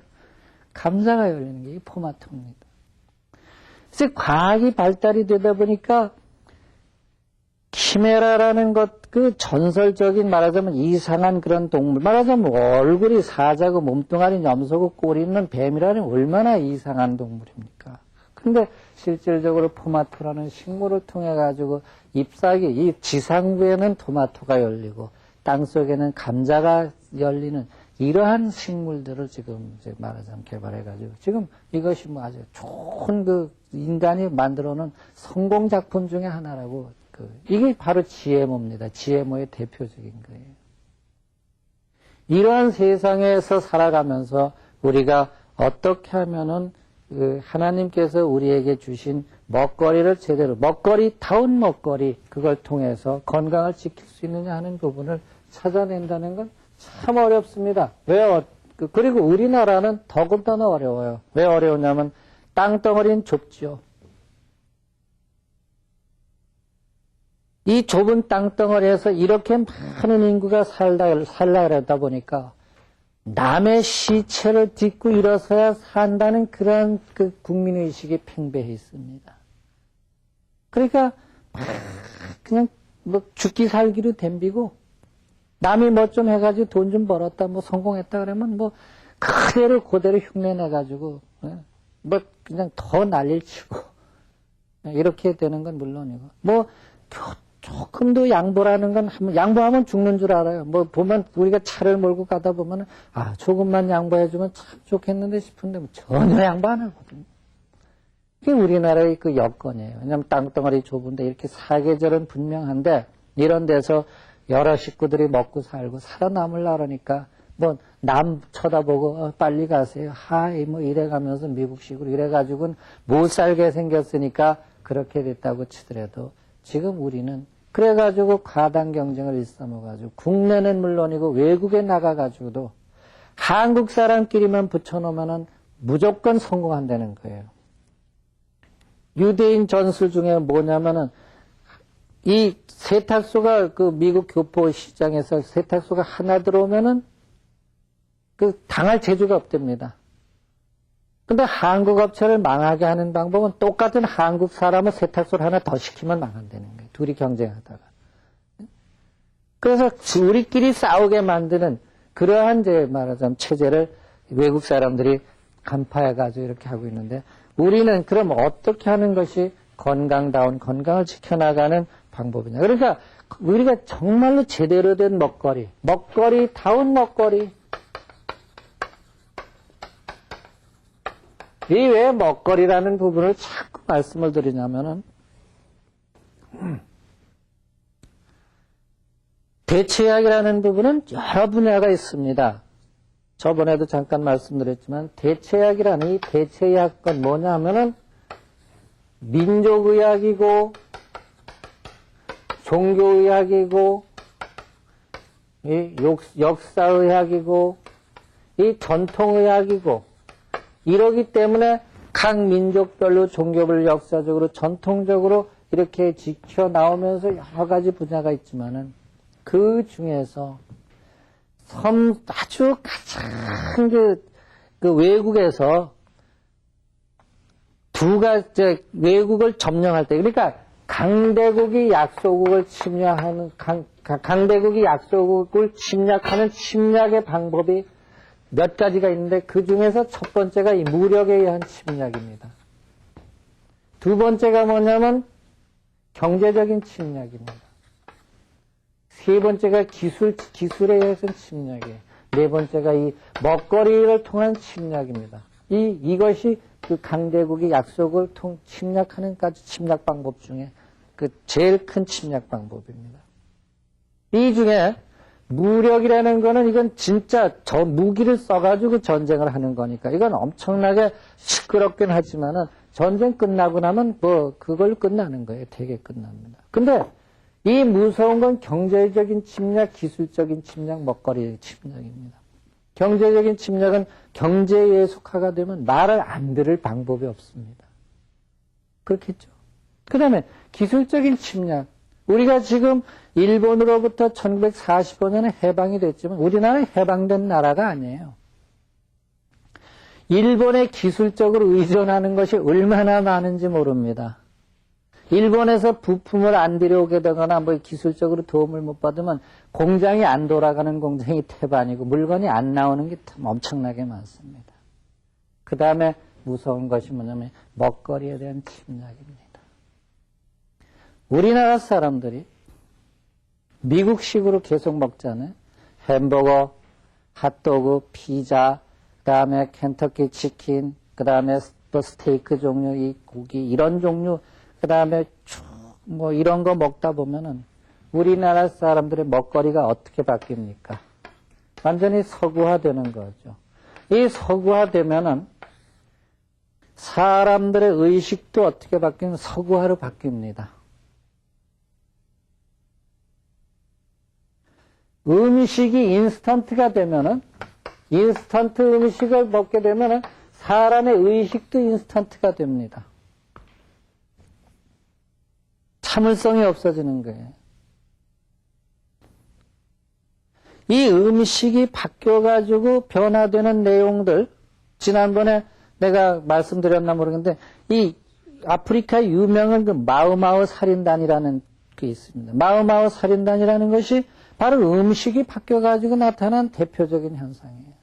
감자가 열리는 게 이 포마토입니다. 그래서 과학이 발달이 되다 보니까 키메라라는 것, 그 전설적인 말하자면 이상한 그런 동물, 말하자면 얼굴이 사자고 몸뚱아리 염소고 꼬리 있는 뱀이라는 얼마나 이상한 동물입니까? 근데 실질적으로 토마토라는 식물을 통해 가지고 잎사귀, 이 지상부에는 토마토가 열리고 땅속에는 감자가 열리는 이러한 식물들을 지금 이제 말하자면 개발해가지고 지금 이것이 뭐 아주 좋은 그 인간이 만들어놓은 성공 작품 중에 하나라고 이게 바로 GMO입니다. GMO의 대표적인 거예요. 이러한 세상에서 살아가면서 우리가 어떻게 하면은 하나님께서 우리에게 주신 먹거리를 제대로 먹거리다운 먹거리 그걸 통해서 건강을 지킬 수 있느냐 하는 부분을 찾아낸다는 건 참 어렵습니다. 그리고 우리나라는 더군다나 어려워요. 왜 어려우냐면 땅덩어리는 좁죠. 이 좁은 땅덩어리에서 이렇게 많은 인구가 살라 그러다 보니까 남의 시체를 딛고 일어서야 산다는 그런 그 국민의식이 팽배해 있습니다. 그러니까 그냥 뭐 죽기 살기로 덤비고 남이 뭐 좀 해가지고 돈 좀 벌었다, 뭐 성공했다 그러면 뭐 그대로 흉내내가지고 뭐 그냥 더 난리를 치고 이렇게 되는 건 물론이고 뭐 조금 더 양보라는 건 양보하면 죽는 줄 알아요. 뭐 보면 우리가 차를 몰고 가다 보면 조금만 양보해주면 참 좋겠는데 싶은데 뭐 전혀 양보 안 하거든요. 그게 우리나라의 그 여건이에요. 왜냐하면 땅덩어리 좁은데 이렇게 사계절은 분명한데 이런 데서 여러 식구들이 먹고 살고 살아남으려고 그러니까 뭐 남 쳐다보고 빨리 가세요. 하이 뭐 이래가면서 미국식으로 이래가지고는 못 살게 생겼으니까 그렇게 됐다고 치더라도 지금 우리는 그래가지고 과당 경쟁을 일삼아가지고 국내는 물론이고 외국에 나가가지고도 한국 사람끼리만 붙여놓으면은 무조건 성공한다는 거예요. 유대인 전술 중에 뭐냐면은 이 세탁소가 그 미국 교포 시장에서 세탁소가 하나 들어오면은 그 당할 재주가 없답니다. 근데 한국 업체를 망하게 하는 방법은 똑같은 한국 사람을 세탁소를 하나 더 시키면 망한다는 거예요. 둘이 경쟁하다가. 그래서 우리끼리 싸우게 만드는 그러한 이제 말하자면 체제를 외국 사람들이 간파해가지고 이렇게 하고 있는데 우리는 그럼 어떻게 하는 것이 건강다운 건강을 지켜나가는 방법이냐. 그러니까 우리가 정말로 제대로 된 먹거리다운 먹거리. 이 왜 먹거리라는 부분을 자꾸 말씀을 드리냐면은 대체약이라는 부분은 여러 분야가 있습니다. 저번에도 잠깐 말씀드렸지만 대체약이라는 이 대체약은 뭐냐면은 민족의학이고 종교의학이고 이 역사의학이고 이 전통의학이고 이러기 때문에 각 민족별로 종교별 역사적으로 전통적으로 이렇게 지켜 나오면서 여러 가지 분야가 있지만은 그 중에서 아주 가장 그 외국에서 외국을 점령할 때, 그러니까 강대국이 약소국을 침략하는, 강대국이 약소국을 침략하는 침략의 방법이 몇 가지가 있는데 그 중에서 첫 번째가 이 무력에 의한 침략입니다. 두 번째가 뭐냐면 경제적인 침략입니다. 세 번째가 기술에 의해서 침략이에요. 네 번째가 이 먹거리를 통한 침략입니다. 이것이 그 강대국이 약속을 침략하는 까지 침략 방법 중에 그 제일 큰 침략 방법입니다. 이 중에 무력이라는 거는 이건 진짜 저 무기를 써가지고 전쟁을 하는 거니까 이건 엄청나게 시끄럽긴 하지만은 전쟁 끝나고 나면 뭐 그걸 끝나는 거예요. 되게 끝납니다. 근데 이 무서운 건 경제적인 침략, 기술적인 침략, 먹거리의 침략입니다. 경제적인 침략은 경제에 속하가 되면 말을 안 들을 방법이 없습니다. 그렇겠죠. 그 다음에 기술적인 침략. 우리가 지금 일본으로부터 1945년에 해방이 됐지만 우리나라는 해방된 나라가 아니에요. 일본에 기술적으로 의존하는 것이 얼마나 많은지 모릅니다. 일본에서 부품을 안 들여오게 되거나 뭐 기술적으로 도움을 못 받으면 공장이 안 돌아가는 공장이 태반이고 물건이 안 나오는 게 엄청나게 많습니다. 그 다음에 무서운 것이 뭐냐면 먹거리에 대한 침략입니다. 우리나라 사람들이 미국식으로 계속 먹잖아요. 햄버거, 핫도그, 피자, 그 다음에 켄터키 치킨, 그 다음에 또 스테이크 종류, 이 고기, 이런 종류, 그 다음에 뭐 이런 거 먹다 보면은 우리나라 사람들의 먹거리가 어떻게 바뀝니까? 완전히 서구화되는 거죠. 이 서구화되면은 사람들의 의식도 어떻게 바뀌면 서구화로 바뀝니다. 음식이 인스턴트가 되면은, 인스턴트 음식을 먹게 되면은 사람의 의식도 인스턴트가 됩니다. 참을성이 없어지는 거예요. 이 음식이 바뀌어가지고 변화되는 내용들, 지난번에 내가 말씀드렸나 모르겠는데, 이 아프리카 유명한 그 마우마우 살인단이라는 게 있습니다. 마우마우 살인단이라는 것이 바로 음식이 바뀌어가지고 나타난 대표적인 현상이에요.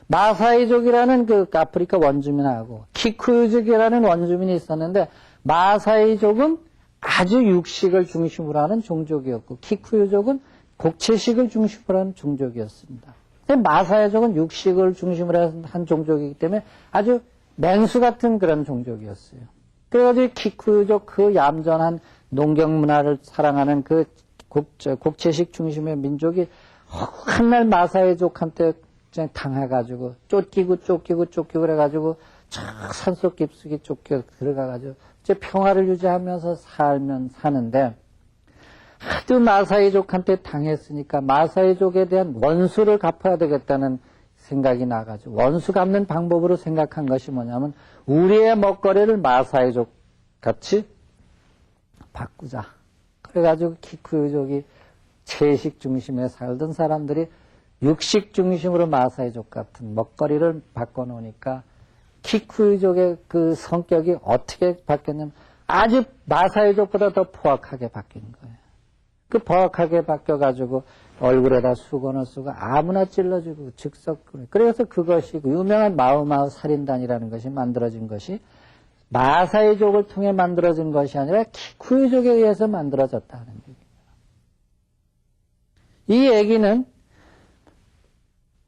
마사이족이라는 그 아프리카 원주민하고 키쿠유족이라는 원주민이 있었는데, 마사이족은 아주 육식을 중심으로 하는 종족이었고, 키쿠유족은 곡채식을 중심으로 하는 종족이었습니다. 마사이족은 육식을 중심으로 한 종족이기 때문에 아주 맹수 같은 그런 종족이었어요. 그래가지고 키쿠유족 그 얌전한 농경 문화를 사랑하는 그 곡채식 중심의 민족이 한날 마사이족한테 당해가지고 쫓기고 그래가지고 산속 깊숙이 쫓겨 들어가가지고 이제 평화를 유지하면서 사는데, 하도 마사이족한테 당했으니까 마사이족에 대한 원수를 갚아야 되겠다는 생각이 나가지고 원수 갚는 방법으로 생각한 것이 뭐냐면 우리의 먹거리를 마사이족 같이 바꾸자. 그래가지고 키쿠유족이 채식 중심에 살던 사람들이 육식 중심으로 마사이족 같은 먹거리를 바꿔놓으니까 키쿠유족의 그 성격이 어떻게 바뀌었냐면 아주 마사이족보다 더 포악하게 바뀐 거예요. 그 포악하게 바뀌어가지고 얼굴에다 수건을 쓰고 아무나 찔러주고 즉석. 그래서 그것이 유명한 마우마우 살인단이라는 것이 만들어진 것이 마사이족을 통해 만들어진 것이 아니라 키쿠유족에 의해서 만들어졌다는 얘기입니다. 이 얘기는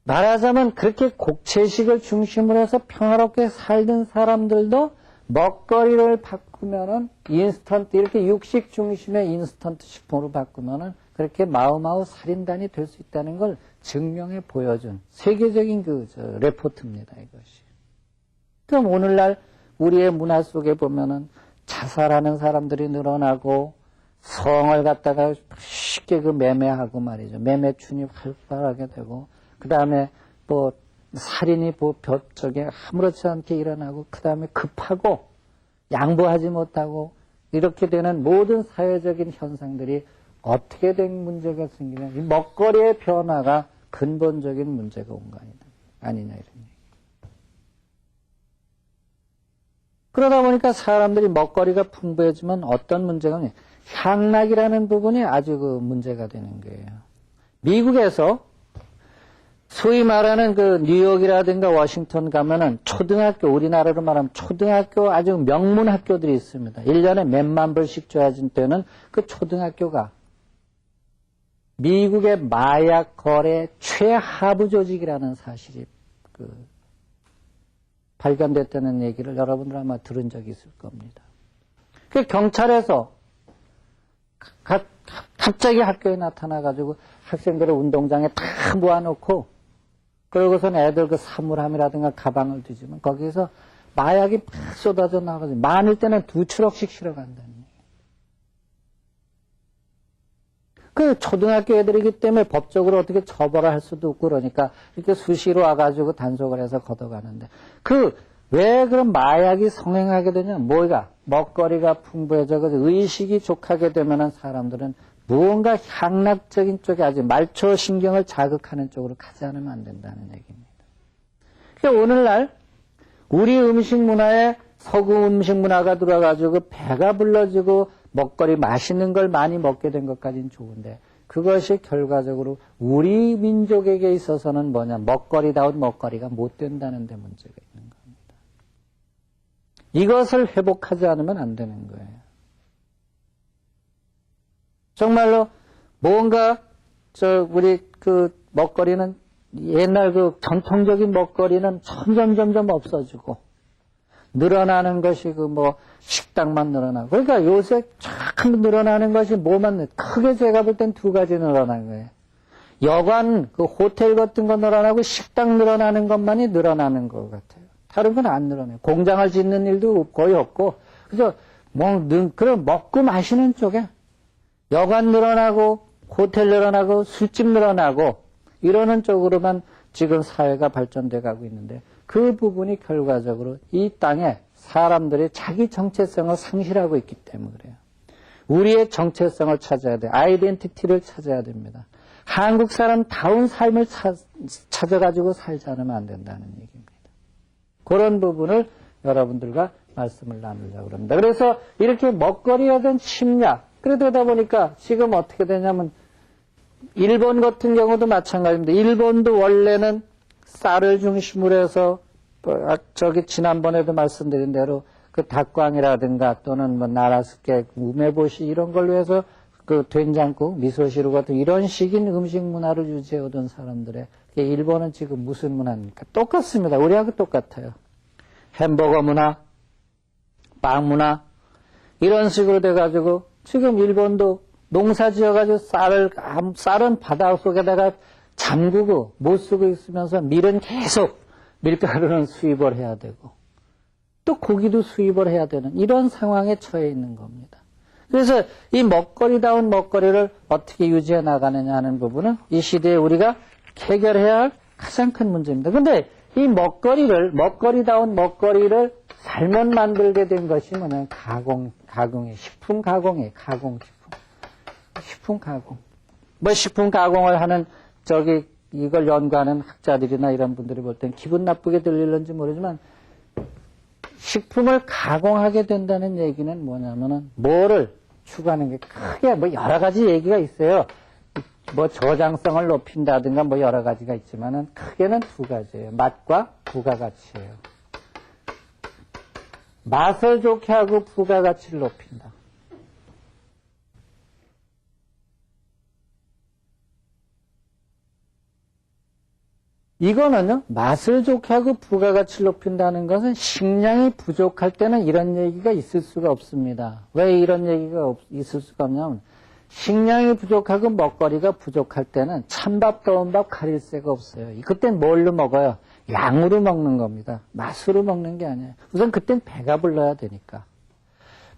말하자면 그렇게 곡채식을 중심으로 해서 평화롭게 살던 사람들도 먹거리를 바꾸면은 인스턴트, 이렇게 육식 중심의 인스턴트 식품으로 바꾸면은 그렇게 마우마우 살인단이 될 수 있다는 걸 증명해 보여준 세계적인 레포트입니다, 이것이. 그럼 오늘날 우리의 문화 속에 보면은 자살하는 사람들이 늘어나고 성을 갖다가 쉽게 그 매매하고 말이죠. 매매춘이 활발하게 되고, 그 다음에 뭐 살인이 저게 아무렇지 않게 일어나고, 그 다음에 급하고 양보하지 못하고 이렇게 되는 모든 사회적인 현상들이 어떻게 된 문제가 생기냐. 이 먹거리의 변화가 근본적인 문제가 온 거 아니냐 이런 얘기. 그러다 보니까 사람들이 먹거리가 풍부해지면 어떤 문제가 있냐. 향락이라는 부분이 아주 그 문제가 되는 거예요. 미국에서 소위 말하는 그 뉴욕이라든가 워싱턴 가면은 초등학교, 우리나라로 말하면 초등학교 아주 명문 학교들이 있습니다. 1년에 몇만 불씩 줘야 되는 그 초등학교가 미국의 마약 거래 최하부 조직이라는 사실이 발견됐다는 얘기를 여러분들 아마 들은 적이 있을 겁니다. 그 경찰에서 갑자기 학교에 나타나가지고 학생들을 운동장에 다 모아놓고 그러고선 애들 그 사물함이라든가 가방을 뒤지면 거기서 마약이 팍 쏟아져 나가지고 많을 때는 2트럭씩 실어간다는 얘기예요. 그 초등학교 애들이기 때문에 법적으로 어떻게 처벌을 할 수도 없고 그러니까 이렇게 수시로 와가지고 단속을 해서 걷어가는데 왜 그런 마약이 성행하게 되냐? 먹거리가 풍부해져 의식이 족하게 되면은 사람들은 무언가 향락적인 쪽에 아주 말초신경을 자극하는 쪽으로 가지 않으면 안 된다는 얘기입니다. 그러니까 오늘날 우리 음식 문화에 서구 음식 문화가 들어가지고 배가 불러지고 먹거리 맛있는 걸 많이 먹게 된 것까지는 좋은데 그것이 결과적으로 우리 민족에게 있어서는 뭐냐, 먹거리다운 먹거리가 못 된다는 데 문제가 있는 겁니다. 이것을 회복하지 않으면 안 되는 거예요. 정말로 뭔가 우리 그 먹거리는 옛날 그 전통적인 먹거리는 점점 없어지고 늘어나는 것이 그 뭐 식당만 늘어나고, 그러니까 요새 쫙 늘어나는 것이 뭐만, 크게 제가 볼 땐 두 가지 늘어난 거예요. 여관, 그 호텔 같은 거 늘어나고 식당 늘어나는 것만이 늘어나는 것 같아요. 다른 건 안 늘어나요. 공장을 짓는 일도 거의 없고, 그래서 그럼 먹고 마시는 쪽에 여관 늘어나고 호텔 늘어나고 술집 늘어나고 이러는 쪽으로만 지금 사회가 발전돼 가고 있는데, 그 부분이 결과적으로 이 땅에 사람들이 자기 정체성을 상실하고 있기 때문에 그래요. 우리의 정체성을 찾아야 돼. 아이덴티티를 찾아야 됩니다. 한국 사람다운 삶을 찾아가지고 살지 않으면 안 된다는 얘기입니다. 그런 부분을 여러분들과 말씀을 나누려고 합니다. 그래서 이렇게 먹거리하던 침략, 그러다 보니까 지금 어떻게 되냐면 일본 같은 경우도 마찬가지입니다. 일본도 원래는 쌀을 중심으로 해서 지난번에도 말씀드린 대로 그 닭광이라든가 또는 뭐 나라스케, 우메보시 이런 걸로 해서 그 된장국, 미소시루 같은 이런 식인 음식 문화를 유지해 오던 사람들의, 일본은 지금 무슨 문화입니까? 똑같습니다. 우리하고 똑같아요. 햄버거 문화, 빵 문화 이런 식으로 돼가지고 지금 일본도 농사 지어가지고 쌀은 바닷속에다가 잠그고 못 쓰고 있으면서 밀은 계속 밀가루는 수입을 해야 되고 또 고기도 수입을 해야 되는 이런 상황에 처해 있는 겁니다. 그래서 이 먹거리다운 먹거리를 어떻게 유지해 나가느냐 하는 부분은 이 시대에 우리가 해결해야 할 가장 큰 문제입니다. 근데 이 먹거리다운 먹거리를 잘못 만들게 된 것이 뭐냐면 가공의 식품 가공이에요. 식품 가공. 뭐 식품 가공을 하는 이걸 연구하는 학자들이나 이런 분들이 볼 땐 기분 나쁘게 들릴는지 모르지만 식품을 가공하게 된다는 얘기는 뭐냐면은 뭐를 추구하는 게 크게 뭐 여러 가지 얘기가 있어요. 뭐 저장성을 높인다든가 뭐 여러 가지가 있지만은 크게는 두 가지예요. 맛과 부가가치예요. 맛을 좋게 하고 부가가치를 높인다. 이거는요, 맛을 좋게 하고 부가가치를 높인다는 것은 식량이 부족할 때는 이런 얘기가 있을 수가 없습니다. 왜 이런 얘기가 있을 수가 없냐면, 식량이 부족하고 먹거리가 부족할 때는 찬밥, 더운밥 가릴 새가 없어요. 그땐 뭘로 먹어요? 양으로 먹는 겁니다. 맛으로 먹는 게 아니에요. 우선 그땐 배가 불러야 되니까.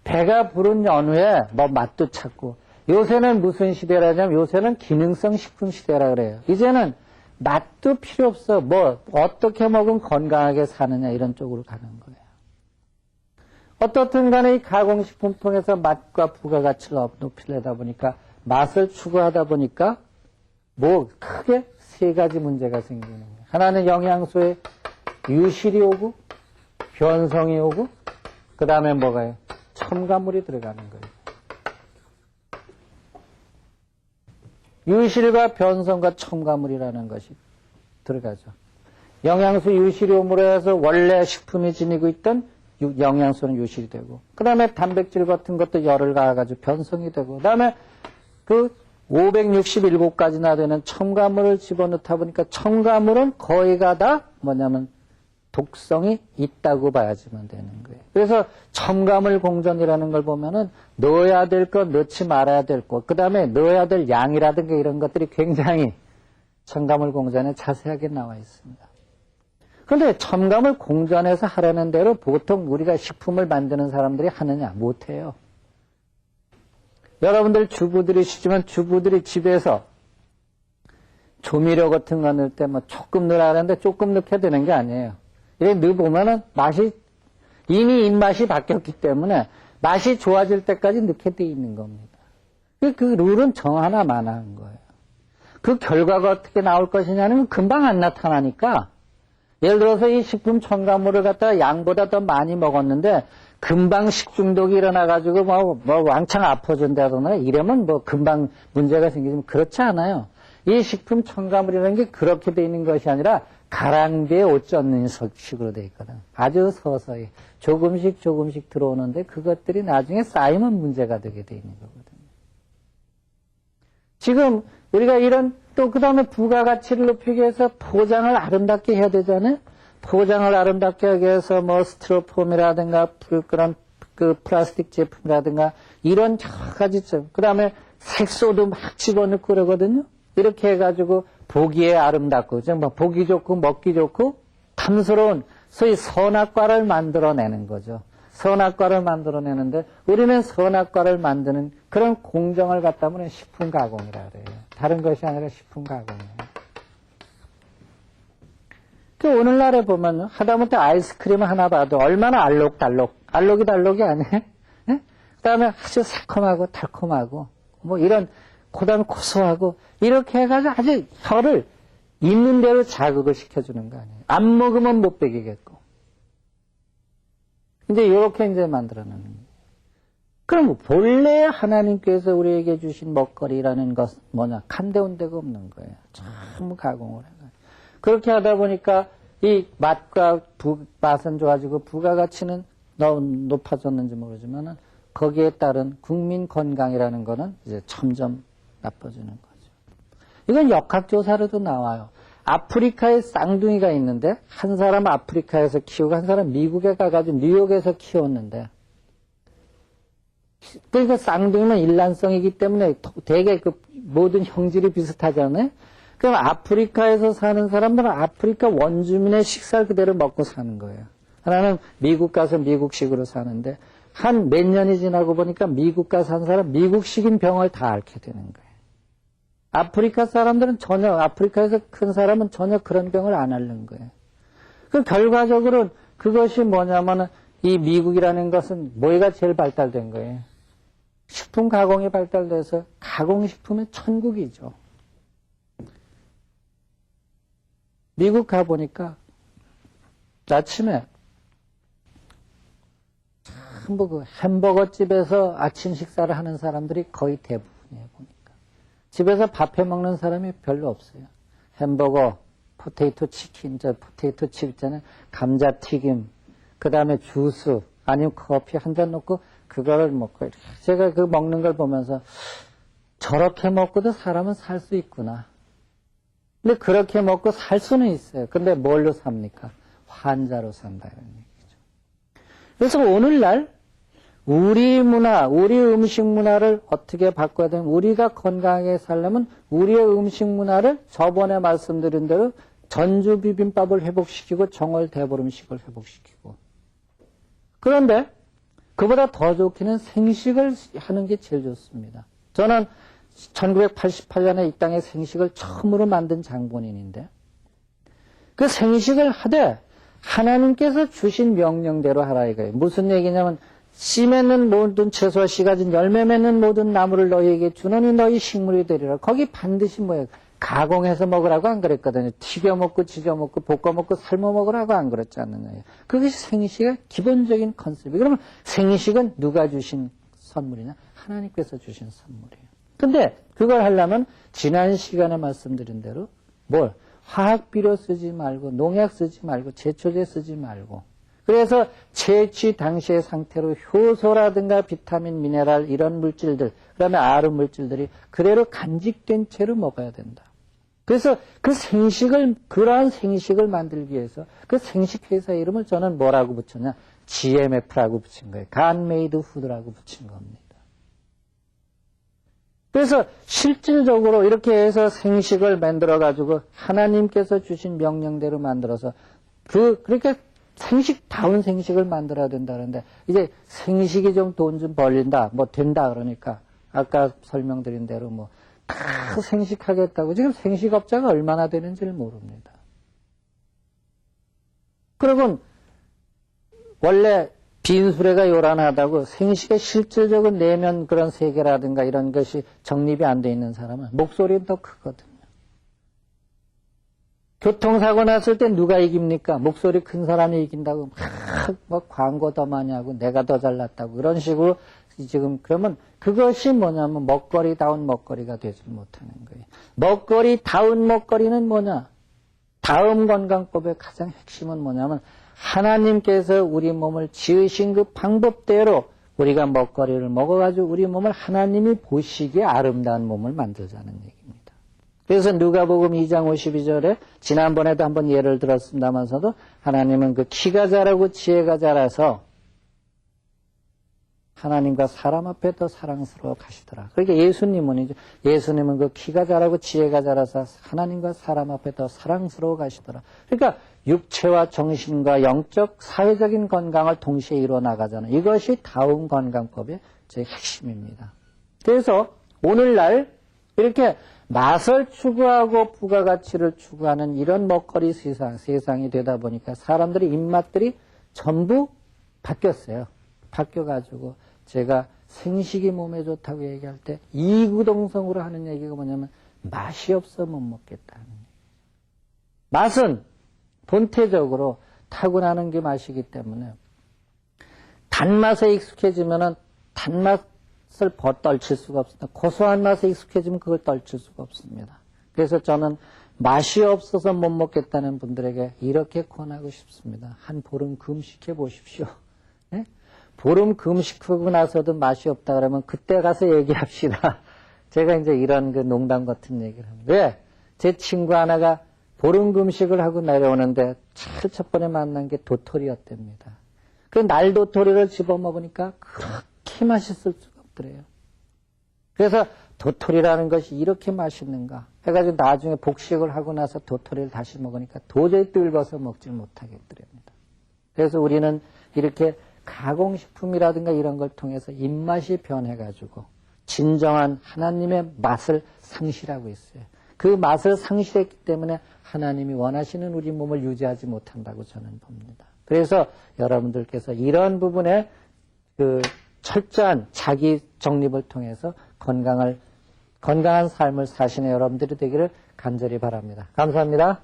배가 부른 연후에 뭐 맛도 찾고, 요새는 무슨 시대라냐면 요새는 기능성 식품 시대라 그래요. 이제는 맛도 필요 없어. 뭐 어떻게 먹으면 건강하게 사느냐 이런 쪽으로 가는 거예요. 어떻든 간에 이 가공식품 통해서 맛과 부가가치를 높이려다 보니까 맛을 추구하다 보니까 뭐 크게 세 가지 문제가 생기는 거예요. 하나는 영양소에 유실이 오고 변성이 오고 그 다음에 뭐가요? 첨가물이 들어가는 거예요. 유실과 변성과 첨가물이라는 것이 들어가죠. 영양소 유실이 오므로 해서 원래 식품이 지니고 있던 영양소는 유실이 되고, 그 다음에 단백질 같은 것도 열을 가해가지고 변성이 되고, 그 다음에 그 567가지나 되는 첨가물을 집어넣다 보니까 첨가물은 거의가 다 뭐냐면 독성이 있다고 봐야지만 되는 거예요. 그래서 첨가물 공전이라는 걸 보면은 넣어야 될 것, 넣지 말아야 될 것, 그 다음에 넣어야 될 양이라든가 이런 것들이 굉장히 첨가물 공전에 자세하게 나와 있습니다. 그런데 첨가물 공전에서 하라는 대로 보통 우리가 식품을 만드는 사람들이 하느냐? 못해요. 여러분들 주부들이시지만 주부들이 집에서 조미료 같은 거 넣을 때 뭐 조금 넣으라 하는데 조금 넣게 되는 게 아니에요. 이렇게 넣어보면은 이미 입맛이 바뀌었기 때문에 맛이 좋아질 때까지 넣게 돼 있는 겁니다. 그 룰은 정 하나만 한 거예요. 그 결과가 어떻게 나올 것이냐면 금방 안 나타나니까, 예를 들어서 이 식품 첨가물을 갖다가 양보다 더 많이 먹었는데 금방 식중독이 일어나가지고 뭐 왕창 아파진다거나 이러면 뭐 금방 문제가 생기지만 그렇지 않아요. 이 식품 첨가물이라는 게 그렇게 돼 있는 것이 아니라 가랑비에 옷 젖는 식으로 돼 있거든. 아주 서서히 조금씩 들어오는데 그것들이 나중에 쌓이면 문제가 되게 돼 있는 거거든요. 지금 우리가 이런 또 그 다음에 부가가치를 높이기 위해서 포장을 아름답게 해야 되잖아요. 포장을 아름답게 하기 위해서 뭐 스티로폼이라든가 그런 그 플라스틱 제품이라든가 이런 여러 가지 점. 그 다음에 색소도 막 집어넣고 그러거든요. 이렇게 해가지고 보기에 아름답고 정말 보기 좋고 먹기 좋고 탐스러운 소위 선악과를 만들어내는 거죠. 선악과를 만들어내는데 우리는 선악과를 만드는 그런 공정을 갖다 보면 식품 가공이라 그래요. 다른 것이 아니라 식품 가공이에요. 그 오늘날에 보면 하다못해 아이스크림 하나 봐도 얼마나 알록이 달록이 아니에요? 네? 그 다음에 아주 새콤하고 달콤하고 뭐 이런 그다음에 고소하고 이렇게 해가지고 아주 혀를 있는 대로 자극을 시켜주는 거 아니에요. 안 먹으면 못 먹이겠고. 이제 이렇게 이제 만들어내는 거예요. 그럼 본래 하나님께서 우리에게 주신 먹거리라는 것은 뭐냐? 간대운데가 없는 거예요. 전부 가공을 해요. 그렇게 하다 보니까 이 맛과 맛은 좋아지고 부가가치는 높아졌는지 모르지만은 거기에 따른 국민 건강이라는 거는 이제 점점 나빠지는 거죠. 이건 역학조사로도 나와요. 아프리카에 쌍둥이가 있는데 한 사람 아프리카에서 키우고 한 사람 미국에 가가지고 뉴욕에서 키웠는데 그러니까 쌍둥이는 일란성이기 때문에 되게 그 모든 형질이 비슷하잖아요. 그럼 아프리카에서 사는 사람들은 아프리카 원주민의 식사를 그대로 먹고 사는 거예요. 하나는 미국 가서 미국식으로 사는데 한 몇 년이 지나고 보니까 미국 가서 산 사람 미국식인 병을 다 앓게 되는 거예요. 아프리카 사람들은 전혀 아프리카에서 큰 사람은 전혀 그런 병을 안 앓는 거예요. 그 결과적으로 그것이 뭐냐면은 이 미국이라는 것은 뭐가 제일 발달된 거예요. 식품 가공이 발달돼서 가공식품의 천국이죠. 미국 가보니까 아침에 전부 그 햄버거 집에서 아침 식사를 하는 사람들이 거의 대부분이에요, 보니까. 집에서 밥 해 먹는 사람이 별로 없어요. 햄버거, 포테이토 치킨, 포테이토 칩 있잖아요. 감자튀김, 그 다음에 주스, 아니면 커피 한 잔 넣고 그거를 먹고, 제가 그 먹는 걸 보면서 저렇게 먹고도 사람은 살 수 있구나. 근데 그렇게 먹고 살 수는 있어요. 근데 뭘로 삽니까? 환자로 산다, 이런 얘기죠. 그래서 오늘날 우리 문화, 우리 음식 문화를 어떻게 바꿔야 되면 우리가 건강하게 살려면 우리의 음식 문화를 저번에 말씀드린 대로 전주 비빔밥을 회복시키고 정월 대보름식을 회복시키고. 그런데 그보다 더 좋기는 생식을 하는 게 제일 좋습니다. 저는 1988년에 이 땅에 생식을 처음으로 만든 장본인인데 그 생식을 하되 하나님께서 주신 명령대로 하라 이거예요. 무슨 얘기냐면 씨 맺는 모든 채소와 씨 가진 열매 맺는 모든 나무를 너희에게 주노니 너희 식물이 되리라. 거기 반드시 뭐예요? 가공해서 먹으라고 안 그랬거든요. 튀겨 먹고 지져 먹고 볶아 먹고 삶아 먹으라고 안 그랬지 않느냐요. 그것이 생식의 기본적인 컨셉이에요. 그러면 생식은 누가 주신 선물이냐? 하나님께서 주신 선물이에요. 근데 그걸 하려면 지난 시간에 말씀드린 대로 뭘? 화학비료 쓰지 말고 농약 쓰지 말고 제초제 쓰지 말고 그래서 채취 당시의 상태로 효소라든가 비타민, 미네랄 이런 물질들 그다음에 아름 물질들이 그대로 간직된 채로 먹어야 된다. 그래서 그 생식을 그러한 생식을 만들기 위해서 그 생식 회사 이름을 저는 뭐라고 붙였냐? GMF라고 붙인 거예요. 간메이드 푸드라고 붙인 겁니다. 그래서 실질적으로 이렇게 해서 생식을 만들어가지고 하나님께서 주신 명령대로 만들어서 그렇게 생식다운 생식을 만들어야 된다는데 이제 생식이 좀 돈 좀 벌린다, 뭐 된다 그러니까 아까 설명드린 대로 뭐 다 생식하겠다고 지금 생식업자가 얼마나 되는지를 모릅니다. 그러면 원래 빈수레가 요란하다고 생식의 실질적으로 내면 그런 세계라든가 이런 것이 정립이 안 돼 있는 사람은 목소리는 더 크거든요. 교통사고 났을 때 누가 이깁니까? 목소리 큰 사람이 이긴다고 막 광고 더 많이 하고 내가 더 잘났다고 그런 식으로 지금 그러면 그것이 뭐냐면 먹거리다운 먹거리가 되지 못하는 거예요. 먹거리다운 먹거리는 뭐냐? 다음 건강법의 가장 핵심은 뭐냐면 하나님께서 우리 몸을 지으신 그 방법대로 우리가 먹거리를 먹어가지고 우리 몸을 하나님이 보시기에 아름다운 몸을 만들자는 얘기입니다. 그래서 누가복음 2장 52절에 지난번에도 한번 예를 들었습니다만서도 하나님은 그 키가 자라고 지혜가 자라서 하나님과 사람 앞에 더 사랑스러워 가시더라. 그러니까 예수님은 그 키가 자라고 지혜가 자라서 하나님과 사람 앞에 더 사랑스러워 가시더라. 그러니까 육체와 정신과 영적, 사회적인 건강을 동시에 이루어 나가잖아요. 이것이 다음 건강법의 제 핵심입니다. 그래서 오늘날 이렇게 맛을 추구하고 부가가치를 추구하는 이런 먹거리 세상이 되다 보니까 사람들의 입맛들이 전부 바뀌었어요. 바뀌어가지고 제가 생식이 몸에 좋다고 얘기할 때 이구동성으로 하는 얘기가 뭐냐면 맛이 없어 못 먹겠다는 얘기예요. 맛은 본태적으로 타고나는 게 맛이기 때문에 단맛에 익숙해지면은 단맛을 떨칠 수가 없습니다. 고소한 맛에 익숙해지면 그걸 떨칠 수가 없습니다. 그래서 저는 맛이 없어서 못 먹겠다는 분들에게 이렇게 권하고 싶습니다. 한 보름 금식해 보십시오. 네? 보름 금식하고 나서도 맛이 없다 그러면 그때 가서 얘기합시다. 제가 이제 이런 그 농담 같은 얘기를 합니다. 왜? 제 친구 하나가 보름 금식을 하고 내려오는데 제일 첫 번에 만난 게 도토리였답니다. 그 날도토리를 집어먹으니까 그렇게 맛있을 수가 없더래요. 그래서 도토리라는 것이 이렇게 맛있는가 해가지고 나중에 복식을 하고 나서 도토리를 다시 먹으니까 도저히 뜰거서 먹질 못하겠더랍니다. 그래서 우리는 이렇게 가공식품이라든가 이런 걸 통해서 입맛이 변해가지고 진정한 하나님의 맛을 상실하고 있어요. 그 맛을 상실했기 때문에 하나님이 원하시는 우리 몸을 유지하지 못한다고 저는 봅니다. 그래서 여러분들께서 이런 부분에 그 철저한 자기 정립을 통해서 건강한 삶을 사시는 여러분들이 되기를 간절히 바랍니다. 감사합니다.